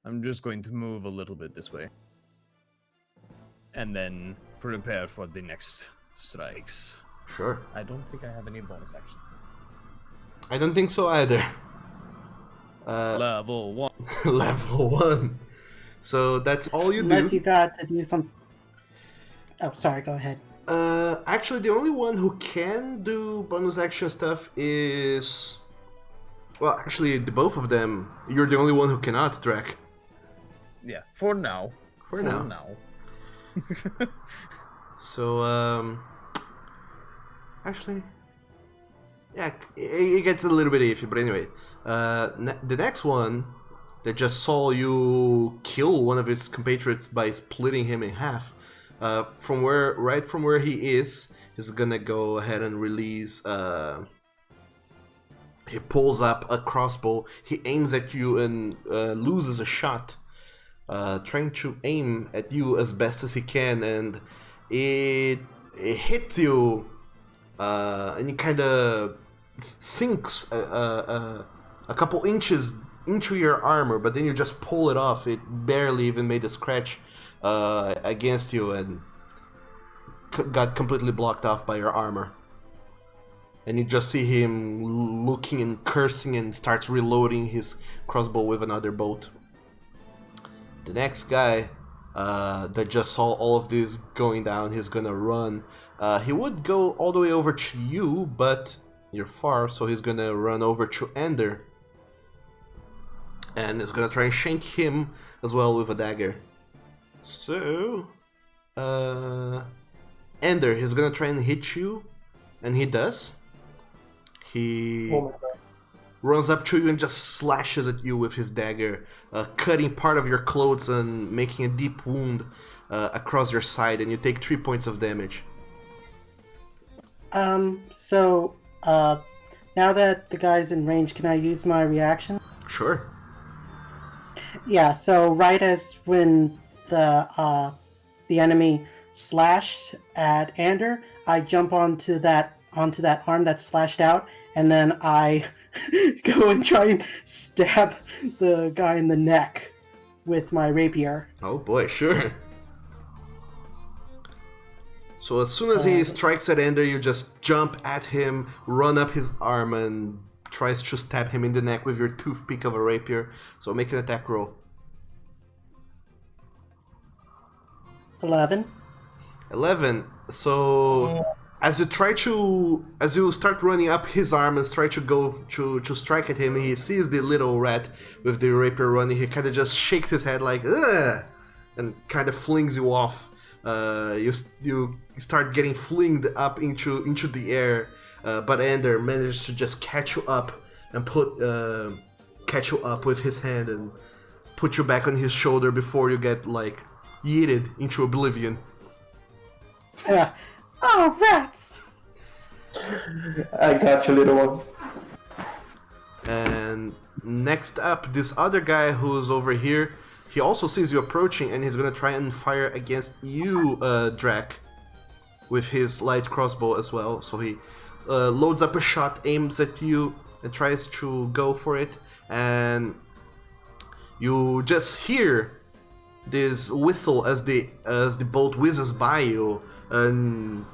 I'm just going to move a little bit this way. And then prepare for the next strikes. Sure. I don't think I have any bonus action. I don't think so either. Level 1. Level 1. So that's all you Unless do. you got to do some. Oh, sorry. Go ahead. Actually, the only one who can do bonus action stuff is... Well, actually, the both of them. You're the only one who cannot, Drek. Yeah, for now. For now. So, actually, yeah, it gets a little bit iffy, but anyway. The next one that just saw you kill one of his compatriots by splitting him in half, right from where he is gonna go ahead and release, he pulls up a crossbow, he aims at you and loses a shot. Trying to aim at you as best as he can, and it hits you, and it kind of sinks a couple inches into your armor, but then you just pull it off. It barely even made a scratch against you, and got completely blocked off by your armor. And you just see him looking and cursing and starts reloading his crossbow with another bolt. The next guy that just saw all of this going down, he's gonna run. He would go all the way over to you, but you're far, so he's gonna run over to Ender. And he's gonna try and shank him as well with a dagger. So, Ender, he's gonna try and hit you, and he does. He runs up to you and just slashes at you with his dagger, cutting part of your clothes and making a deep wound across your side, and you take 3 points of damage. So, now that the guy's in range, can I use my reaction? Sure. Yeah, so right as when the enemy slashed at Ander, I jump onto that arm that's slashed out, and then I go and try and stab the guy in the neck with my rapier. Oh boy, sure. So as soon as he strikes at Ender, you just jump at him, run up his arm, and tries to stab him in the neck with your toothpick of a rapier. So make an attack roll. 11. 11. So as you start running up his arm and try to go to strike at him, he sees the little rat with the rapier running. He kind of just shakes his head like ugh, and kind of flings you off. You start getting flinged up into the air, but Ender manages to just catch you up and catch you up with his hand and put you back on his shoulder before you get like yeeted into oblivion. Yeah. Oh, rats! I got you, little one. And next up, this other guy who's over here, he also sees you approaching, and he's gonna try and fire against you, Drak, with his light crossbow as well. So he loads up a shot, aims at you, and tries to go for it, and you just hear this whistle as the bolt whizzes by you, and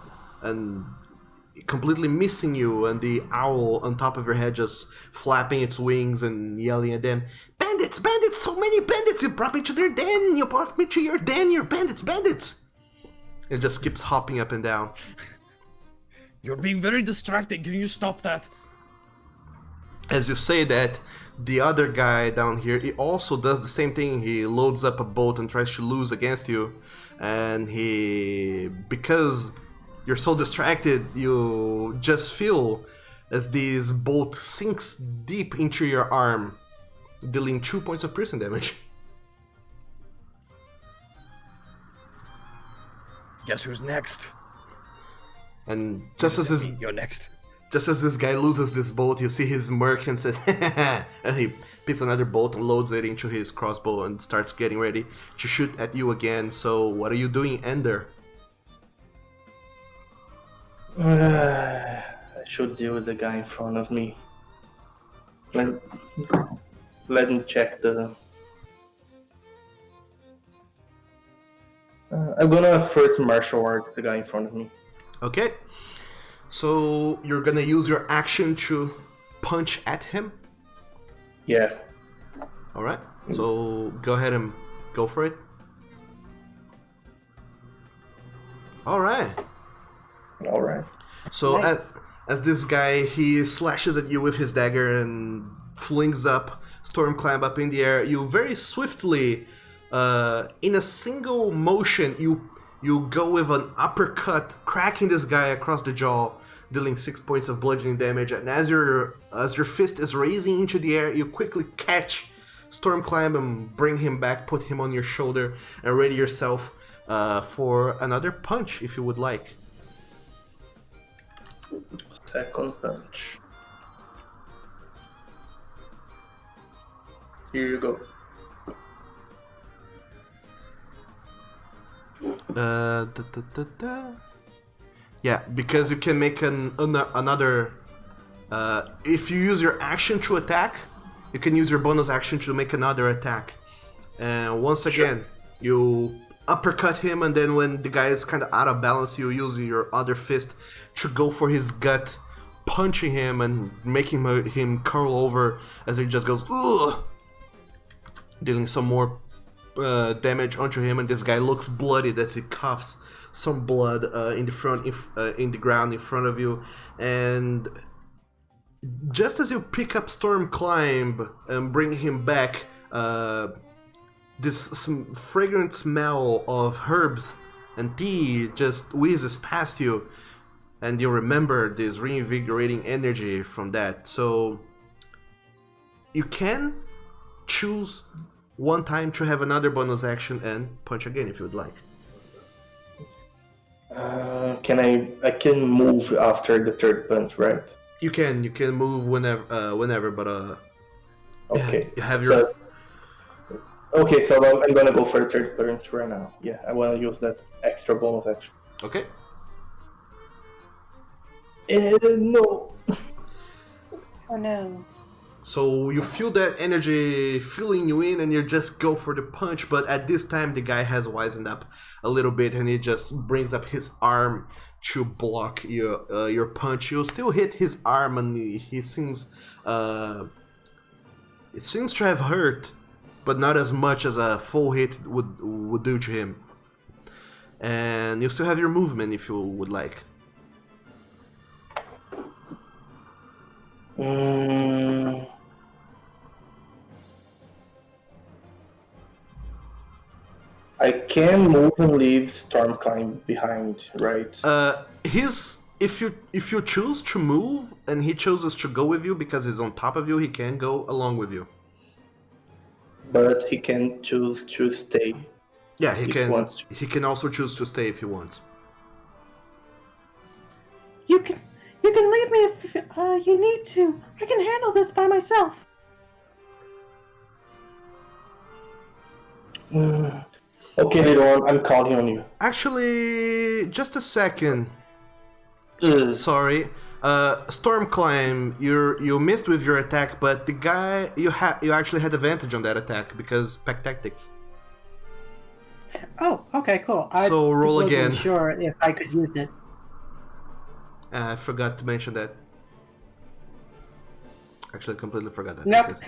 completely missing you, and the owl on top of your head just flapping its wings and yelling at them, "Bandits! Bandits! So many bandits! You brought me to their den! You brought me to your den! You're bandits! Bandits!" It just keeps hopping up and down. You're being very distracting. Can you stop that? As you say that, the other guy down here, he also does the same thing. He loads up a bolt and tries to lose against you, and because you're so distracted, you just feel as this bolt sinks deep into your arm, dealing 2 points of piercing damage. Guess who's next? And just as You're next. just as this guy loses this bolt, you see his smirk and says, and he picks another bolt and loads it into his crossbow and starts getting ready to shoot at you again. So what are you doing, Ender? I should deal with the guy in front of me. Let me check the... I'm gonna first martial arts the guy in front of me. Okay. So you're gonna use your action to punch at him? Yeah. Alright. So go ahead and go for it. Alright. Alright. So Nice. as this guy, he slashes at you with his dagger and flings up, storm climb up in the air. You very swiftly, in a single motion, you go with an uppercut, cracking this guy across the jaw, dealing 6 points of bludgeoning damage. And as your fist is raising into the air, you quickly catch storm climb and bring him back, put him on your shoulder, and ready yourself for another punch if you would like. Second punch. Here you go. Yeah, because you can make another. If you use your action to attack, you can use your bonus action to make another attack. And once again, you uppercut him, and then when the guy is kind of out of balance, you use your other fist to go for his gut, punching him and making him curl over as he just goes, ugh, dealing some more damage onto him. And this guy looks bloodied as he coughs some blood in the ground in front of you. And just as you pick up Storm Climb and bring him back, this fragrant smell of herbs and tea just whizzes past you, and you remember this reinvigorating energy from that. So you can choose one time to have another bonus action and punch again if you would like. I can move after the third punch, right? You can move whenever, but Okay. you have your. Okay, so I'm gonna go for the third punch right now. Yeah, I wanna use that extra bonus action. Okay. No. Oh no. So you feel that energy filling you in, and you just go for the punch. But at this time, the guy has wisened up a little bit, and he just brings up his arm to block your punch. You'll still hit his arm, and he seems it seems to have hurt, but not as much as a full hit would do to him. And you still have your movement if you would like. I can move and leave Storm Climb behind, right? If you choose to move and he chooses to go with you because he's on top of you, he can go along with you. But he can choose to stay. Yeah, he if can. he wants to. He can also choose to stay if he wants. You can leave me if you need to. I can handle this by myself. Okay, little one, I'm calling on you. Actually, just a second. Sorry. Storm Climb, you missed with your attack, but the guy you actually had advantage on that attack because pack tactics. Oh, okay, cool. So roll wasn't again. Sure, if I could use it. I forgot to mention that. Actually, completely forgot that. Nope.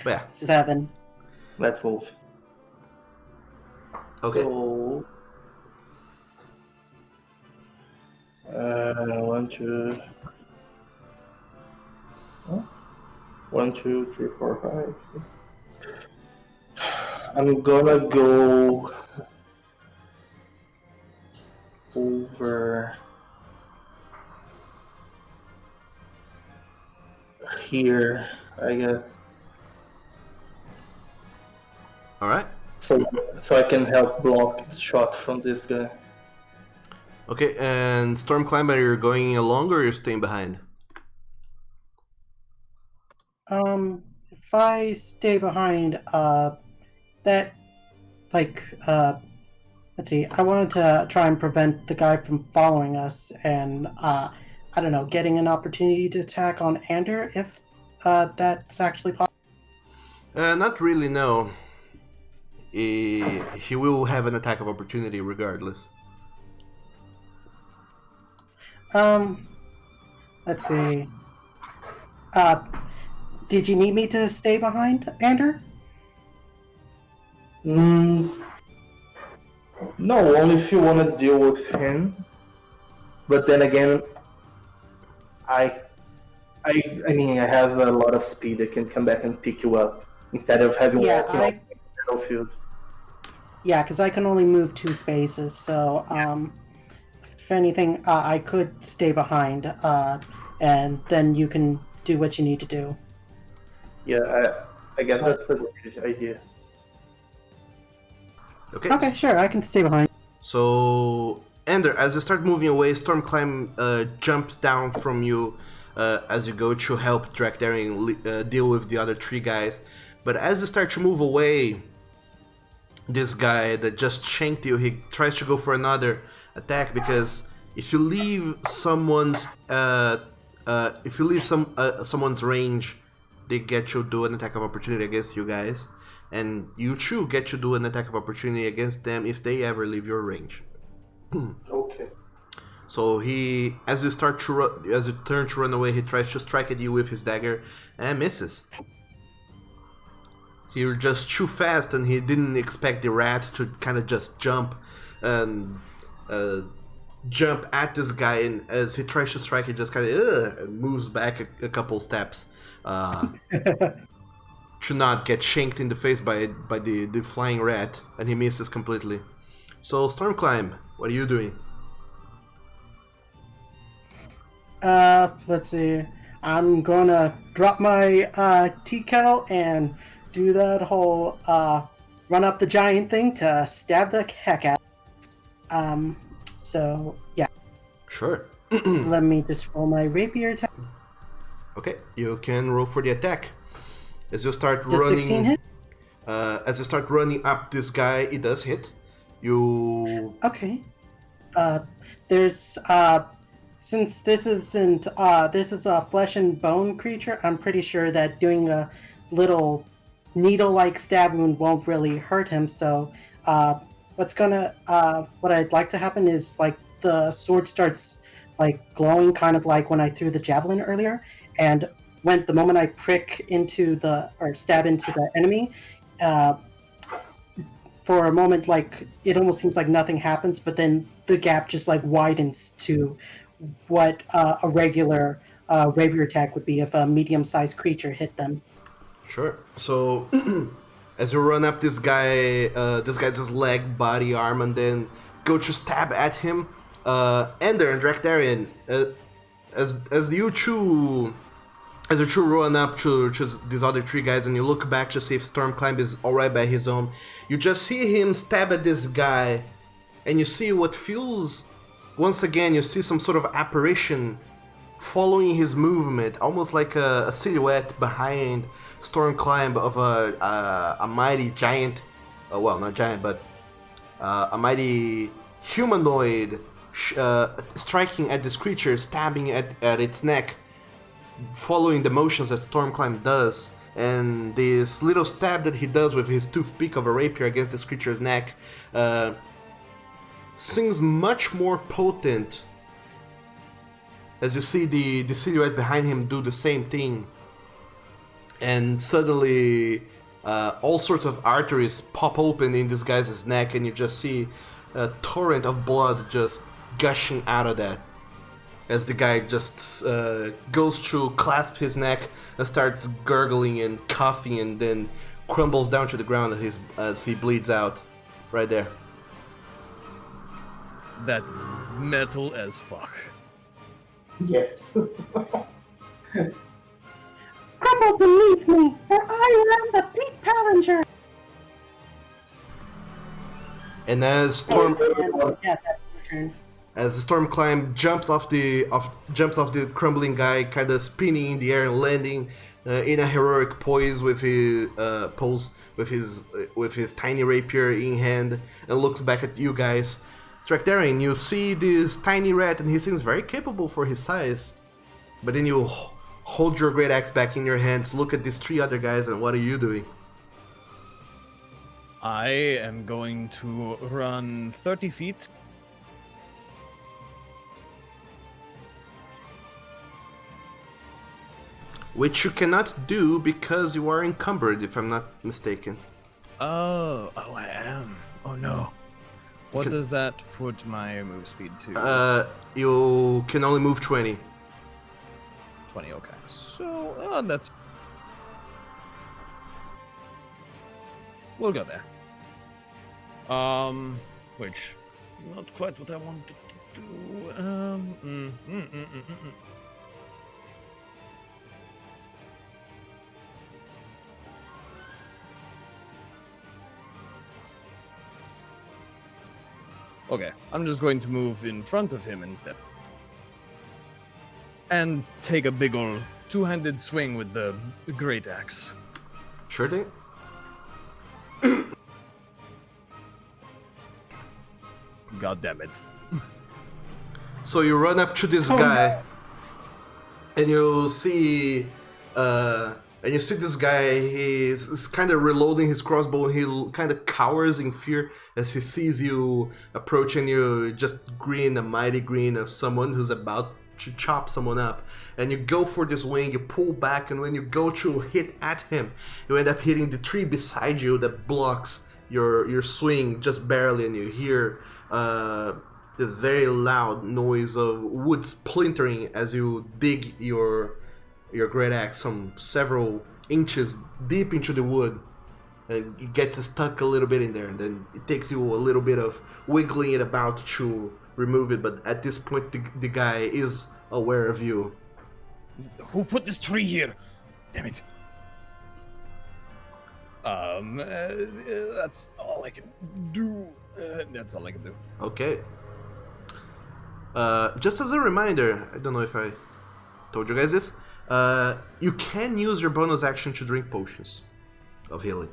But yeah. 7. Let's move. Okay. So, 1, 2. Huh? 1, 2, 3, 4, 5. I'm gonna go over here, I guess. All right. So I can help block the shot from this guy. Okay, and Storm Climber, you're going along or you're staying behind? If I stay behind, that, like, let's see, I wanted to try and prevent the guy from following us and, I don't know, getting an opportunity to attack on Ander if, that's actually possible. Not really, no. He will have an attack of opportunity regardless. Let's see. Did you need me to stay behind, Ander? No, only if you want to deal with him. But then again, I mean, I have a lot of speed. I can come back and pick you up instead of having walking on the battlefield. Yeah, because I can only move 2 spaces, so if anything, I could stay behind, and then you can do what you need to do. Yeah, I guess that's a good idea. Okay, sure, I can stay behind. So, Ender, as you start moving away, Stormclimb jumps down from you as you go to help Drakdarian deal with the other 3 guys. But as you start to move away, this guy that just shanked you, he tries to go for another attack, because if you leave someone's someone's range, they get to do an attack of opportunity against you guys, and you too get to do an attack of opportunity against them if they ever leave your range. Okay. So as you turn to run away, he tries to strike at you with his dagger and misses. You're just too fast, and he didn't expect the rat to kind of just jump at this guy, and as he tries to strike, he just kind of moves back a couple steps to not get shanked in the face by the flying rat, and he misses completely. So, Stormclimb, what are you doing? Let's see. I'm gonna drop my tea kettle and do that whole run up the giant thing to stab the heck out. So yeah. Sure. Let me just roll my rapier attack. Okay, you can roll for the attack. As you start Does 16 hit? As you start running up this guy, it does hit. You. Okay. There's since this isn't this is a flesh and bone creature, I'm pretty sure that doing a little needle-like stab wound won't really hurt him. So what I'd like to happen is, like, the sword starts like glowing, kind of like when I threw the javelin earlier, and the moment I prick into stab into the enemy, for a moment, like, it almost seems like nothing happens, but then the gap just like widens to what a regular rapier attack would be if a medium-sized creature hit them. Sure. So, as you run up this guy's leg, body, arm, and then go to stab at him, Ender and Drakdarian, as you two run up to these other 3 guys, and you look back to see if Stormclimb is alright by his own, you just see him stab at this guy, and you see what feels, once again, you see some sort of apparition following his movement, almost like a silhouette behind Stormclimb of a mighty giant, well, not giant, but a mighty humanoid striking at this creature, stabbing at its neck, following the motions that Stormclimb does. And this little stab that he does with his toothpick of a rapier against this creature's neck seems much more potent as you see the silhouette behind him do the same thing. And suddenly all sorts of arteries pop open in this guy's neck, and you just see a torrent of blood just gushing out of that, as the guy just goes to clasp his neck and starts gurgling and coughing, and then crumbles down to the ground as he bleeds out right there. That's metal as fuck. Yes. Crumpled beneath me, for I am the Pete Pallinger. And as Yeah, that's my turn. As the Stormclimb jumps off the crumbling guy, kind of spinning in the air and landing in a heroic pose with his tiny rapier in hand, and looks back at you guys. Drakdarian, you see this tiny rat, and he seems very capable for his size. But then you hold your great axe back in your hands, look at these 3 other guys, and what are you doing? I am going to run 30 feet. Which you cannot do because you are encumbered, if I'm not mistaken. Oh, I am. Oh no. What does that put my move speed to? You can only move 20. 20, okay. So, that's... We'll go there. Which, not quite what I wanted to do. Okay, I'm just going to move in front of him instead. And take a big ol' two-handed swing with the great axe. Sure thing. God damn it. So you run up to this guy, and you see this guy. He's kind of reloading his crossbow. He kind of cowers in fear as he sees you approaching. You just grin, a mighty grin of someone who's about to chop someone up. And you go for this wing. You pull back, and when you go to hit at him, you end up hitting the tree beside you that blocks your swing just barely, and you hear this very loud noise of wood splintering as you dig your great axe several inches deep into the wood, and it gets stuck a little bit in there, and then it takes you a little bit of wiggling it about to remove it, but at this point the guy is aware of you. Who put this tree here? Damn it. That's all I can do. That's all I can do. Okay. Just as a reminder, I don't know if I told you guys this, you can use your bonus action to drink potions of healing.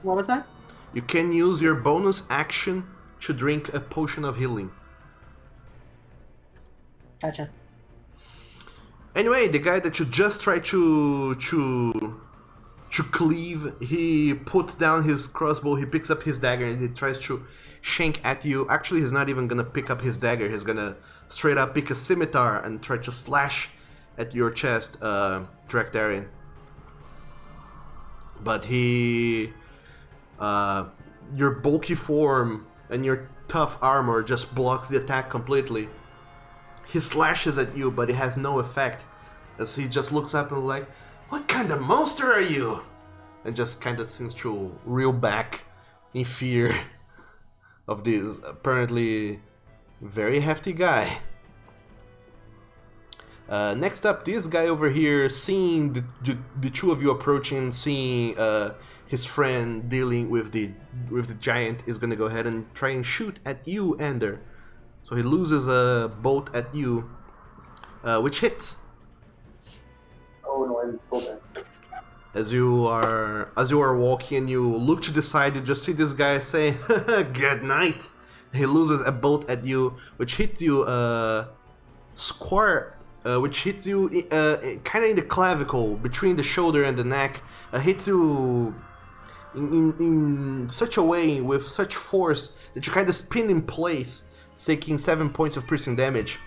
What was that? You can use your bonus action to drink a potion of healing. Gotcha. Anyway, the guy that you just tried to cleave, he puts down his crossbow, he picks up his dagger, and he tries to shank at you. Actually, he's not even gonna pick up his dagger, he's gonna straight up pick a scimitar and try to slash at your chest, Drakdarian. But your bulky form and your tough armor just blocks the attack completely. He slashes at you, but it has no effect, as he just looks up and like, "What kind of monster are you?" And just kind of seems to reel back in fear of this apparently very hefty guy. Next up, this guy over here, seeing the two of you approaching, seeing his friend dealing with the giant, is gonna go ahead and try and shoot at you, Ender. So he loses a bolt at you, which hits. Oh no, I'm so bad. As you are walking and you look to the side, you just see this guy say, "Good night." He loses a bolt at you, which hits you square, which hits you kind of in the clavicle, between the shoulder and the neck. Hits you in such a way, with such force, that you kind of spin in place, taking 7 points of piercing damage.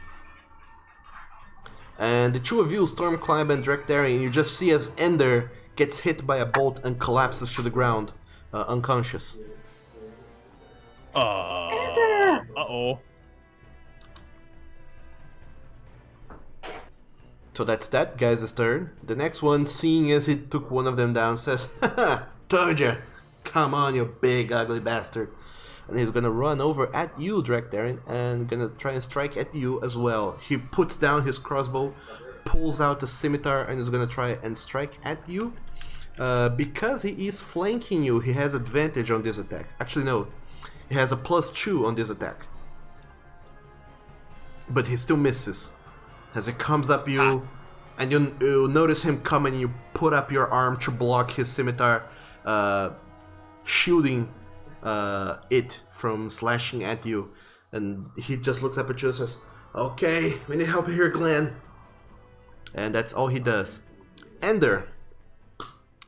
And the two of you, Stormclimb and Drakdarian, you just see as Ender gets hit by a bolt and collapses to the ground, unconscious. Uh-oh. So that's that guy's turn. The next one, seeing as he took one of them down, says, "Haha, told ya! Come on, you big ugly bastard." And he's gonna run over at you, Drakdarian, and gonna try and strike at you as well. He puts down his crossbow, pulls out the scimitar, and is gonna try and strike at you. Because he is flanking you, he has advantage on this attack. Actually, no. He has a +2 on this attack. But he still misses. As he comes up you, And you notice him come and you put up your arm to block his scimitar, shielding it from slashing at you. And he just looks up at you and says, "Okay, we need help here, Glenn." And that's all he does. Ender,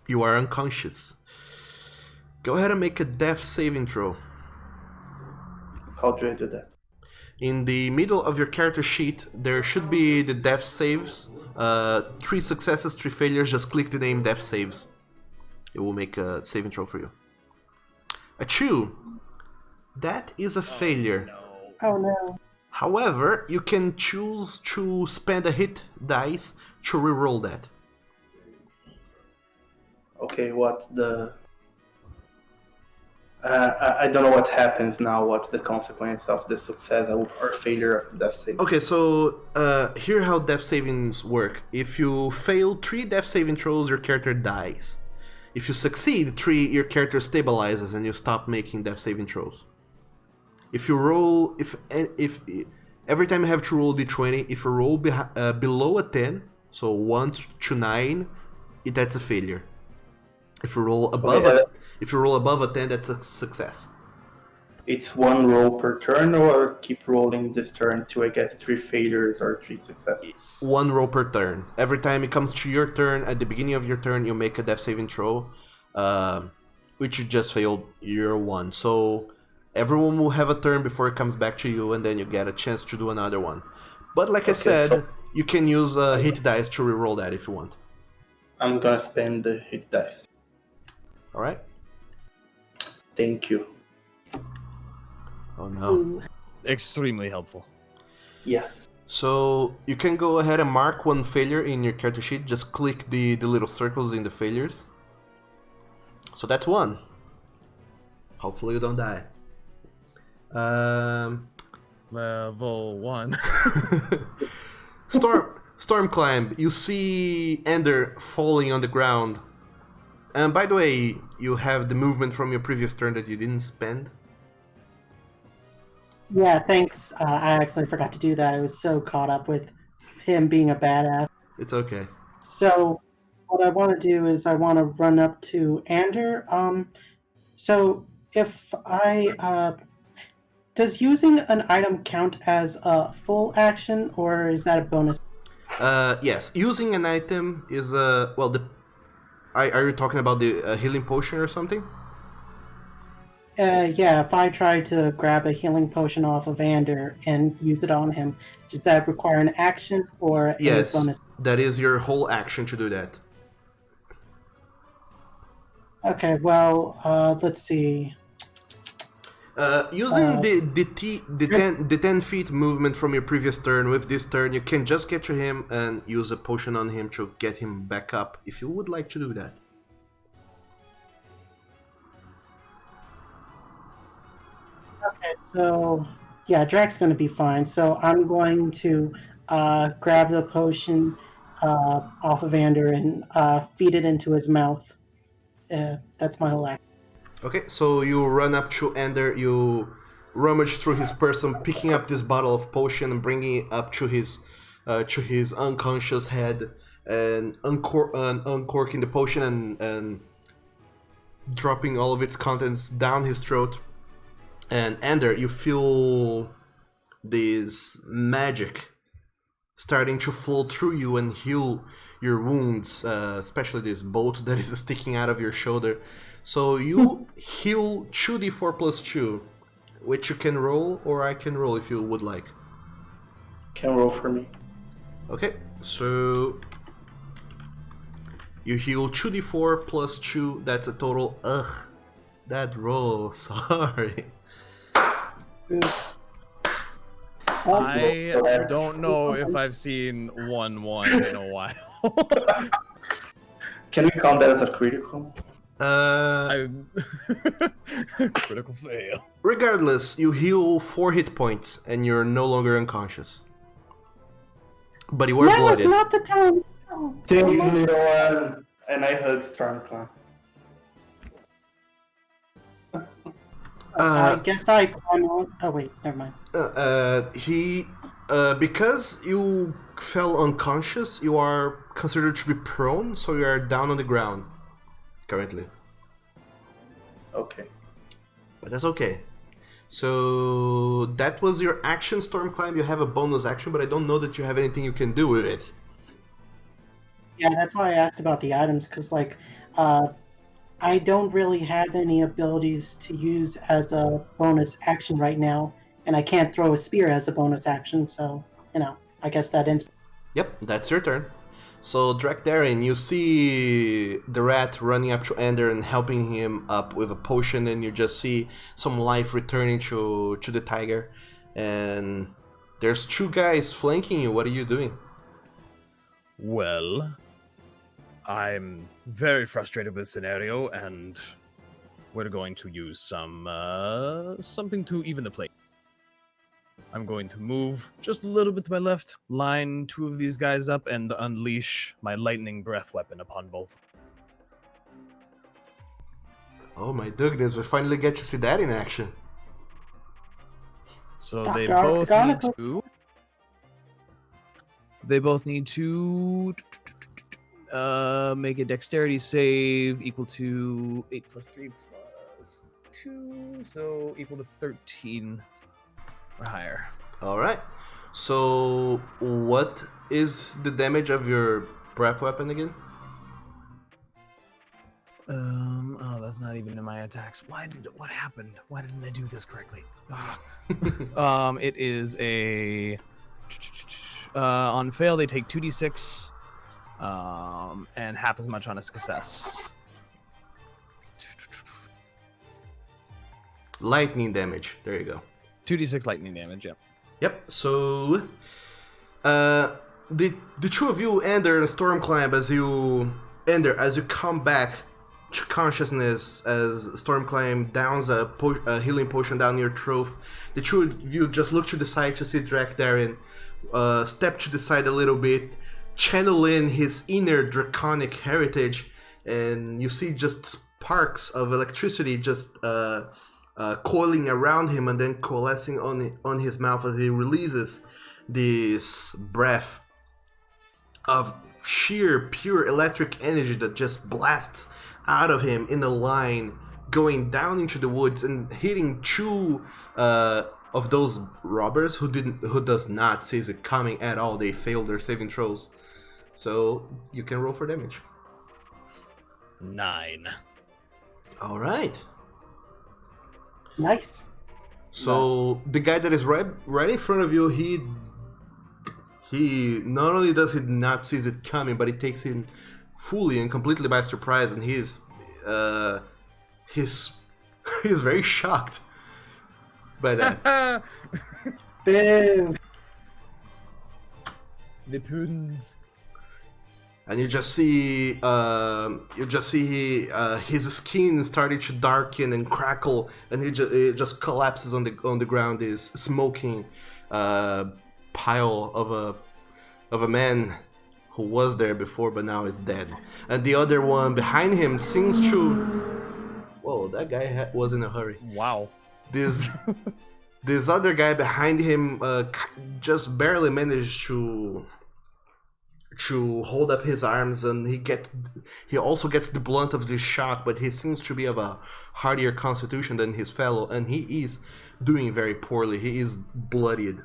you are unconscious. Go ahead and make a death saving throw. How do I do that? In the middle of your character sheet, there should be the death saves. 3 successes, 3 failures. Just click the name death saves. It will make a saving throw for you. A 2. That is a failure. Oh no. However, you can choose to spend a hit dice to reroll that. Okay, what's the... I don't know what happens now. What's the consequence of the success or failure of the death save? Okay, so here how death savings work. If you fail 3 death saving throws, your character dies. If you succeed 3, your character stabilizes and you stop making death saving throws. If you roll, if every time you have to roll d20, if you roll below a 10, so 1 to 9, that's a failure. If you roll above if you roll above a 10, that's a success. It's 1 roll per turn, or keep rolling this turn till I get 3 failures or 3 successes? 1 roll per turn. Every time it comes to your turn, at the beginning of your turn, you make a death saving throw, which you just failed, you're 1. So everyone will have a turn before it comes back to you, and then you get a chance to do another one. But like I said, so you can use hit dice to reroll that if you want. I'm gonna spend the hit dice. Alright? Thank you. Oh no. Extremely helpful. Yes. So you can go ahead and mark 1 failure in your character sheet. Just click the little circles in the failures. So that's 1. Hopefully you don't die. Level 1. Storm climb. You see Ender falling on the ground. And by the way, you have the movement from your previous turn that you didn't spend. Yeah, thanks. I actually forgot to do that. I was so caught up with him being a badass. It's okay. So what I want to do is I want to run up to Ander. So if I does using an item count as a full action, or is that a bonus? Yes, using an item is well. Are you talking about the healing potion or something? Yeah, if I try to grab a healing potion off of Ander and use it on him, does that require an action or a Yes, bonus? that is your whole action to do that. Okay, well, let's see. Using the 10 feet movement from your previous turn with this turn, you can just get to him and use a potion on him to get him back up, if you would like to do that. Okay, so yeah, Drax's going to be fine. So I'm going to grab the potion off of Ander and feed it into his mouth. That's my whole action. Okay, so you run up to Ender, you rummage through his person, picking up this bottle of potion and bringing it up to his unconscious head, and uncorking the potion and dropping all of its contents down his throat. And Ender, you feel this magic starting to flow through you and heal your wounds, especially this bolt that is sticking out of your shoulder. So you heal 2d4 plus 2, which you can roll, or I can roll if you would like. Can roll for me. Okay, so you heal 2d4 plus 2, that's a total, that roll, sorry. I don't know if I've seen 1-1 in a while. Can we count that as a critical? Critical fail. Regardless, you heal 4 hit points and you're no longer unconscious. But you were No, blooded. it's not the time. Oh, Thanks, little one. And I hug Stormcloud. I guess I climb on. Oh wait, never mind. Because you fell unconscious, you are considered to be prone, so you are down on the ground currently. Okay. But that's okay. So that was your action, Storm Climb. You have a bonus action, but I don't know that you have anything you can do with it. Yeah, that's why I asked about the items, because, like, I don't really have any abilities to use as a bonus action right now, and I can't throw a spear as a bonus action, so, I guess that ends. Yep, that's your turn. So, Drakdarin, you see the rat running up to Ender and helping him up with a potion, and you just see some life returning to the tiger. And there's 2 guys flanking you. What are you doing? Well, I'm very frustrated with the scenario, and we're going to use something to even the play. I'm going to move just a little bit to my left, line 2 of these guys up, and unleash my lightning breath weapon upon both. Oh my goodness, we finally get to see that in action. So Dr. they both need Arcanist. to. They both need to make a dexterity save equal to 8 plus 3 plus 2, so equal to 13 or higher. Alright. So, what is the damage of your breath weapon again? Oh, that's not even in my attacks. What happened? Why didn't I do this correctly? Ah. It is a on fail they take 2d6, and half as much on a success. Lightning damage. There you go. 2d6 lightning damage. Yep. Yep, so the 2 of you, Ender and Stormclimb, as you come back to consciousness, as Stormclimb downs a healing potion down your throat, the 2 of you just look to the side to see Drakdarin step to the side a little bit, channel in his inner draconic heritage, and you see just sparks of electricity just coiling around him and then coalescing on his mouth as he releases this breath of sheer pure electric energy that just blasts out of him in a line going down into the woods and hitting 2 of those robbers who does not see it coming at all. They failed their saving throws, so you can roll for damage. 9. All right. Nice. So the guy that is right in front of you, he not only does he not sees it coming, but it takes him fully and completely by surprise, and he's very shocked by that. Boo. The puddings. And you just see his skin starting to darken and crackle, and it just collapses on the ground. This smoking pile of a man who was there before but now is dead. And the other one behind him seems to. Whoa, that guy was in a hurry. Wow. This other guy behind him just barely managed to hold up his arms, and he also gets the blunt of this shock, but he seems to be of a hardier constitution than his fellow, and he is doing very poorly. He is bloodied.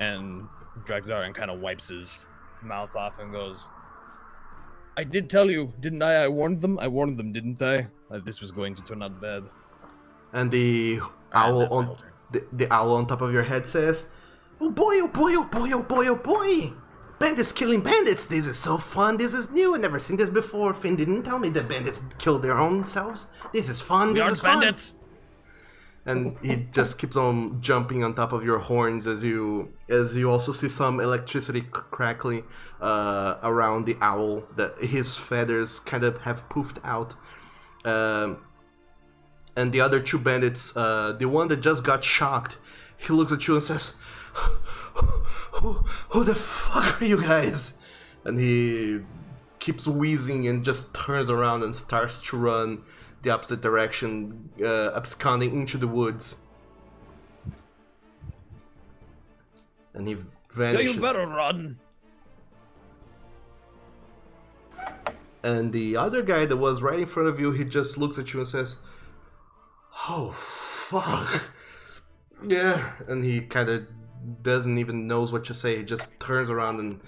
And Drakdarin kind of wipes his mouth off and goes, I did tell you, didn't I? I warned them, didn't I? That this was going to turn out bad. And the owl on the owl on top of your head says, "Oh boy, oh boy, oh boy, oh boy, oh boy! Bandits killing bandits! This is so fun! This is new! I've never seen this before. Finn didn't tell me that bandits kill their own selves. This is fun! We This are is fun!" bandits! And he just keeps on jumping on top of your horns as you also see some electricity crackling around the owl. That his feathers kind of have poofed out. And the other 2 bandits, the one that just got shocked, he looks at you and says, Who the fuck are you guys? And he keeps wheezing and just turns around and starts to run the opposite direction, absconding into the woods. and he Yeah, vanishes. you better run. And the other guy that was right in front of you, he just looks at you and says, "Oh, fuck." Yeah, and he kind of doesn't even knows what to say. He just turns around and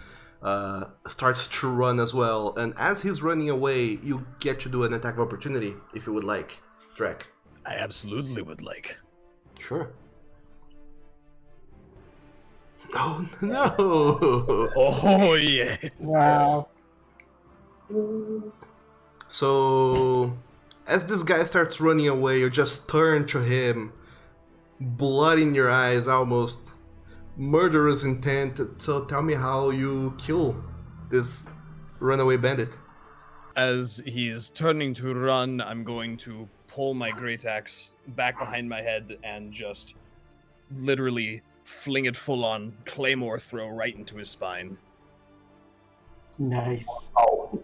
starts to run as well. And as he's running away, you get to do an attack of opportunity if you would like, Drek. I absolutely would like. Sure. Oh no! Oh, yes. Wow. So, as this guy starts running away, you just turn to him, blood in your eyes, almost murderous intent. So, tell me how you kill this runaway bandit. As he's turning to run, I'm going to pull my great axe back behind my head and just literally fling it full on claymore throw right into his spine. Nice. Oh,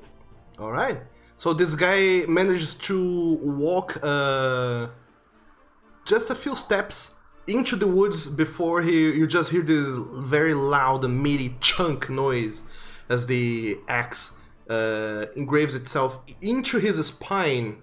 All right. So this guy manages to walk just a few steps into the woods before you just hear this very loud and meaty chunk noise as the axe engraves itself into his spine.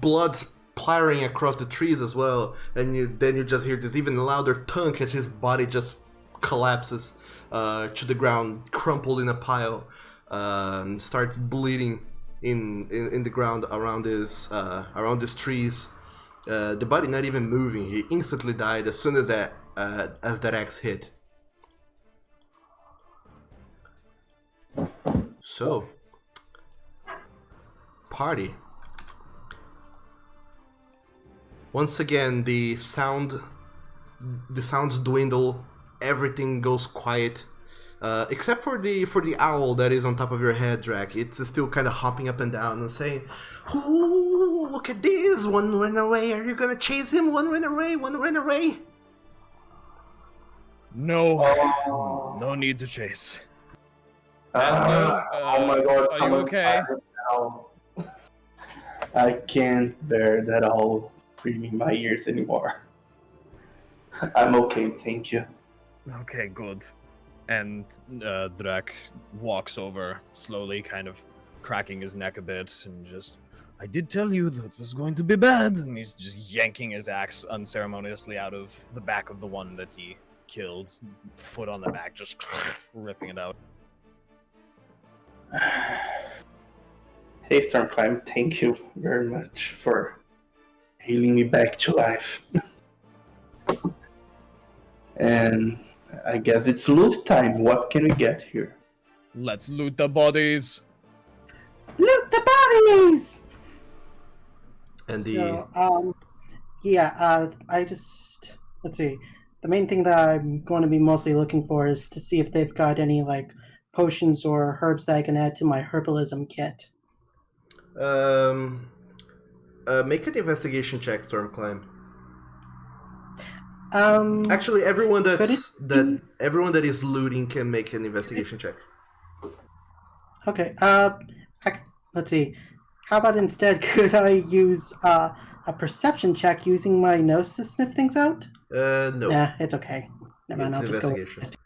Blood splattering across the trees as well, and then you just hear this even louder thunk as his body just collapses to the ground, crumpled in a pile, starts bleeding in the ground around these trees. The body not even moving. He instantly died as soon as that axe hit. So, party. Once again, the sounds dwindle. Everything goes quiet, except for the owl that is on top of your head, Drac. It's still kind of hopping up and down and saying, "Ooh, look at this! One ran away. Are you gonna chase him? One ran away. One ran away." No, no need to chase. oh my god. Are you okay? I can't bear that owl screaming my ears anymore. I'm okay, thank you. Okay, good. And Drak walks over slowly, kind of cracking his neck a bit, and just, I did tell you that it was going to be bad. And he's just yanking his axe unceremoniously out of the back of the one that he killed, foot on the back, just ripping it out. Hey Stormclimb, thank you very much for healing me back to life. And I guess it's loot time. What can we get here? Let's loot the bodies. Loot the bodies! And the So, I just, let's see. The main thing that I'm going to be mostly looking for is to see if they've got any, like, potions or herbs that I can add to my herbalism kit. make an investigation check, Stormclimb. Actually, everyone that is looting can make an investigation check. Okay. Let's see. How about instead, could I use a perception check using my nose to sniff things out? No. Nah, it's okay. Never mind. It's I'll just go. investigation.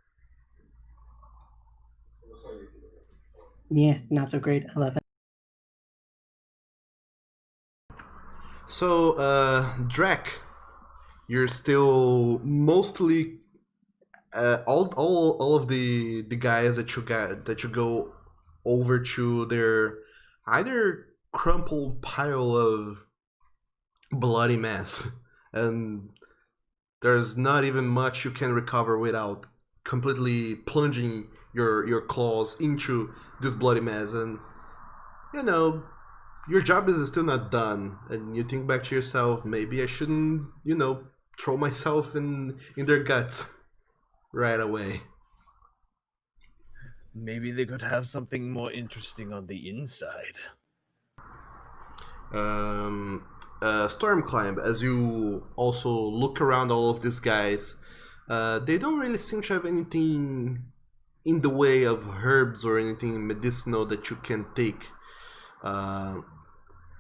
Yeah, not so great. 11. So, Drek, you're still mostly all of the guys that you go over to their either crumpled pile of bloody mess, and there's not even much you can recover without completely plunging your claws into this bloody mess, and you know your job is still not done, and you think back to yourself, maybe I shouldn't, throw myself in their guts right away. Maybe they could have something more interesting on the inside. Stormclimb, as you also look around all of these guys, they don't really seem to have anything in the way of herbs or anything medicinal that you can take.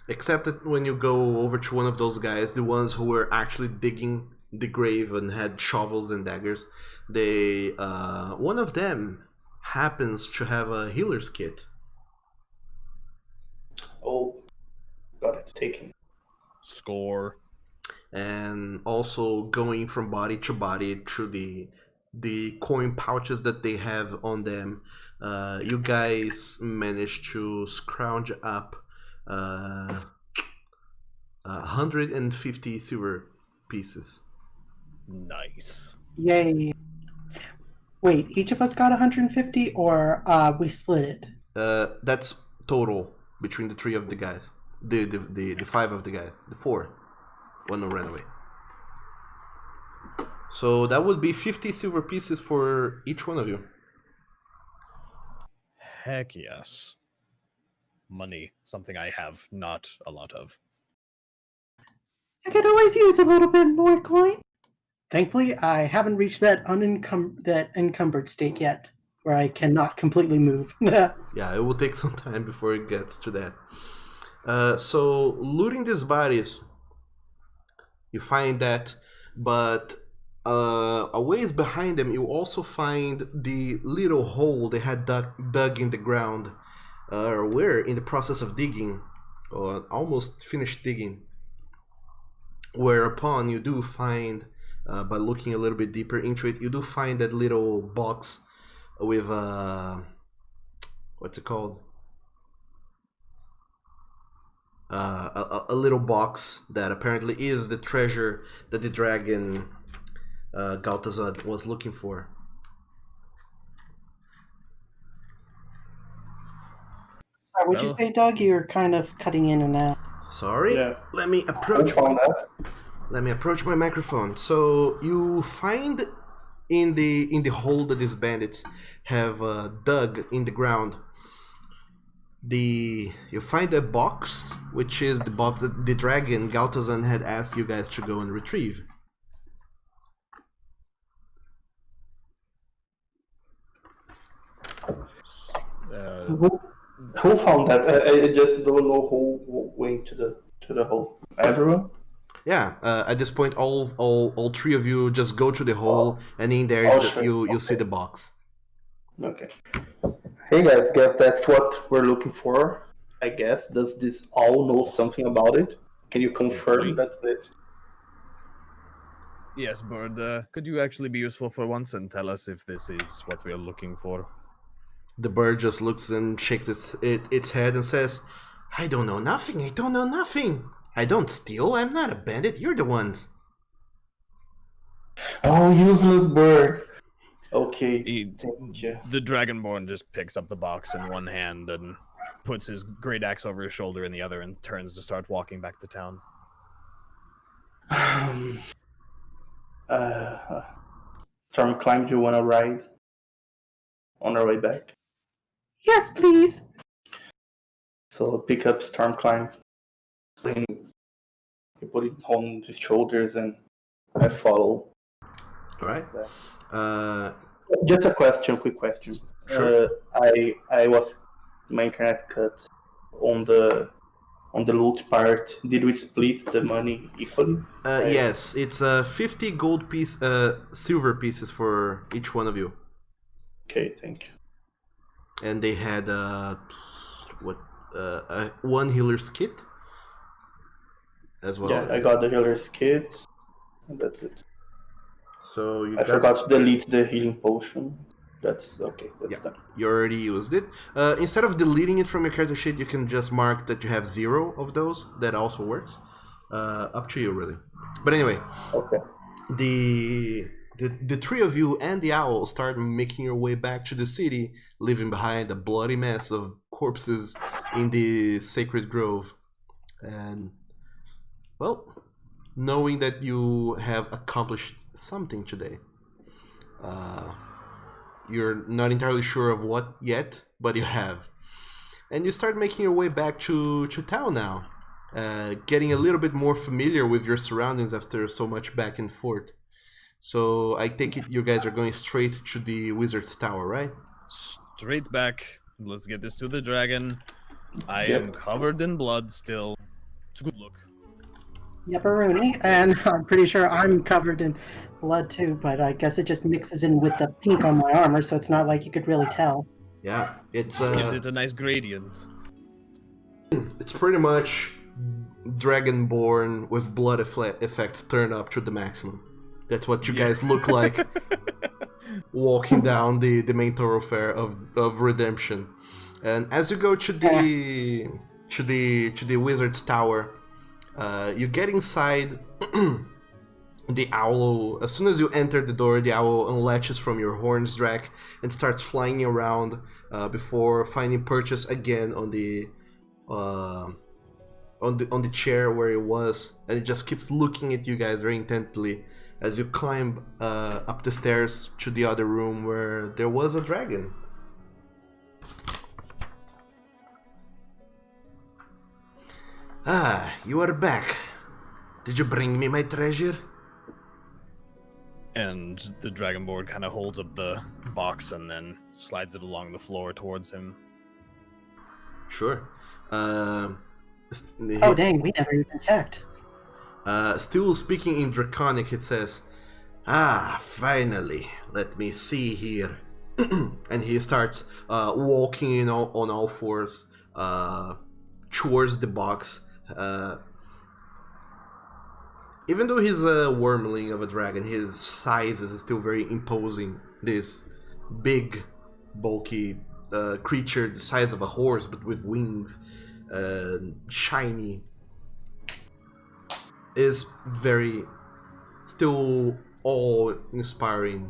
Except that when you go over to one of those guys, the ones who were actually digging the grave and had shovels and daggers. They one of them happens to have a healer's kit. Oh, got it. Taken. Score. And also going from body to body through the coin pouches that they have on them. You guys managed to scrounge up 150 silver pieces. Nice. Yay. Wait, each of us got 150, or we split it? That's total between the three of the guys. The five of the guys. The four. One ran away. So that would be 50 silver pieces for each one of you. Heck yes. Money, something I have not a lot of. I could always use a little bit more coin. Thankfully, I haven't reached that encumbered state yet, where I cannot completely move. Yeah, it will take some time before it gets to that. So looting these bodies, you find that, but a ways behind them, you also find the little hole they had dug in the ground. We're in the process of digging, or almost finished digging. Whereupon you do find, by looking a little bit deeper into it, you do find that little box with what's it called? A little box that apparently is the treasure that the dragon Galtazad was looking for. Sorry, what'd you say, Doug? You're kind of cutting in and out. Sorry. Yeah. Let me approach. Found that. Let me approach my microphone. So you find in the hole that these bandits have dug in the ground. You find a box, which is the box that the dragon Galtazan had asked you guys to go and retrieve. Who found that? I just don't know who went to the hole. Everyone? Yeah. At this point, all three of you just go to the hole, and in there Sure. you see the box. Okay. Hey guys, guess that's what we're looking for. I guess. Does this all know something about it? Can you confirm that's it? Yes, Bird. Could you actually be useful for once and tell us if this is what we are looking for? The bird just looks and shakes its head and says, I don't know nothing. I don't know nothing. I don't steal. I'm not a bandit. You're the ones. Oh, useless bird. Okay, thank you. The Dragonborn just picks up the box in one hand and puts his great axe over his shoulder in the other and turns to start walking back to town. Stormclimb, do you want to ride on our way back? Yes, please. So pick up Stormclimb, and you put it on his shoulders, and I follow. All right. Just a quick question. Sure. I was my internet cut on the loot part. Did we split the money equally? Yes, it's 50 silver pieces for each one of you. Okay, thank you. And they had one healer's kit as well. Yeah, I got the healer's kit, and that's it. So I forgot to delete the healing potion. That's okay. That's done. You already used it. Instead of deleting it from your character sheet, you can just mark that you have 0 of those. That also works. Up to you, really. But anyway, Okay. the three of you and the owl start making your way back to the city, leaving behind a bloody mess of corpses in the sacred grove. And, well, knowing that you have accomplished something today, you're not entirely sure of what yet, but you have. And you start making your way back to town now, getting a little bit more familiar with your surroundings after so much back and forth. So I take it you guys are going straight to the wizard's tower, right? Straight back. Let's get this to the dragon. I Yep. am covered in blood still. It's a good look. Yepperoni, and I'm pretty sure I'm covered in blood too, but I guess it just mixes in with the pink on my armor, so it's not like you could really tell. Yeah, it's Just gives it a nice gradient. it's pretty much Dragonborn with blood effects turned up to the maximum. That's what you guys look like walking down the main thoroughfare of Redemption. And as you go to the wizard's tower, you get inside. The owl, as soon as you enter the door, the owl unlatches from your horns, Drac, and starts flying around before finding purchase again on the chair where it was, and it just keeps looking at you guys very intently as you climb up the stairs to the other room where there was a dragon. Ah, you are back. Did you bring me my treasure? And the Dragonborn kind of holds up the box and then slides it along the floor towards him. Sure. Oh dang, we never even checked. Still speaking in Draconic, it says, "Ah, finally, let me see here." And he starts walking on all fours towards the box. Even though he's a wormling of a dragon, his size is still very imposing. This big, bulky creature the size of a horse, but with wings, shiny, is very still awe-inspiring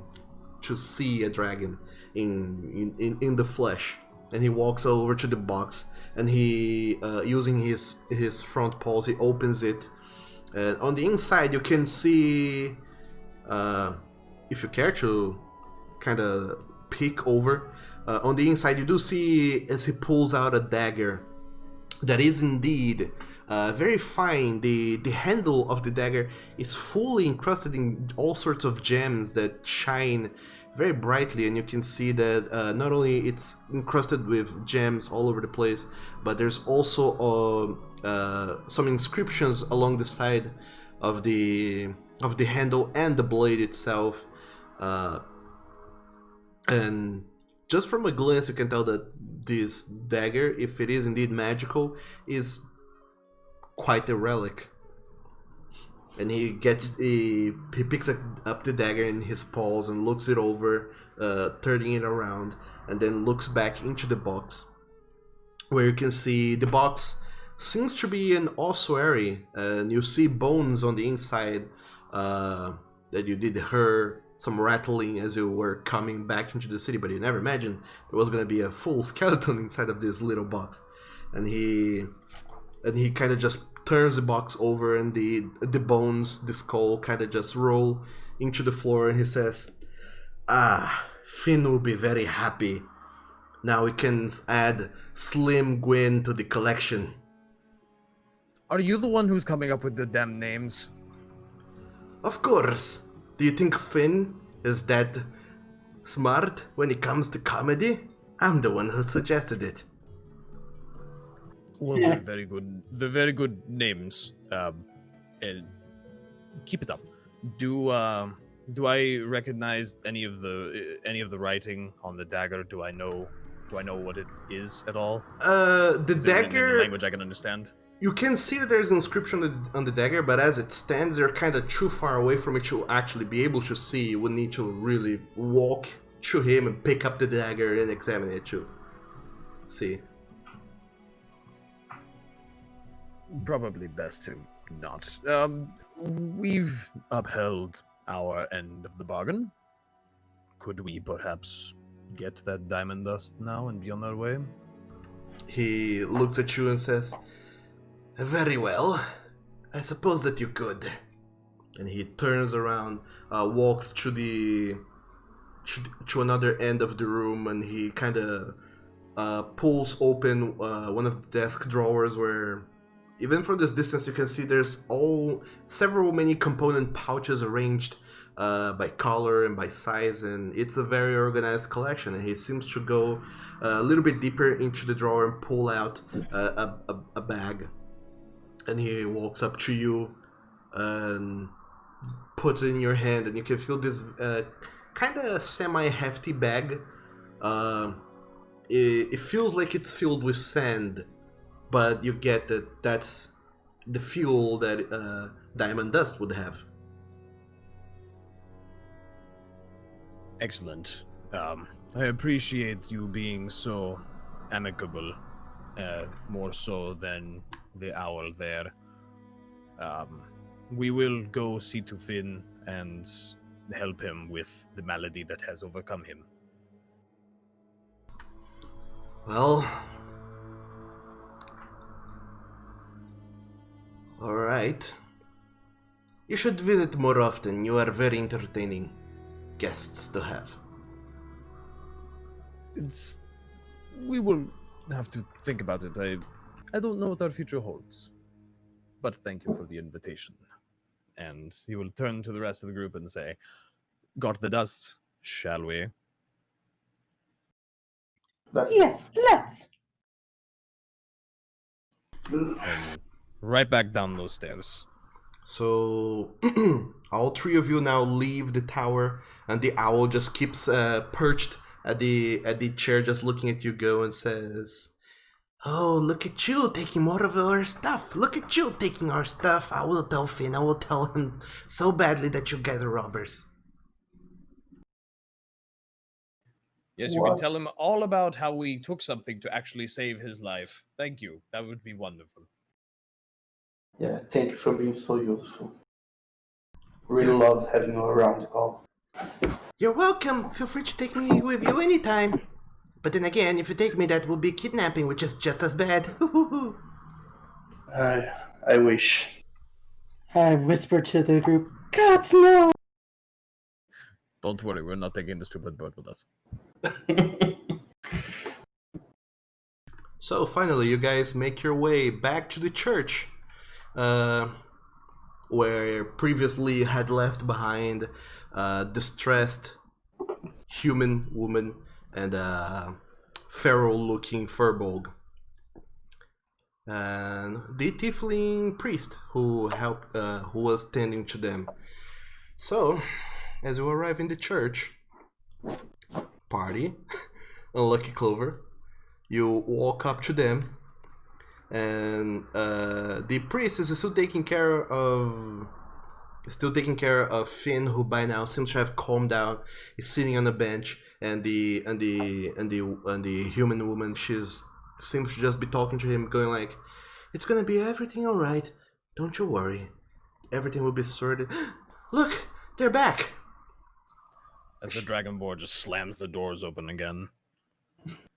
to see a dragon in the flesh. And he walks over to the box, and he using his front paws, he opens it. And on the inside, you can see, if you care to kind of peek over, on the inside you do see as he pulls out a dagger that is indeed very fine. The handle of the dagger is fully encrusted in all sorts of gems that shine very brightly, and you can see that not only it's encrusted with gems all over the place, but there's also some inscriptions along the side of the handle and the blade itself, and just from a glance you can tell that this dagger, if it is indeed magical, is quite a relic. And he picks up the dagger in his paws and looks it over, turning it around, and then looks back into the box, where you can see the box seems to be an ossuary, and you see bones on the inside that you did hear some rattling as you were coming back into the city, but you never imagined there was going to be a full skeleton inside of this little box. And he kind of just turns the box over, and the bones, the skull, kind of just roll into the floor, and he says, "Ah, Finn will be very happy. Now we can add Slim Gwyn to the collection." Are you the one who's coming up with the damn names? Of course. Do you think Finn is that smart when it comes to comedy? I'm the one who suggested it. Well, they're very good. They're very good names. And keep it up. Do I recognize any of the writing on the dagger? Do I know what it is at all? The Is it written in dagger. a language I can understand. You can see that there's an inscription on the dagger, but as it stands, you're kind of too far away from it to actually be able to see. You would need to really walk to him and pick up the dagger and examine it to see. Probably best to not. We've upheld our end of the bargain. Could we perhaps get that diamond dust now and be on our way? He looks at you and says, "Very well. I suppose that you could." And he turns around, walks to another end of the room, and he kind of pulls open one of the desk drawers where, even from this distance, you can see there's many component pouches arranged by color and by size, and it's a very organized collection. And he seems to go a little bit deeper into the drawer and pull out a bag. And he walks up to you and puts it in your hand, and you can feel this kind of semi-hefty bag. It feels like it's filled with sand, but you get that that's the fuel that diamond dust would have. Excellent. I appreciate you being so amicable, more so than the owl there. We will go see to Finn and help him with the malady that has overcome him. Well, alright. You should visit more often. You are very entertaining guests to have. We will have to think about it. I don't know what our future holds. But thank you for the invitation. And he will turn to the rest of the group and say, "Got the dust, shall we?" Yes, let's. And right back down those stairs. So, all three of you now leave the tower, and the owl just keeps perched at the chair, just looking at you go, and says, "Oh, look at you taking more of our stuff. Look at you taking our stuff. I will tell Finn. I will tell him so badly that you guys are robbers." Yes, you can tell him all about how we took something to actually save his life. Thank you. That would be wonderful. Yeah, thank you for being so useful. Really love having you around. Oh. You're welcome. Feel free to take me with you anytime. But then again, if you take me, that will be kidnapping, which is just as bad. I wish. I whispered to the group, "Gods, no!" Don't worry, we're not taking the stupid bird with us. So finally, you guys make your way back to the church, where previously had left behind a distressed human woman and a feral-looking Furball, and the tiefling priest who was tending to them. So, as you arrive in the church, party, Unlucky Clover, you walk up to them, and the priest is still taking care of Finn, who by now seems to have calmed down. He's sitting on a bench, and the human woman, seems to just be talking to him, going like, "It's gonna be everything all right. Don't you worry. Everything will be sorted. Look, they're back." As the Dragonborn just slams the doors open again.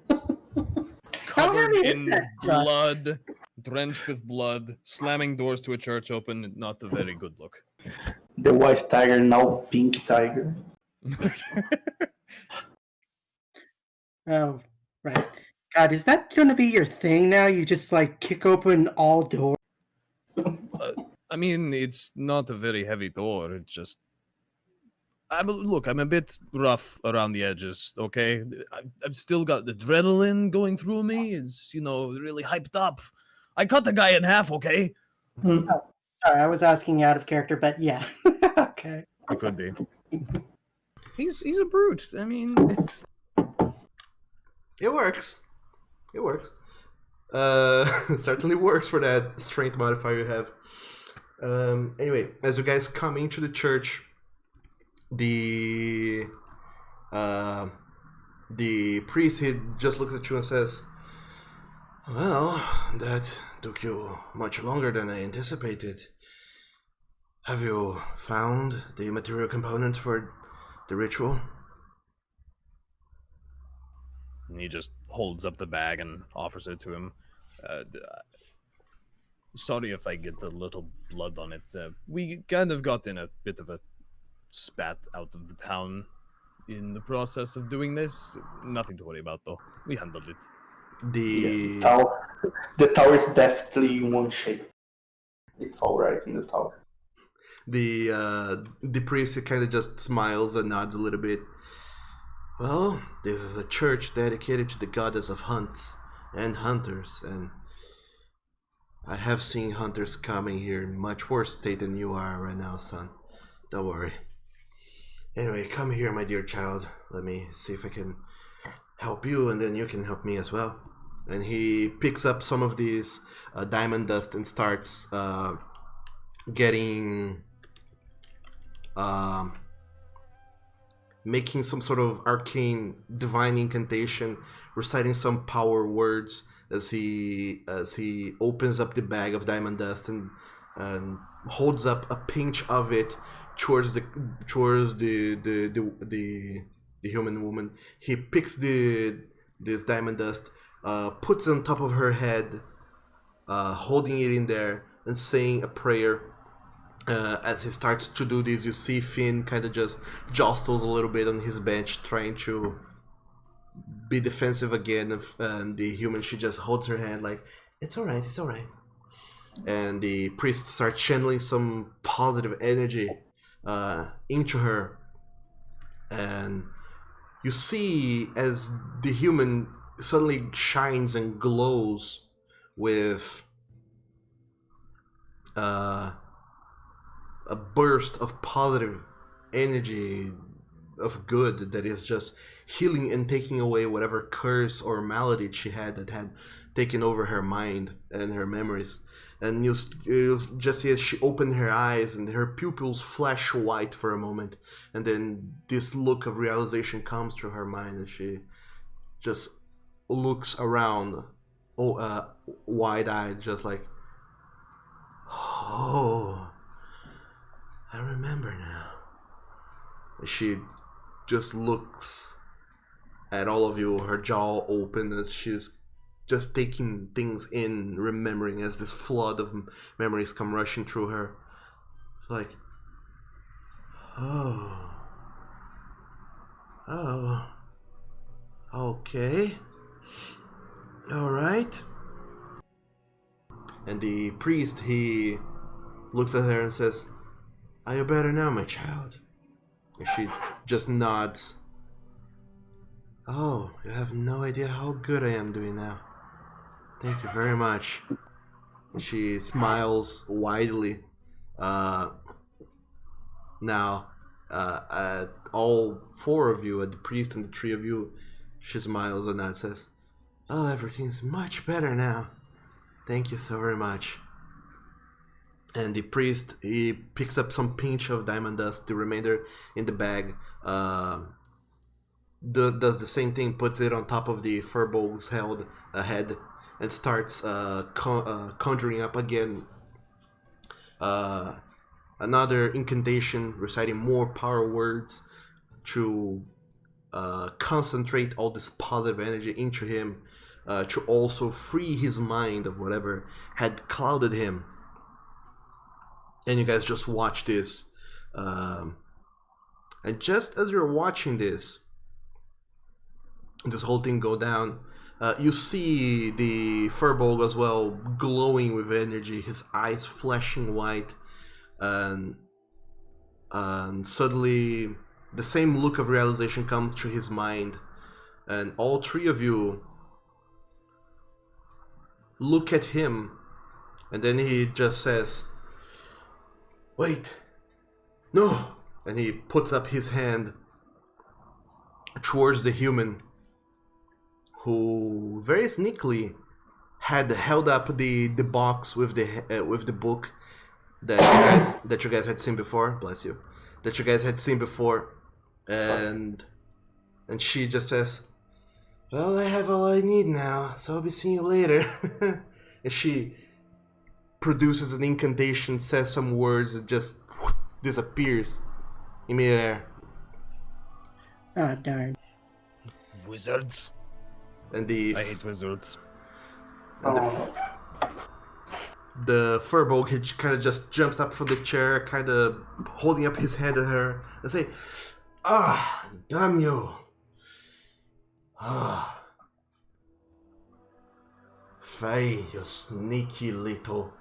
How Covered heavy is in that, Josh? blood, drenched with blood, slamming doors to a church open, not a very good look. The white tiger, now pink tiger. Oh, right. God, is that going to be your thing now? You just like kick open all doors? I mean, it's not a very heavy door. It's just... I'm a bit rough around the edges, okay? I've still got the adrenaline going through me. It's, really hyped up. I cut the guy in half, okay? Oh, sorry, I was asking out of character, but yeah. Okay. It could be. He's a brute. I mean... It works. It works. Certainly works for that strength modifier you have. Anyway, as you guys come into the church, the priest, he just looks at you and says, "Well, that took you much longer than I anticipated. Have you found the material components for the ritual?" And he just holds up the bag and offers it to him. Sorry if I get a little blood on it. We kind of got in a bit of a spat out of the town in the process of doing this. Nothing to worry about, though. We handled it. The The tower is definitely in one shape. It's all right in the tower. The priest kind of just smiles and nods a little bit. "Well, this is a church dedicated to the goddess of hunts and hunters, and I have seen hunters coming here in much worse state than you are right now, son. Don't worry. Anyway, come here, my dear child. Let me see if I can help you, and then you can help me as well. And he picks up some of these diamond dust and starts getting... making some sort of arcane divine incantation, reciting some power words as he opens up the bag of diamond dust and holds up a pinch of it towards the human woman. He picks this diamond dust, puts it on top of her head, holding it in there and saying a prayer. As he starts to do this, you see Finn kind of just jostles a little bit on his bench, trying to be defensive again. And the human, she just holds her hand like, it's alright, it's alright. And the priest starts channeling some positive energy into her. And you see as the human suddenly shines and glows with a burst of positive energy of good that is just healing and taking away whatever curse or malady she had that had taken over her mind and her memories. And you just see as she opened her eyes and her pupils flash white for a moment, and then this look of realization comes to her mind and she just looks around wide-eyed, just like, oh, I remember now. She just looks at all of you, her jaw open as she's just taking things in, remembering as this flood of memories come rushing through her. Like, oh, okay, all right. And the priest, he looks at her and says, are you better now, my child? And she just nods. Oh, you have no idea how good I am doing now. Thank you very much. And she smiles widely. Now, at all four of you, at the priest and the three of you, she smiles and nods, says, oh, everything's much better now. Thank you so very much. And the priest, he picks up some pinch of diamond dust, the remainder in the bag, does the same thing, puts it on top of the Furball's head, and starts conjuring up again another incantation, reciting more power words to concentrate all this positive energy into him, to also free his mind of whatever had clouded him. And you guys just watch this. And just as you're watching this whole thing go down, you see the Furball as well, glowing with energy, his eyes flashing white. And suddenly, the same look of realization comes to his mind. And all three of you look at him. And then he just says, wait, no, and he puts up his hand towards the human who very sneakily had held up the box with the book that you guys had seen before. Bless you. That you guys had seen before, and she just says, well, I have all I need now, so I'll be seeing you later. And she produces an incantation, says some words, and just disappears in midair. Ah, darn. Wizards. And I hate wizards. the Furball kind of just jumps up from the chair, kind of holding up his hand at her, and say, ah, damn you. Ah. Faye, you sneaky little...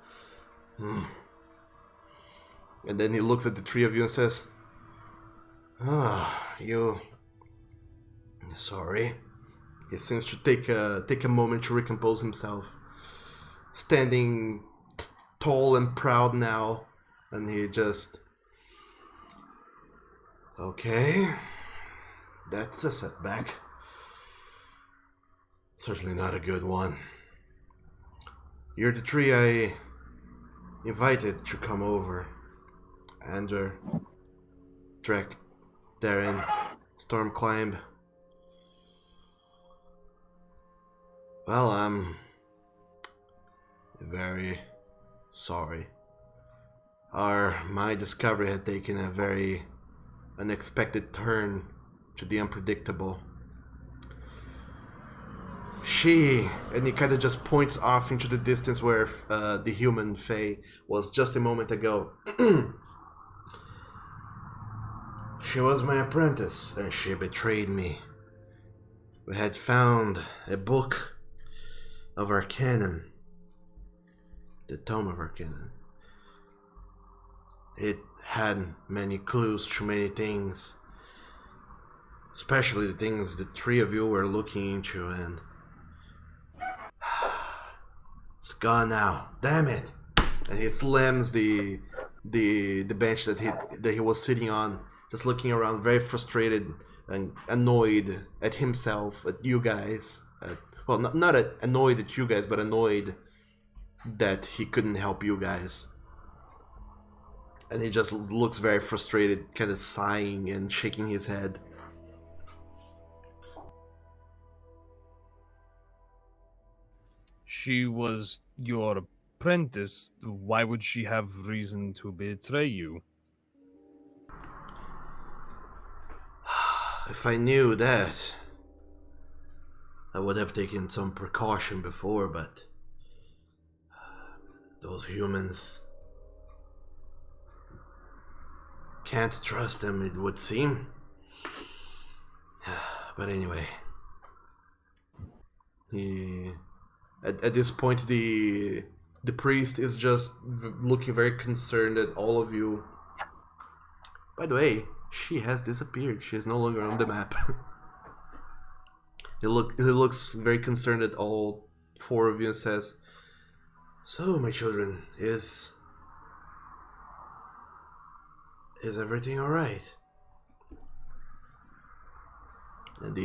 And then he looks at the three of you and says, you... Sorry. He seems to take a moment to recompose himself. Standing tall and proud now, and he just... Okay, that's a setback. Certainly not a good one. You're the three I invited to come over. Ander, Drek, Darren, Stormclimb. Well, I'm very sorry. My discovery had taken a very unexpected turn to the unpredictable. And he kind of just points off into the distance where the human Fae was just a moment ago. She was my apprentice, and she betrayed me. We had found a book of Arcanum, the Tome of Arcanum. It had many clues to many things, especially the things the three of you were looking into, and it's gone now. Damn it! And he slams the bench that he was sitting on, just looking around, very frustrated and annoyed at himself, at you guys. Well, not annoyed at you guys, but annoyed that he couldn't help you guys. And he just looks very frustrated, kind of sighing and shaking his head. She was your apprentice. Why would she have reason to betray you? If I knew that, I would have taken some precaution before, but those humans, can't trust them, it would seem. But anyway, at this point, the priest is just looking very concerned at all of you. By the way, she has disappeared. She is no longer on the map. He looks very concerned at all four of you and says, "So, my children, is everything alright?"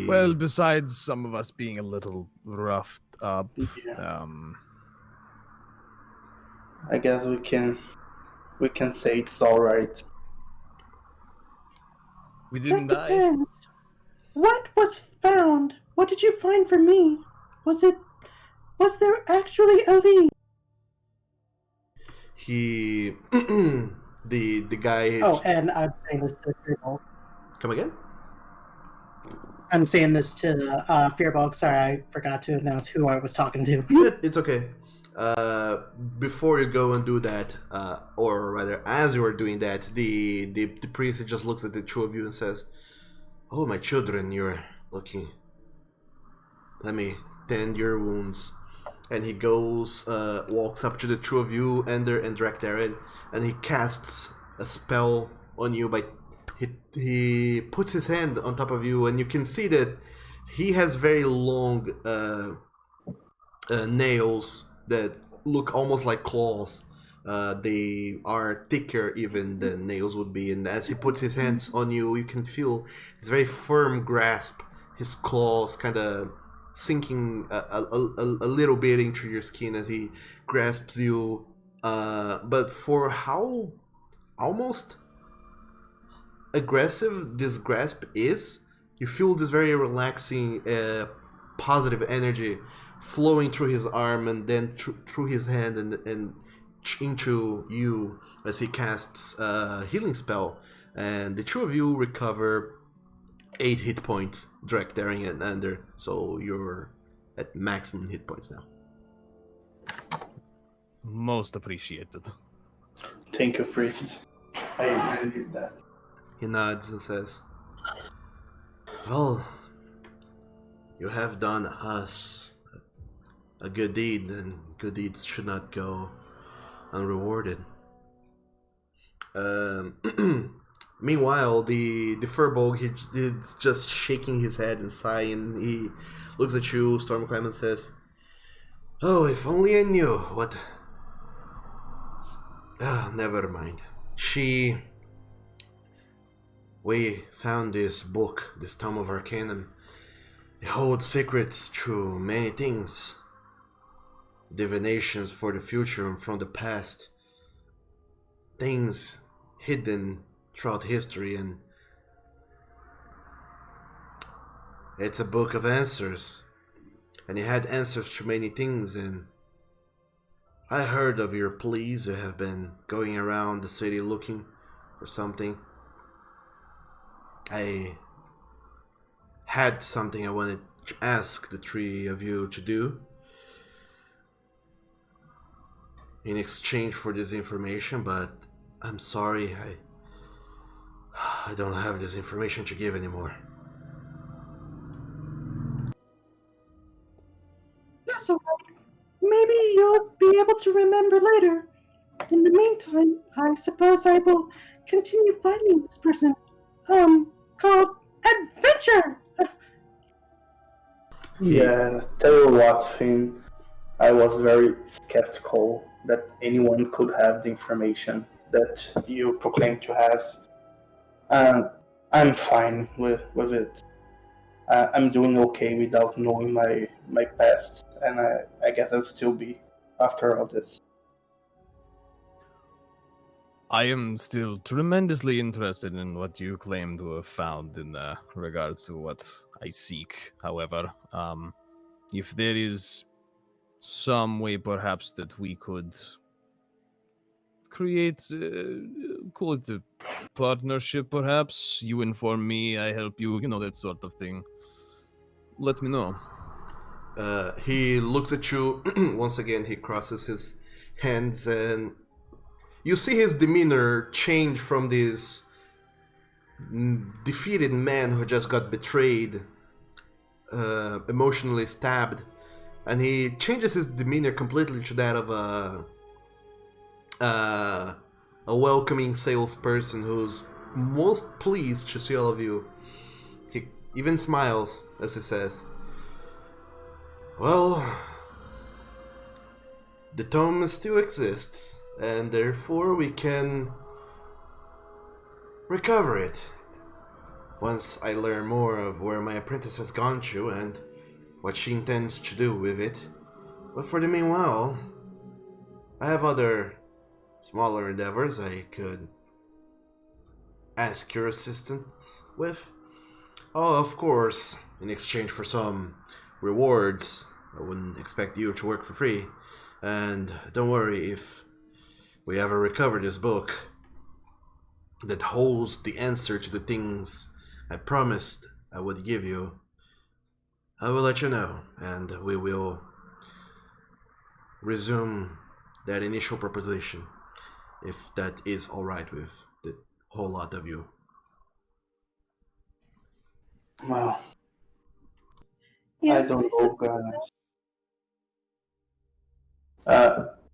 Well, besides some of us being a little roughed up, Yeah. I guess we can say it's all right. we didn't That die. depends. What was found? What did you find for me? Was there actually a lead? He the guy. Oh, and I'm saying this to Furball. Come again? I'm saying this to Furball. Sorry, I forgot to announce who I was talking to. It's okay. Before you go and do that, or rather, as you are doing that, the priest just looks at the two of you and says, "Oh, my children, you're looking. Let me tend your wounds." And he goes, walks up to the two of you, Ender and Drakdarin, and he casts a spell on you. He puts his hand on top of you, and you can see that he has very long nails that look almost like claws. They are thicker even than nails would be, and as he puts his hands on you, you can feel his very firm grasp, his claws kind of sinking a little bit into your skin as he grasps you. But for how almost aggressive this grasp is, you feel this very relaxing, positive energy flowing through his arm and then through his hand and into you as he casts a healing spell, and the two of you recover 8 hit points, Drek, Daring, and Ender, so you're at maximum hit points now. Most appreciated. Thank you, priest. I really did that. He nods and says, "Well, you have done us a good deed, and good deeds should not go unrewarded." Meanwhile, the Furball, he's just shaking his head and sighing. He looks at you, Stormclimb, and says, "Oh, if only I knew Never mind. We found this book, this Tome of Arcanum. It holds secrets to many things. Divinations for the future and from the past. Things hidden throughout history, and it's a book of answers. And it had answers to many things, and I heard of your pleas. You have been going around the city looking for something. I had something I wanted to ask the three of you to do in exchange for this information, but I'm sorry, I don't have this information to give anymore. That's all right. Maybe you'll be able to remember later. In the meantime, I suppose I will continue finding this person. Called Adventure! Yeah, tell you what, Finn, I was very skeptical that anyone could have the information that you proclaim to have. And I'm fine with it. I'm doing okay without knowing my past, and I guess I'll still be after all this. I am still tremendously interested in what you claim to have found in regards to what I seek. However, if there is some way perhaps that we could create, call it a partnership perhaps, you inform me, I help you, that sort of thing, let me know. He looks at you once again. He crosses his hands, and you see his demeanor change from this defeated man who just got betrayed, emotionally stabbed, and he changes his demeanor completely to that of a welcoming salesperson who's most pleased to see all of you. He even smiles as he says, "Well, the tome still exists, and therefore we can recover it once I learn more of where my apprentice has gone to and what she intends to do with it. But for the meanwhile, I have other smaller endeavors I could ask your assistance with. Oh, of course, in exchange for some rewards. I wouldn't expect you to work for free. And don't worry, if we ever recover this book that holds the answer to the things I promised I would give you, I will let you know, and we will resume that initial proposition, if that is alright with the whole lot of you." Well, I Yes, don't know, guys.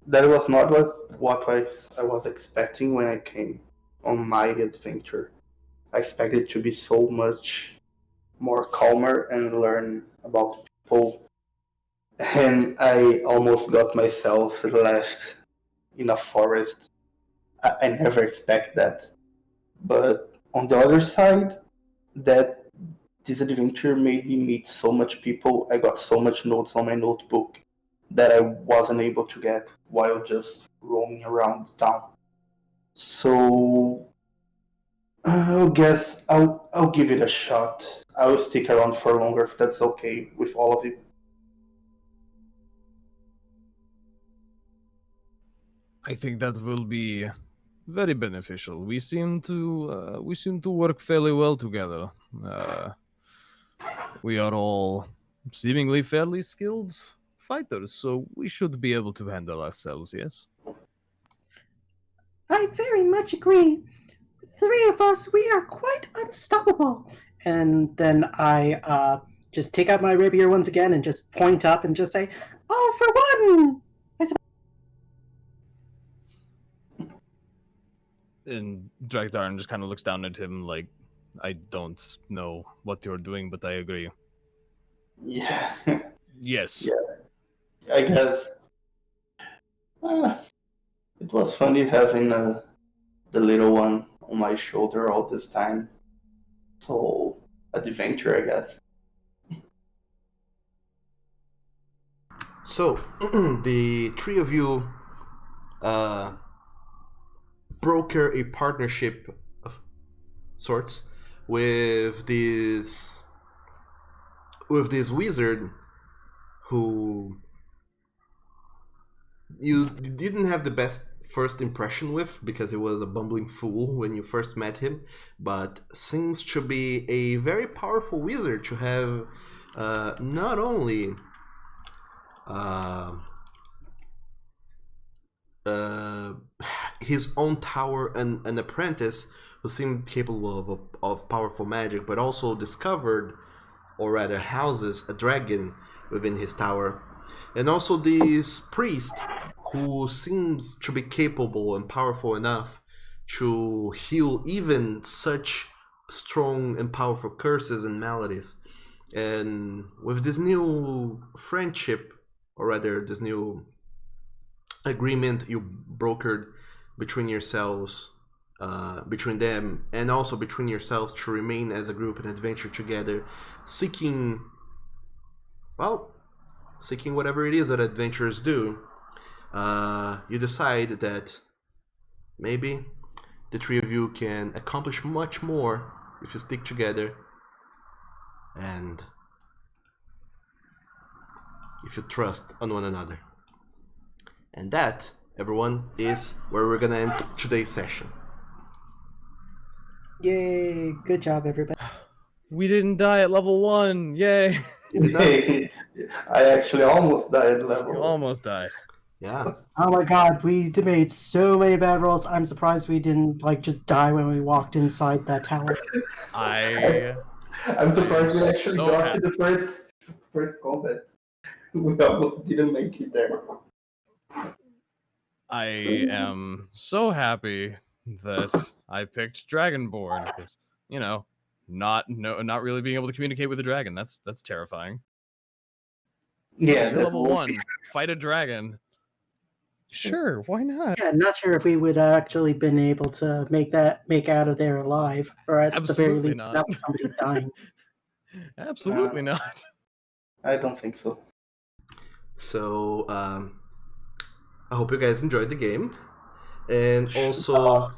That was not what I was expecting when I came on my adventure. I expected to be so much more calmer and learn about people, and I almost got myself left in a forest. I never expect that. But on the other side, that this adventure made me meet so much people. I got so much notes on my notebook that I wasn't able to get while just roaming around town. So I guess I'll give it a shot. I will stick around for longer if that's okay with all of you. I think that will be very beneficial. We seem to work fairly well together. We are all seemingly fairly skilled fighters, so we should be able to handle ourselves, yes? I very much agree. The three of us, we are quite unstoppable. And then I just take out my rapier once again and just point up and just say, "All for one!" And Drakdarn just kind of looks down at him like, I don't know what you're doing, but I agree. Yeah, Yes. yeah. I guess. Uh, It was funny having the little one on my shoulder all this time. So, adventure, I guess. So, the three of you broker a partnership of sorts with this wizard who you didn't have the best first impression with because he was a bumbling fool when you first met him, but seems to be a very powerful wizard to have not only his own tower and an apprentice who seemed capable of powerful magic, but also discovered, or rather houses, a dragon within his tower. And also this priest who seems to be capable and powerful enough to heal even such strong and powerful curses and maladies. And with this new friendship, or rather this new agreement you brokered between yourselves, between them, and also between yourselves to remain as a group and adventure together, seeking whatever it is that adventurers do, you decide that maybe the three of you can accomplish much more if you stick together and if you trust on one another. And that, everyone, is where we're gonna end today's session. Yay! Good job, everybody. We didn't die at level 1. Yay! I actually almost died level. You almost died. Yeah. Oh my god, we made so many bad rolls. I'm surprised we didn't just die when we walked inside that tower. I'm surprised we actually so got happy. to the first combat. We almost didn't make it there. I am so happy that I picked Dragonborn because, not really being able to communicate with a dragon. That's terrifying. Yeah, You're level 1. Fight a dragon. Sure, why not? Yeah, not sure if we would actually been able to make out of there alive, or at Absolutely the very least, not. not somebody dying. Absolutely not. I don't think so. So, I hope you guys enjoyed the game. And also,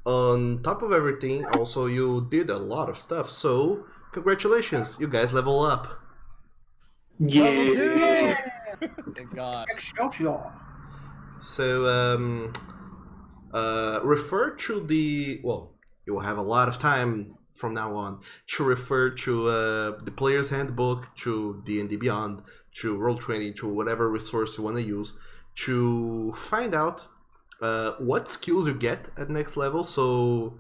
on top of everything, also you did a lot of stuff. So, congratulations, you guys level up. Level 2! Yeah. Thank God. Excelsior! So, refer to the... Well, you will have a lot of time from now on to refer to the player's handbook, to D&D Beyond, to Roll20, to whatever resource you want to use to find out what skills you get at next level. So,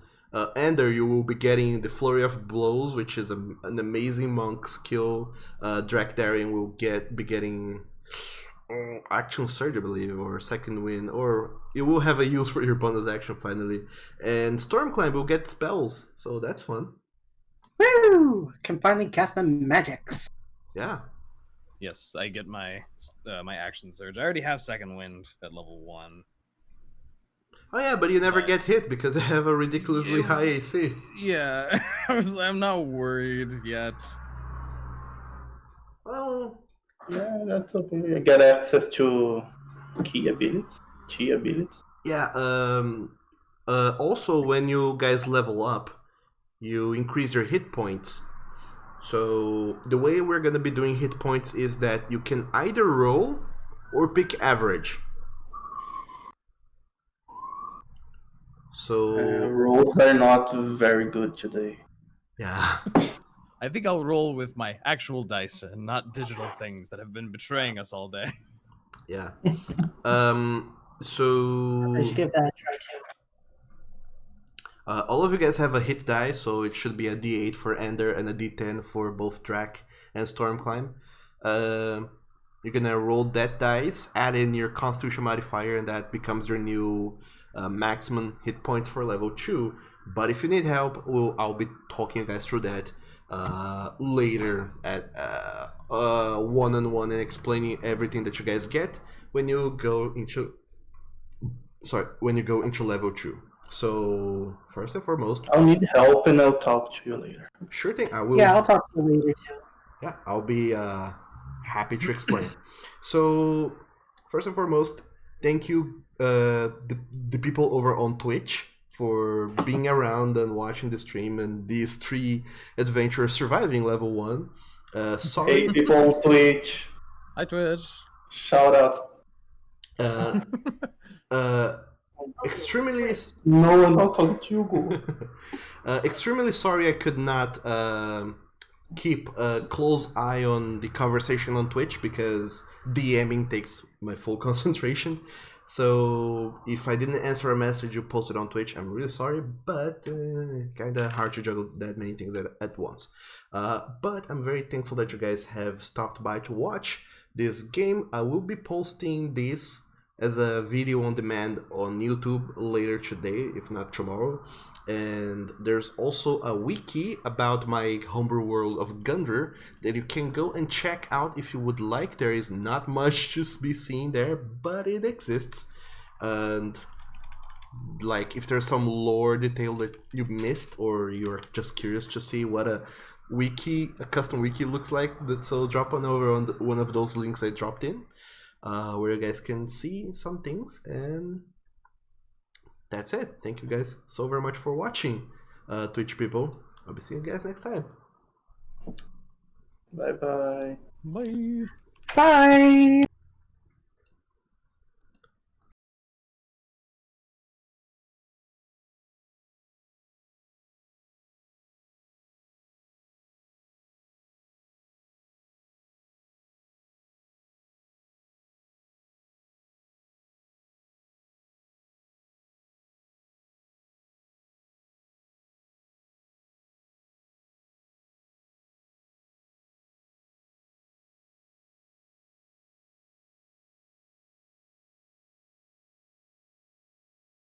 Ender, you will be getting the Flurry of Blows, which is an amazing monk skill. Drakdarian will be getting Action Surge, I believe, or Second Wind, or you will have a use for your bonus action finally. And Stormclimb will get spells, so that's fun. Woo! Can finally cast the magics. Yeah. Yes, I get my my action surge. I already have Second Wind at level 1. Oh yeah, but you never get hit because I have a ridiculously high AC. Yeah, I'm not worried yet. Well, Yeah, that's okay. You get access to key abilities. yeah. Also, when you guys level up, you increase your hit points. So the way we're gonna be doing hit points is that you can either roll or pick average. So Rolls are not very good today. yeah. I think I'll roll with my actual dice and not digital things that have been betraying us all day. Yeah. I should give that a try too. All of you guys have a hit die, so it should be a D8 for Ender and a D10 for both Drak and Stormclimb. You're gonna roll that dice, add in your Constitution modifier, and that becomes your new maximum hit points for level 2. But if you need help, I'll be talking you guys through that later at one-on-one and explaining everything that you guys get when you go into sorry, when you go into level 2. So first and foremost, I'll need help and I'll talk to you later. sure thing. I will. Yeah, I'll talk to you later too. Yeah, I'll be happy to explain. So first and foremost, thank you, the people over on Twitch for being around and watching the stream and these 3 adventurers surviving level 1. Sorry. Hey, people on Twitch, Hi, Twitch. shout out. Extremely No, I'm not talking to you, Google. extremely sorry I could not keep a close eye on the conversation on Twitch because DMing takes my full concentration. So if I didn't answer a message you posted on Twitch, I'm really sorry, but kind of hard to juggle that many things at once. But I'm very thankful that you guys have stopped by to watch this game. I will be posting this as a video on demand on YouTube later today, if not tomorrow. And there's also a wiki about my homebrew world of Gundr that you can go and check out if you would like. There is not much to be seen there, but it exists. And like, if there's some lore detail that you missed or you're just curious to see what a custom wiki looks like, so drop on over on one of those links I dropped in, where you guys can see some things. And that's it. Thank you guys so very much for watching, Twitch people. I'll be seeing you guys next time. Bye bye. Bye. Bye.